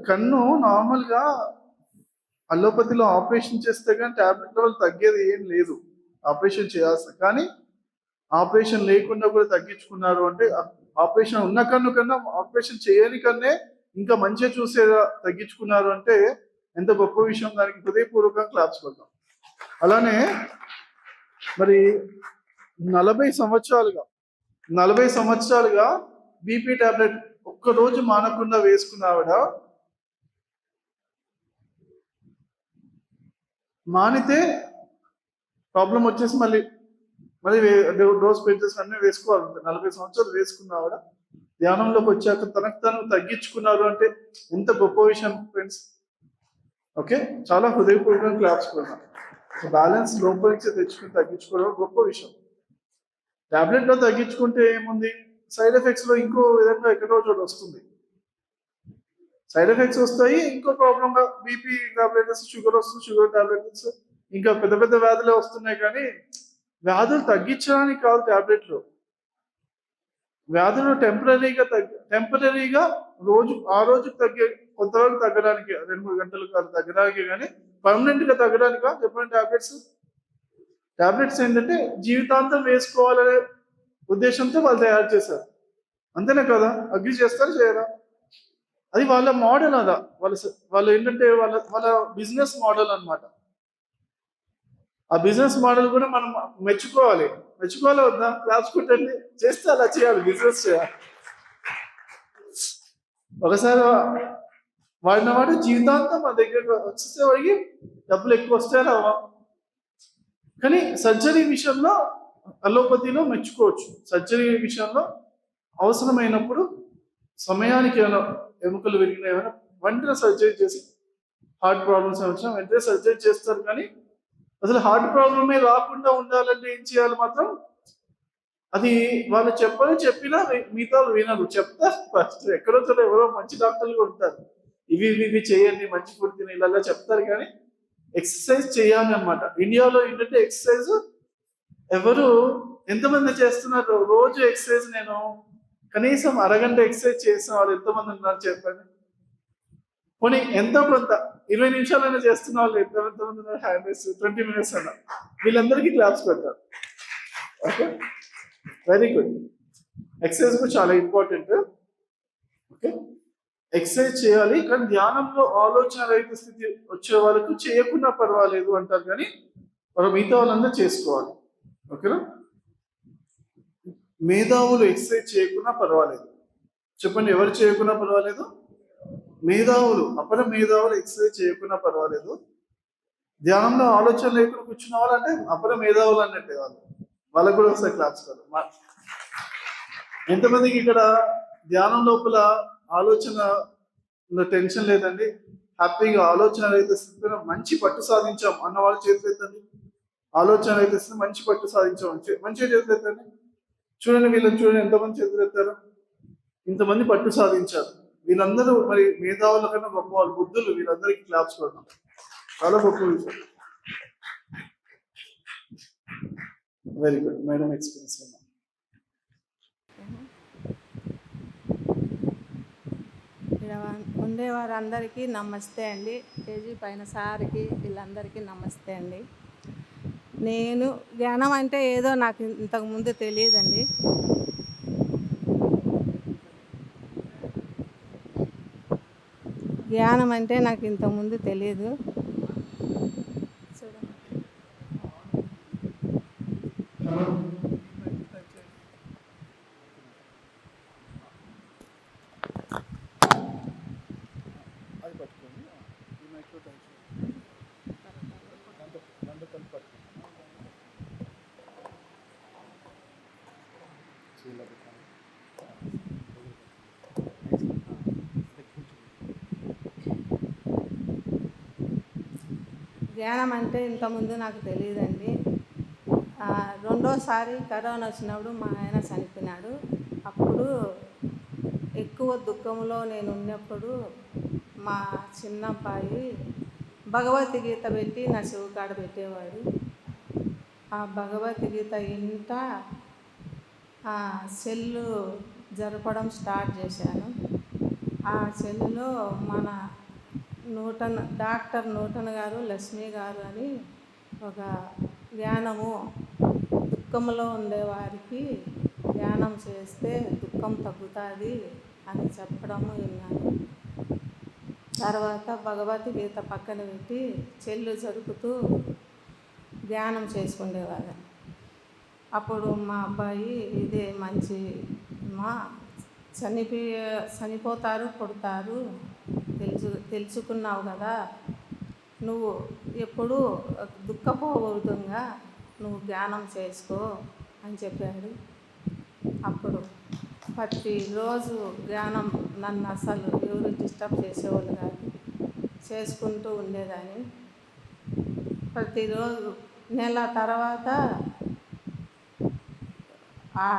కన్ను నార్మల్గా అల్లోపతిలో ఆపరేషన్ చేస్తే కానీ టాబ్లెట్ లెవెల్ తగ్గేది ఏం లేదు. ఆపరేషన్ చేయాల్సి, కానీ ఆపరేషన్ లేకుండా కూడా తగ్గించుకున్నారు అంటే, ఆపరేషన్ ఉన్న కన్నా ఆపరేషన్ చేయని కన్నే ఇంకా మంచిగా చూసేలా తగ్గించుకున్నారు అంటే ఎంత గొప్ప విషయం. దానికి హృదయపూర్వకంగా క్లాప్స్ కొడతాం. అలానే మరి 40 సంవత్సరాలుగా బీపీ టాబ్లెట్ ఒక్కరోజు మానకుండా వేసుకున్న ఆవిడ మానితే ప్రాబ్లం వచ్చేసి మళ్ళీ డోస్ పెంచేసి అన్నీ వేసుకోవాలి. 40 సంవత్సరాలు వేసుకున్న ఆవిడ ధ్యానంలోకి వచ్చాక తనకు తను తగ్గించుకున్నారు అంటే ఎంత గొప్ప విషయం ఫ్రెండ్స్. ఓకే, చాలా హృదయపూర్వకంగా క్లాప్స్ కొడతాం. బ్యాలెన్స్ లోపల నుంచి తెచ్చుకుని తగ్గించుకోవడం గొప్ప విషయం. టాబ్లెట్లో తగ్గించుకుంటే ఏముంది, సైడ్ ఎఫెక్ట్స్లో ఇంకో విధంగా ఎక్కడో చోట వస్తుంది. సైడ్ ఎఫెక్ట్స్ వస్తాయి. ఇంకో ప్రాబ్లంగా బీపీ టాబ్లెట్స్, షుగర్ వస్తుంది, షుగర్ టాబ్లెట్స్, ఇంకా పెద్ద పెద్ద వ్యాధులే వస్తున్నాయి. కానీ వ్యాధులు తగ్గించడానికి కాదు టాబ్లెట్లు. వ్యాధులు టెంపరీగా రోజు తగ్గే, కొంతవరకు తగ్గడానికి 2-3 గంటలు కాదు తగ్గడానికి, కానీ పర్మనెంట్గా తగ్గడానికా చెప్పండి టాబ్లెట్స్ ఏంటంటే జీవితాంతం వేసుకోవాలనే ఉద్దేశంతో వాళ్ళు తయారు చేశారు. అంతేనే కదా? అగ్రి చేస్తారు చేయరా? అది వాళ్ళ మోడల్. అదా వాళ్ళు ఏంటంటే వాళ్ళ బిజినెస్ మోడల్ అన్నమాట. ఆ బిజినెస్ మోడల్ కూడా మనం మెచ్చుకోవాలి వద్దా? క్లాప్స్ కొట్టండి. చేస్తే అలా చేయాలి, బిజినెస్ చేయాలి. ఒకసారి వాడిన వాడు జీవితాంతం మా దగ్గర వచ్చేసేవాడికి డబ్బులు ఎక్కువ వస్తాయి రావా. కానీ సర్జరీ విషయంలో అలోపతిలో మెచ్చుకోవచ్చు. సర్జరీ విషయంలో అవసరమైనప్పుడు సమయానికి ఏమైనా ఎముకలు విరిగిన ఏమైనా వెంటనే సర్జరీ చేసి, హార్ట్ ప్రాబ్లమ్స్ వచ్చినా వెంటనే సర్జరీ చేస్తారు. కానీ అసలు హార్ట్ ప్రాబ్లమే రాకుండా ఉండాలంటే ఏం చేయాలి మాత్రం, అది వాళ్ళు చెప్పినా మిగతా వినరు. చెప్తారు ఫస్ట్, ఎక్కడో చోట ఎవరో మంచి డాక్టర్లు కూడా ఉంటారు, ఇవి చేయండి, మంచి ఫుడ్ తిని ఇలా చెప్తారు. కానీ ఎక్సర్సైజ్ చేయాలి అన్నమాట. ఇండియాలో ఏంటంటే ఎక్సర్సైజ్ ఎంతమంది చేస్తున్నారు రోజు ఎక్సర్సైజ్? నేను కనీసం అరగంట ఎక్సర్సైజ్ చేసిన వాళ్ళు ఎంతమంది ఉన్నారు చెప్పండి. పోనీ ఎంతో కొంత 20 నిమిషాలైనా చేస్తున్న వాళ్ళు ఎంతమంది ఉన్నారు? 20 minutes అన్నా. వీళ్ళందరికీ క్లాప్స్ కొడతారు. Okay, very good. ఎక్సర్సైజ్ కూడా చాలా ఇంపార్టెంట్. ఓకే, ఎక్సర్సైజ్ చేయాలి. కానీ ధ్యానంలో ఆలోచన రహిత స్థితి వచ్చే వాళ్ళకు చేయకుండా పర్వాలేదు అంటారు, కానీ మిగతా వాళ్ళందరూ చేసుకోవాలి. ఓకేనా? మేధావులు ఎక్సర్సైజ్ చేయకుండా పర్వాలేదు. చెప్పండి, ఎవరు చేయకుండా పర్వాలేదు? మేధావులు, అపర మేధావులు ఎక్సర్సైజ్ చేయకుండా పర్వాలేదు. ధ్యానంలో ఆలోచన లేకుండా కూర్చున్న వాళ్ళు అంటే అపర మేధావులు అన్నట్టే. వాళ్ళకు కూడా వస్తాయి క్లాప్స్ కదా. ఎంతమందికి ఇక్కడ ధ్యానం లోపల ఆలోచన టెన్షన్ లేదండి, హ్యాపీగా ఆలోచన అయితే స్థితిలో మంచి పట్టు సాధించాం అన్న వాళ్ళు చేతులు ఎత్తండి. ఆలోచన అయితే మంచి పట్టు సాధించాం, మంచిగా చేతులు ఎత్తండి. చూడండి, వీళ్ళని చూడండి, ఎంతమంది చేతులు ఎత్తారు. ఇంతమంది పట్టు సాధించారు. వీళ్ళందరూ మరి మేధావుల కన్నా గొప్ప వాళ్ళు, బుద్ధులు. వీళ్ళందరికీ క్లాప్స్ కొడతాం. చాలా గొప్ప విషయం. Very good madam, experience. ఇక్కడ ఉండే వారందరికీ నమస్తే అండి. కేజీ పైన సార్కి వీళ్ళందరికీ నమస్తే అండి. నేను ధ్యానం అంటే ఏదో నాకు ఇంతకుముందు తెలియదండి. ధ్యానం అంటే నాకు ఇంతకుముందు తెలియదు. ధ్యానం అంటే ఇంతకుముందు నాకు తెలియదండి. రెండోసారి కరోనా వచ్చినప్పుడు మా ఆయన చనిపోయినాడు. అప్పుడు ఎక్కువ దుఃఖంలో నేను ఉన్నప్పుడు మా చిన్న అబ్బాయి భగవద్గీత పెట్టి నా చెవి కాడ పెట్టేవాడు. ఆ భగవద్గీత ఇంట సెల్లు జరపడం స్టార్ట్ చేశాను. ఆ సెల్లులో మన డాక్టర్ నూటన్ గారు, లక్ష్మి గారు అని ఒక ధ్యానము దుఃఖంలో ఉండేవారికి ధ్యానం చేస్తే దుఃఖం తగ్గుతుంది అని చెప్పడము విన్నాను. తర్వాత భగవద్గీత పక్కన పెట్టి చెల్లు జరుపుతూ ధ్యానం చేసుకునేవారు. అప్పుడు మా అబ్బాయి ఇదే మంచి మా చనిపోతారు పుడతారు తెలుసుకున్నావు కదా, నువ్వు ఎప్పుడూ దుఃఖపోవద్దుగా నువ్వు ధ్యానం చేసుకో అని చెప్పాడు. అప్పుడు ప్రతిరోజు ధ్యానం నన్ను అసలు ఎవరు డిస్టర్బ్ చేసేవాళ్ళు కాదు, చేసుకుంటూ ఉండేదాన్ని. ప్రతిరోజు నెల తర్వాత ఆ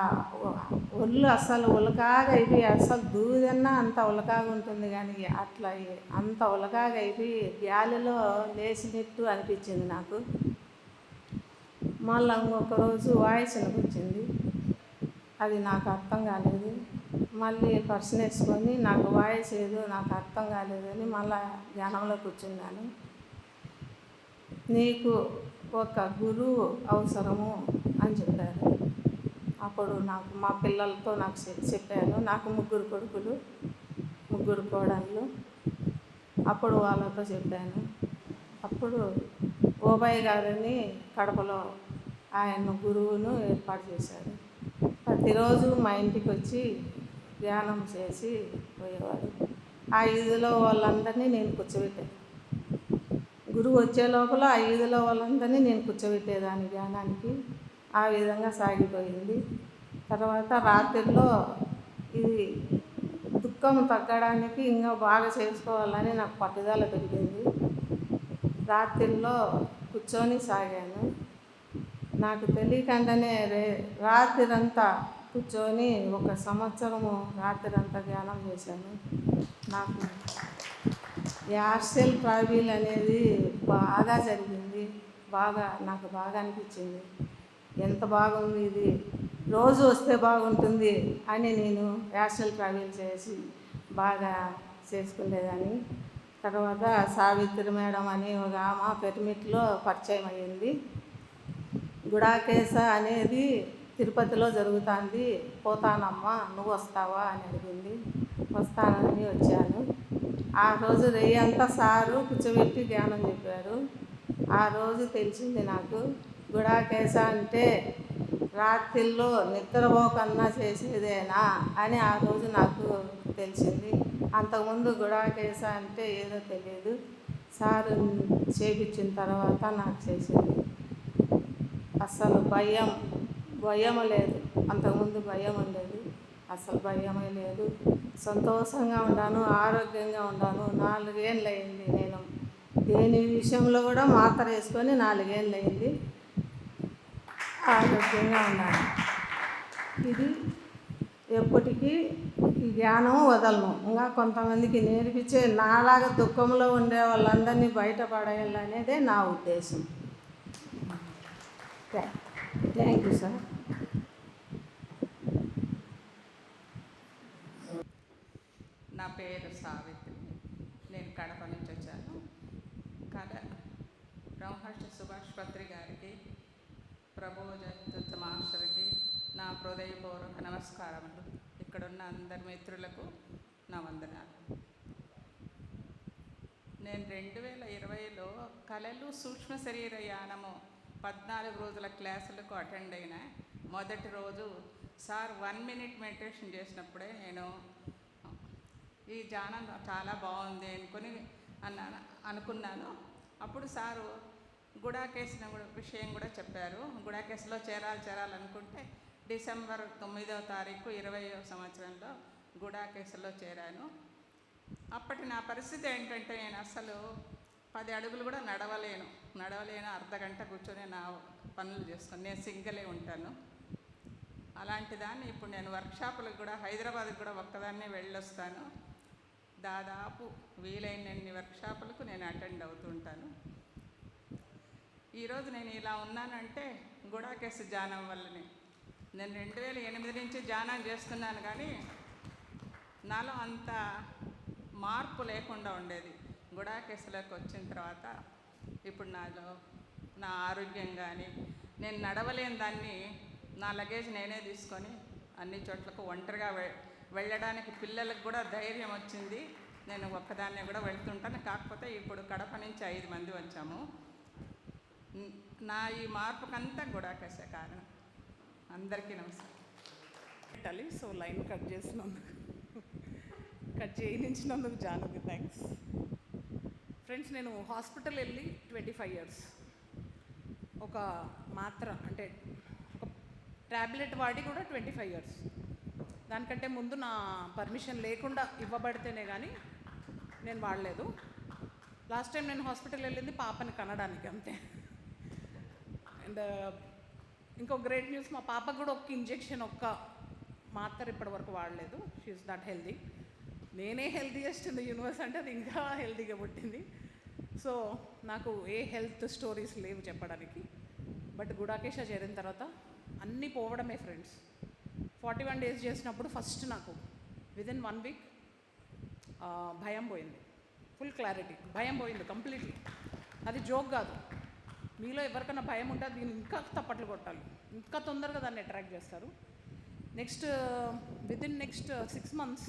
ఒళ్ళు అసలు ఉలకాగా అయిపోయి, అసలు దూదన్నా అంత ఉలకాగా ఉంటుంది కానీ అట్లా అంత ఉలకాగా అయిపోయి గాలిలో లేచినట్టు అనిపించింది నాకు. మళ్ళీ ఇంకొక రోజు వాయిస్ వినిపించింది, అది నాకు అర్థం కాలేదు. మళ్ళీ పర్సన్ వేసుకొని నాకు వాయిస్ ఏదో నాకు అర్థం కాలేదని మళ్ళీ ధ్యానంలో కూర్చున్నాను. నీకు ఒక గురువు అవసరము అని చెప్పారు. అప్పుడు నాకు మా పిల్లలతో నాకు చెప్పాను. నాకు 3 కొడుకులు 3 కోడళ్ళు. అప్పుడు వాళ్ళతో చెప్పాను. అప్పుడు ఓబయ్య గారని కడపలో ఆయన గురువును ఏర్పాటు చేశారు. ప్రతిరోజు మా ఇంటికి వచ్చి ధ్యానం చేసి పోయేవాడు. ఆ ఈదులో వాళ్ళందరినీ నేను కూర్చోబెట్టాను. గురువు వచ్చే లోపల ఆ ఈదులో వాళ్ళందరినీ నేను కూర్చోబెట్టేదాన్ని ధ్యానానికి. ఆ విధంగా సాగిపోయింది. తర్వాత రాత్రిలో ఇది దుఃఖం తగ్గడానికి ఇంకా బాగా చేసుకోవాలని నాకు పట్టుదల పెరిగింది. రాత్రిలో కూర్చొని సాగాను. నాకు తెలియకుండానే రాత్రంతా కూర్చొని 1 సంవత్సరము రాత్రంతా ధ్యానం చేశాను. నాకు యార్సెల్ ట్రావెల్ అనేది బాగా జరిగింది. నాకు బాగా అనిపించింది. ఎంత బాగుంది ఇది, రోజు వస్తే బాగుంటుంది అని నేను యార్సెల్ ట్రావెల్ చేసి బాగా చేసుకునేదాన్ని. తర్వాత సావిత్రి మేడం అని ఒక ఆమె పిరమిడ్లో పరిచయం అయ్యింది. గుడాకేశ అనేది తిరుపతిలో జరుగుతుంది, పోతానమ్మా నువ్వు వస్తావా అని అడిగింది. వస్తానని వచ్చాను. ఆ రోజు రేయంతా సారు కూర్చోబెట్టి ధ్యానం చెప్పారు. ఆ రోజు తెలిసింది నాకు గుడాకేశ అంటే రాత్రిలో నిద్రపోకన్నా చేసేదేనా అని ఆ రోజు నాకు తెలిసింది. అంతకుముందు గుడాకేశ అంటే ఏదో తెలియదు. సారు చేపించిన తర్వాత నాకు చేసింది. అసలు భయం లేదు. అంతకుముందు భయం ఉండేది, అసలు భయమే లేదు. సంతోషంగా ఉన్నాను, ఆరోగ్యంగా ఉన్నాను. 4 ఏళ్ళు అయింది. నేను దేని విషయంలో కూడా మాత్ర వేసుకొని 4 ఏళ్ళు అయింది. ఆరోగ్యంగా ఉన్నాను. ఇది ఎప్పటికీ ఈ ధ్యానం వదలను. ఇంకా కొంతమందికి నేర్పించే నాలాగా దుఃఖంలో ఉండే వాళ్ళందరినీ బయటపడేయాలనేదే నా ఉద్దేశం. Thank you sir. నా పేరు సావిత్రి. నేను కడప నుంచి వచ్చాను. బ్రహ్మర్షి సుభాష్ పత్రి గారికి, ప్రభోజత్ మాస్టర్కి నా హృదయపూర్వక నమస్కారములు. ఇక్కడున్న అందరి మిత్రులకు నా వందనాలు. నేను 2020లో కళలు సూక్ష్మ శరీర యానము 14 రోజుల క్లాసులకు అటెండ్ అయిన మొదటి రోజు సార్ 1 మినిట్ మెడిటేషన్ చేసినప్పుడే నేను ఈ ధ్యానం చాలా బాగుంది అనుకున్నాను. అప్పుడు సారు గుడాకేశ్ విషయం కూడా చెప్పారు. గుడాకేశ్లో చేరాలనుకుంటే డిసెంబర్ 9వ తారీఖు 20వ సంవత్సరంలో గుడాకేశ్లో చేరాను. అప్పటి నా పరిస్థితి ఏంటంటే నేను అసలు 10 అడుగులు కూడా నడవలేను. అర్ధగంట కూర్చొని నా పనులు చేసుకొని నేను సింగిలే ఉంటాను. అలాంటి దాన్ని ఇప్పుడు నేను వర్క్షాపులకు కూడా హైదరాబాద్కి కూడా ఒక్కదాన్నే వెళ్ళొస్తాను. దాదాపు వీలైనన్ని వర్క్షాపులకు నేను అటెండ్ అవుతుంటాను. ఈరోజు నేను ఇలా ఉన్నానంటే గుడాకేశ్ ధ్యానం వల్లనే. నేను 2008 నుంచి ధ్యానం చేస్తున్నాను కానీ నాలో అంత మార్పు లేకుండా ఉండేది. గుడాకేశలోకి వచ్చిన తర్వాత ఇప్పుడు నా ఆరోగ్యం కానీ, నేను నడవలేని దాన్ని నా లగేజ్ నేనే తీసుకొని అన్ని చోట్లకు ఒంటరిగా వెళ్ళడానికి పిల్లలకు కూడా ధైర్యం వచ్చింది. నేను ఒక్కదాన్నే కూడా వెళ్తుంటాను. కాకపోతే ఇప్పుడు కడప నుంచి 5 మంది వచ్చాము. నా ఈ మార్పుకంతా గుడాకేశ కారణం. అందరికీ నమస్కారం. పెట్టాలి. సో లైన్ కట్ చేసినందుకు, కట్ చేయించినందుకు జానుకి థ్యాంక్స్. ఫ్రెండ్స్, నేను హాస్పిటల్ వెళ్ళి 25 ఇయర్స్. ఒక మాత్ర అంటే ఒక ట్యాబ్లెట్ వాడి కూడా 25 ఇయర్స్. దానికంటే ముందు నా పర్మిషన్ లేకుండా ఇవ్వబడితేనే కానీ నేను వాడలేదు. లాస్ట్ టైం నేను హాస్పిటల్ వెళ్ళింది పాపని కనడానికి, అంతే. అండ్ ఇంకో గ్రేట్ న్యూస్, మా పాపకు కూడా ఒక్క ఇంజెక్షన్, ఒక్క మాత్ర ఇప్పటివరకు వాడలేదు. She's not healthy. నేనే హెల్తీయెస్ట్ ఇన్ ద యూనివర్స్ అంటే అది ఇంకా హెల్తీగా పుట్టింది. సో నాకు ఏ హెల్త్ స్టోరీస్ లేవు చెప్పడానికి. బట్ గుడాకేశ చేరిన తర్వాత అన్నీ పోవడమే ఫ్రెండ్స్. 41 డేస్ చేసినప్పుడు ఫస్ట్ నాకు విదిన్ 1 వీక్ భయం పోయింది. ఫుల్ క్లారిటీ, భయం పోయింది కంప్లీట్లీ. అది జోక్ కాదు. మీలో ఎవరికైనా భయం ఉంటే దీన్ని ఇంకా తప్పట్లు కొట్టాలి, ఇంకా తొందరగా దాన్ని అట్రాక్ట్ చేస్తారు. విదిన్ నెక్స్ట్ 6 మంత్స్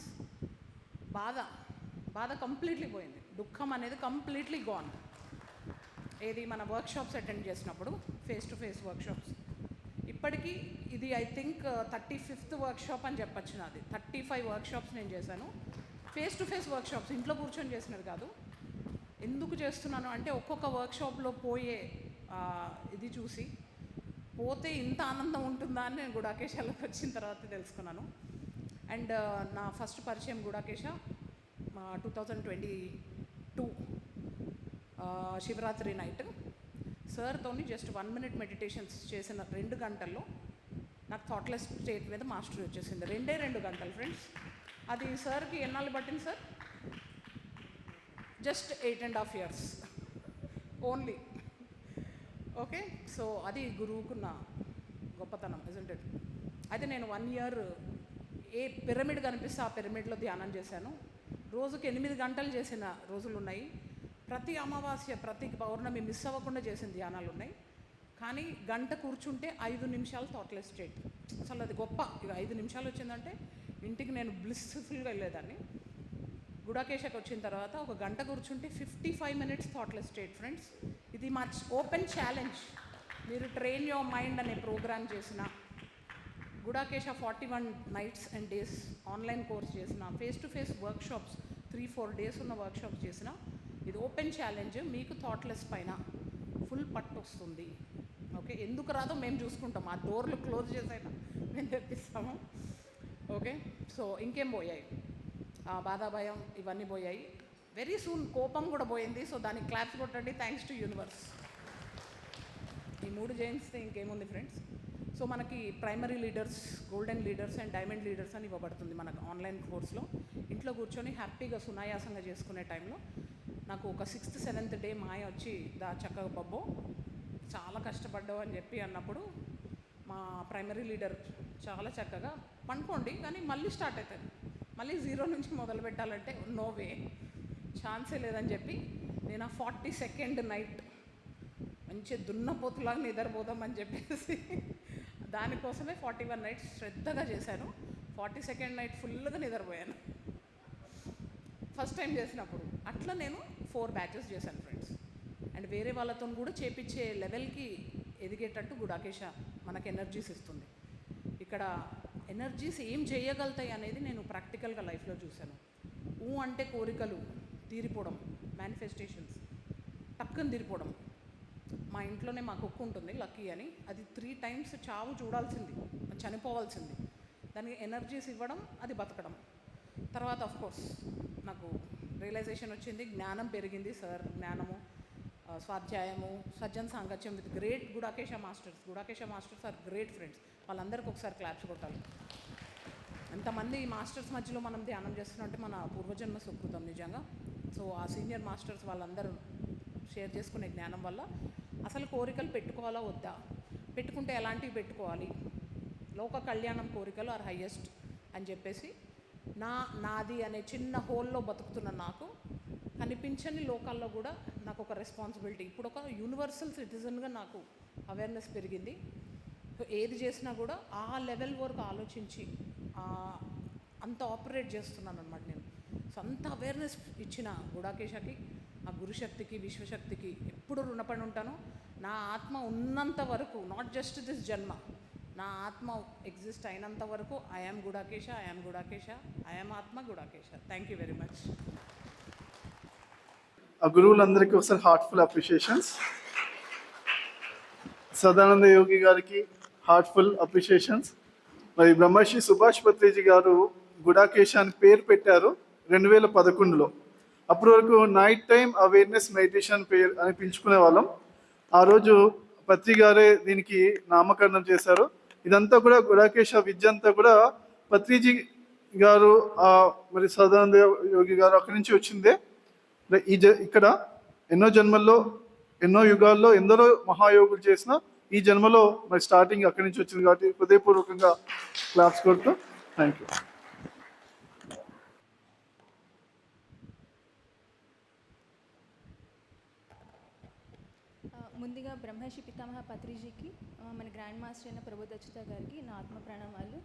బాధ కంప్లీట్లీ పోయింది. దుఃఖం అనేది కంప్లీట్లీ గాన్. ఏది మన వర్క్షాప్స్ అటెండ్ చేసినప్పుడు, ఫేస్ టు ఫేస్ వర్క్షాప్స్. ఇప్పటికీ ఇది ఐ థింక్ 35th వర్క్షాప్ అని చెప్పచ్చు నాది. 35 వర్క్షాప్స్ నేను చేశాను. ఫేస్ టు ఫేస్ వర్క్షాప్స్, ఇంట్లో కూర్చొని చేసినది కాదు. ఎందుకు చేస్తున్నాను అంటే ఒక్కొక్క వర్క్షాప్లో పోయే ఇది చూసి పోతే ఇంత ఆనందం ఉంటుందా అని నేను గుడాకేశాలకు వచ్చిన తర్వాత తెలుసుకున్నాను. అండ్ నా ఫస్ట్ పరిచయం గుడాకేశ 2022 శివరాత్రి నైట్ సార్తోని జస్ట్ 1 minute మెడిటేషన్స్ చేసిన 2 గంటల్లో నాకు థాట్లెస్ స్టేట్ మీద మాస్టరీ వచ్చేసింది. 2 గంటలు ఫ్రెండ్స్. అది సార్కి ఎన్నాళ్ళు పట్టింది sir? Just 8.5 years only. Okay, so అది గురువుకున్న గొప్పతనం, ఇజంట్ ఇట్? అయితే నేను 1 year ఏ పిరమిడ్ కనిపిస్తే ఆ పిరమిడ్లో ధ్యానం చేశాను. రోజుకి 8 గంటలు చేసిన రోజులు ఉన్నాయి. ప్రతి అమావాస్య, ప్రతి పౌర్ణమి మిస్ అవ్వకుండా చేసిన ధ్యానాలు ఉన్నాయి. కానీ గంట కూర్చుంటే 5 నిమిషాలు థాట్లెస్ స్టేట్. అసలు అది గొప్ప. ఇక 5 నిమిషాలు వచ్చిందంటే ఇంటికి నేను బ్లిస్ఫుల్గా వెళ్ళేదాన్ని. గుడాకేశకి వచ్చిన తర్వాత ఒక గంట కూర్చుంటే 55 minutes థాట్లెస్ స్టేట్ ఫ్రెండ్స్. ఇది మా ఓపెన్ ఛాలెంజ్. మీరు ట్రైన్ యువర్ మైండ్ అనే ప్రోగ్రామ్ చేసిన, Gudakesha 41 nights and days online course చేసిన, face to face workshops 3-4 days ఉన్న వర్క్షాప్స్ చేసిన, ఇది ఓపెన్ ఛాలెంజ్. మీకు థాట్లెస్ పైన ఫుల్ పట్టు వస్తుంది. ఓకే, ఎందుకు రాదో మేము చూసుకుంటాం. ఆ డోర్లు క్లోజ్ చేసైనా మేము తెప్పిస్తాము. ఓకే, సో ఇంకేం పోయాయి? బాధ, భయం ఇవన్నీ పోయాయి. వెరీ సూన్ కోపం కూడా పోయింది. సో దానికి క్లాప్స్ కొట్టండి. Thanks to universe. ఈ 3 జయిస్తే ఇంకేముంది ఫ్రెండ్స్? సో మనకి primary leaders, golden leaders and diamond leaders అని ఇవ్వబడుతుంది మనకు ఆన్లైన్ కోర్స్లో. ఇంట్లో కూర్చొని హ్యాపీగా సునాయాసంగా చేసుకునే టైంలో నాకు ఒక 6th 7th డే మాయ వచ్చి చక్కగా బబ్బో చాలా కష్టపడ్డావు అని చెప్పి అన్నప్పుడు మా ప్రైమరీ లీడర్ చాలా చక్కగా పండుకోండి కానీ మళ్ళీ స్టార్ట్ అవుతుంది, మళ్ళీ 0 నుంచి మొదలు పెట్టాలంటే నో వే, ఛాన్సే లేదని చెప్పి నేను ఆ 42nd నైట్ మంచి దున్నపోతులాగా నిద్రపోదామని చెప్పేసి దానికోసమే 41 nights శ్రద్ధగా చేశాను. 42nd నైట్ ఫుల్గా నిద్రపోయాను ఫస్ట్ టైం చేసినప్పుడు. అట్లా నేను 4 batches చేశాను ఫ్రెండ్స్. అండ్ వేరే వాళ్ళతో కూడా చేపించే లెవెల్కి ఎదిగేటట్టు గుడాకేశ మనకు ఎనర్జీస్ ఇస్తుంది. ఇక్కడ ఎనర్జీస్ ఏం చేయగలుగుతాయి అనేది నేను ప్రాక్టికల్గా లైఫ్లో చూశాను. అంటే కోరికలు తీరిపోవడం, మేనిఫెస్టేషన్స్ టక్కుని తీరిపోవడం. మా ఇంట్లోనే మా కుక్క ఉంటుంది లక్కీ అని, అది 3 times చావు చూడాల్సింది, చనిపోవాల్సింది. దానికి ఎనర్జీస్ ఇవ్వడం, అది బతకడం. తర్వాత ఆఫ్కోర్స్ నాకు రియలైజేషన్ వచ్చింది, జ్ఞానం పెరిగింది. సార్ జ్ఞానము, స్వాధ్యాయము, సజ్జన సాంగత్యం with great Gudakesha masters. Gudakesha masters are great friends. వాళ్ళందరికీ ఒకసారి క్లాప్స్ కొట్టాలి. ఎంతమంది మాస్టర్స్ మధ్యలో మనం ధ్యానం చేస్తున్నట్టే మన పూర్వజన్మ సుకృతం నిజంగా. సో ఆ సీనియర్ మాస్టర్స్ వాళ్ళందరూ షేర్ చేసుకునే జ్ఞానం వల్ల అసలు కోరికలు పెట్టుకోవాలా వద్దా, పెట్టుకుంటే ఎలాంటివి పెట్టుకోవాలి, లోక కళ్యాణం కోరికలు ఆర్ హయ్యెస్ట్ అని చెప్పేసి నాది అనే చిన్న హోల్లో బతుకుతున్న నాకు కనిపించని లోకాల్లో కూడా నాకు ఒక రెస్పాన్సిబిలిటీ, ఇప్పుడు ఒక యూనివర్సల్ సిటిజన్గా నాకు అవేర్నెస్ పెరిగింది. సో ఏది చేసినా కూడా ఆ లెవెల్ వరకు ఆలోచించి అంత ఆపరేట్ చేస్తున్నాను అనమాట నేను. సో అంత అవేర్నెస్ ఇచ్చిన గుడాకేశకి, ఆ గురుశక్తికి, విశ్వశక్తికి ఎప్పుడు రుణపడి ఉంటాను. నా ఆత్మ ఉన్నంత వరకు, నాట్ జస్ట్ దిస్ జన్మ, నా ఆత్మ ఎగ్జిస్ట్ అయినంత వరకు I am Gudakesha, I am Gudakesha, I am atma Gudakesha. Thank you very much. ఆ గురువులందరికీ ఒకసారి హార్ట్ఫుల్ అప్రిషియేషన్స్. సదానంద యోగి గారికి హార్ట్ఫుల్ అప్రిషియేషన్స్. మరి బ్రహ్మర్షి సుభాష్ పత్రిజీ గారు గుడాకేశ అని పేరు పెట్టారు 2011లో. అప్పటి వరకు నైట్ టైం అవేర్నెస్ మెడిటేషన్ పేరు అని పెంచుకునే వాళ్ళం. ఆ రోజు పత్రి గారే దీనికి నామకరణం చేశారు. ఇదంతా కూడా గుడాకేశ విద్య అంతా కూడా పత్రిజీ గారు మరి సదానంద యోగి గారు అక్కడి నుంచి వచ్చిందే. ఇక్కడ ఎన్నో జన్మల్లో, ఎన్నో యుగాల్లో ఎందరో మహాయోగులు చేసిన ఈ జన్మలో మరి స్టార్టింగ్ అక్కడి నుంచి వచ్చింది కాబట్టి హృదయపూర్వకంగా క్లాప్స్ కొడుతూ థ్యాంక్ యూ. ముందుగా బ్రహ్మర్షి పితామహ పత్రిజీకి, మన గ్రాండ్ మాస్టర్ అయిన ప్రబోధ్ అచ్యుత గారికి నా ఆత్మ ప్రణామాలు.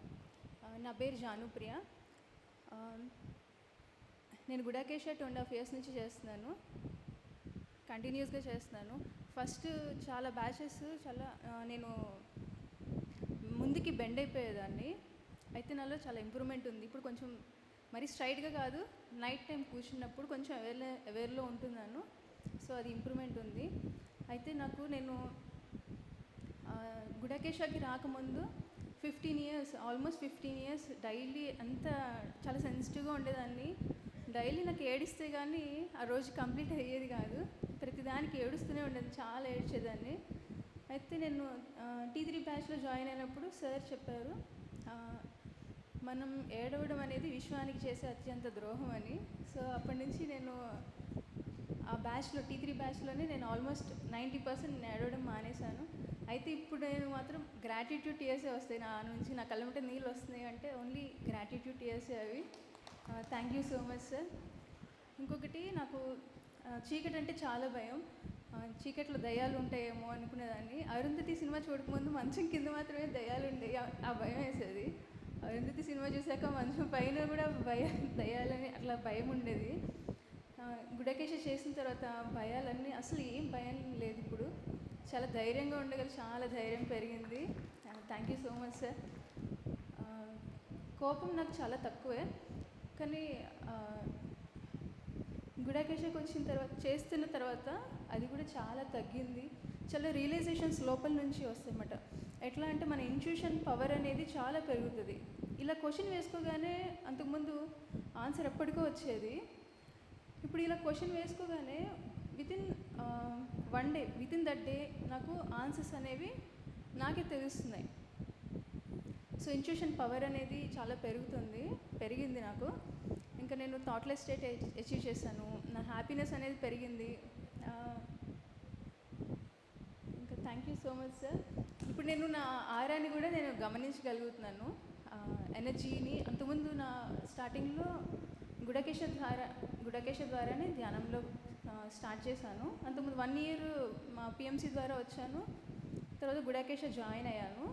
నా పేరు జానుప్రియ. నేను గుడాకేశ 2.5 years నుంచి చేస్తున్నాను, కంటిన్యూస్గా చేస్తున్నాను. ఫస్ట్ చాలా బ్యాచెస్ నేను ముందుకి బెండ్ అయిపోయేదాన్ని, అయితే నాలో చాలా ఇంప్రూవ్మెంట్ ఉంది. ఇప్పుడు కొంచెం మరీ స్ట్రైట్గా కాదు, నైట్ టైం కూర్చున్నప్పుడు కొంచెం అవేర్లో ఉంటున్నాను. సో అది ఇంప్రూవ్మెంట్ ఉంది. అయితే నేను గుడాకేశకి రాకముందు 15 years, ఆల్మోస్ట్ 15 years డైలీ చాలా సెన్సిటివ్గా ఉండేదాన్ని. డైలీ నాకు ఏడిస్తే కానీ ఆ రోజు కంప్లీట్ అయ్యేది కాదు, ప్రతిదానికి ఏడుస్తూనే ఉండేది, చాలా ఏడ్చేదాన్ని. అయితే నేను T3 బ్యాచ్లో జాయిన్ అయినప్పుడు సార్ చెప్పారు, మనం ఏడవడం అనేది విశ్వానికి చేసే అత్యంత ద్రోహం అని. సో అప్పటి నుంచి నేను ఆ బ్యాచ్లో, T3 బ్యాచ్లోనే నేను ఆల్మోస్ట్ 90% నేను ఏడవడం మానేశాను. అయితే ఇప్పుడు నేను మాత్రం గ్రాటిట్యూడ్ టీయర్సే వస్తాయి నా నుంచి, నా కళ్ళ వెంట నీళ్ళు వస్తున్నాయి అంటే ఓన్లీ గ్రాటిట్యూడ్ టీయర్సే అవి. Thank you so much sir. ఇంకొకటి, నాకు చీకటి అంటే చాలా భయం. చీకట్లో దయ్యాలు ఉంటాయేమో అనుకునేదాన్ని. అరుంధతి సినిమా చూడకముందు మంచం కింద మాత్రమే దయ్యాలు ఉండేవి, ఆ భయం వేసేది. అరుంధతి సినిమా చూసాక మంచం పైన కూడా దయ్యాలని అట్లా భయం ఉండేది. గుడాకేశ చేసిన తర్వాత భయాలన్నీ, అసలు ఏం భయం లేదు. ఇప్పుడు చాలా ధైర్యంగా చాలా ధైర్యం పెరిగింది. Thank you so much sir. కోపం నాకు చాలా తక్కువే, కానీ గుడాకేశకి వచ్చిన తర్వాత, చేస్తున్న తర్వాత అది కూడా చాలా తగ్గింది. చాలా రియలైజేషన్స్ లోపల నుంచి వస్తాయన్నమాట. ఎట్లా అంటే మన ఇంట్యూషన్ పవర్ అనేది చాలా పెరుగుతుంది. ఇలా క్వశ్చన్ వేసుకోగానే, అంతకుముందు ఆన్సర్ ఎప్పటికో వచ్చేది, ఇప్పుడు ఇలా క్వశ్చన్ వేసుకోగానే within 1 day, within that day నాకు ఆన్సర్స్ అనేవి నాకే తెలుస్తున్నాయి. సో ఇంట్యూషన్ పవర్ అనేది చాలా పెరిగింది నాకు. ఇంకా నేను థాట్లెస్ స్టేట్ అచీవ్ చేశాను, నా హ్యాపీనెస్ అనేది పెరిగింది. ఇంకా thank you so much sir. ఇప్పుడు నేను నా ఆరాన్ని కూడా నేను గమనించగలుగుతున్నాను, ఎనర్జీని. అంతకుముందు నా స్టార్టింగ్లో గుడాకేశ ద్వారానే ధ్యానంలో స్టార్ట్ చేశాను. అంతకుముందు 1 year మా PMC ద్వారా వచ్చాను, తర్వాత గుడాకేశ జాయిన్ అయ్యాను.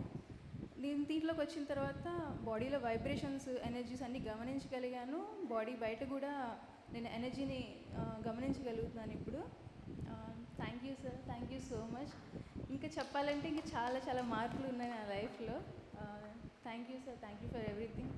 దీంట్లోకి వచ్చిన తర్వాత బాడీలో వైబ్రేషన్స్, ఎనర్జీస్ అన్నీ గమనించగలిగాను. బాడీ బయట కూడా నేను ఎనర్జీని గమనించగలుగుతున్నాను ఇప్పుడు. Thank you sir, thank you so much. ఇంకా చెప్పాలంటే ఇంకా చాలా మార్పులు ఉన్నాయి నా లైఫ్లో. Thank you sir, thank you for everything.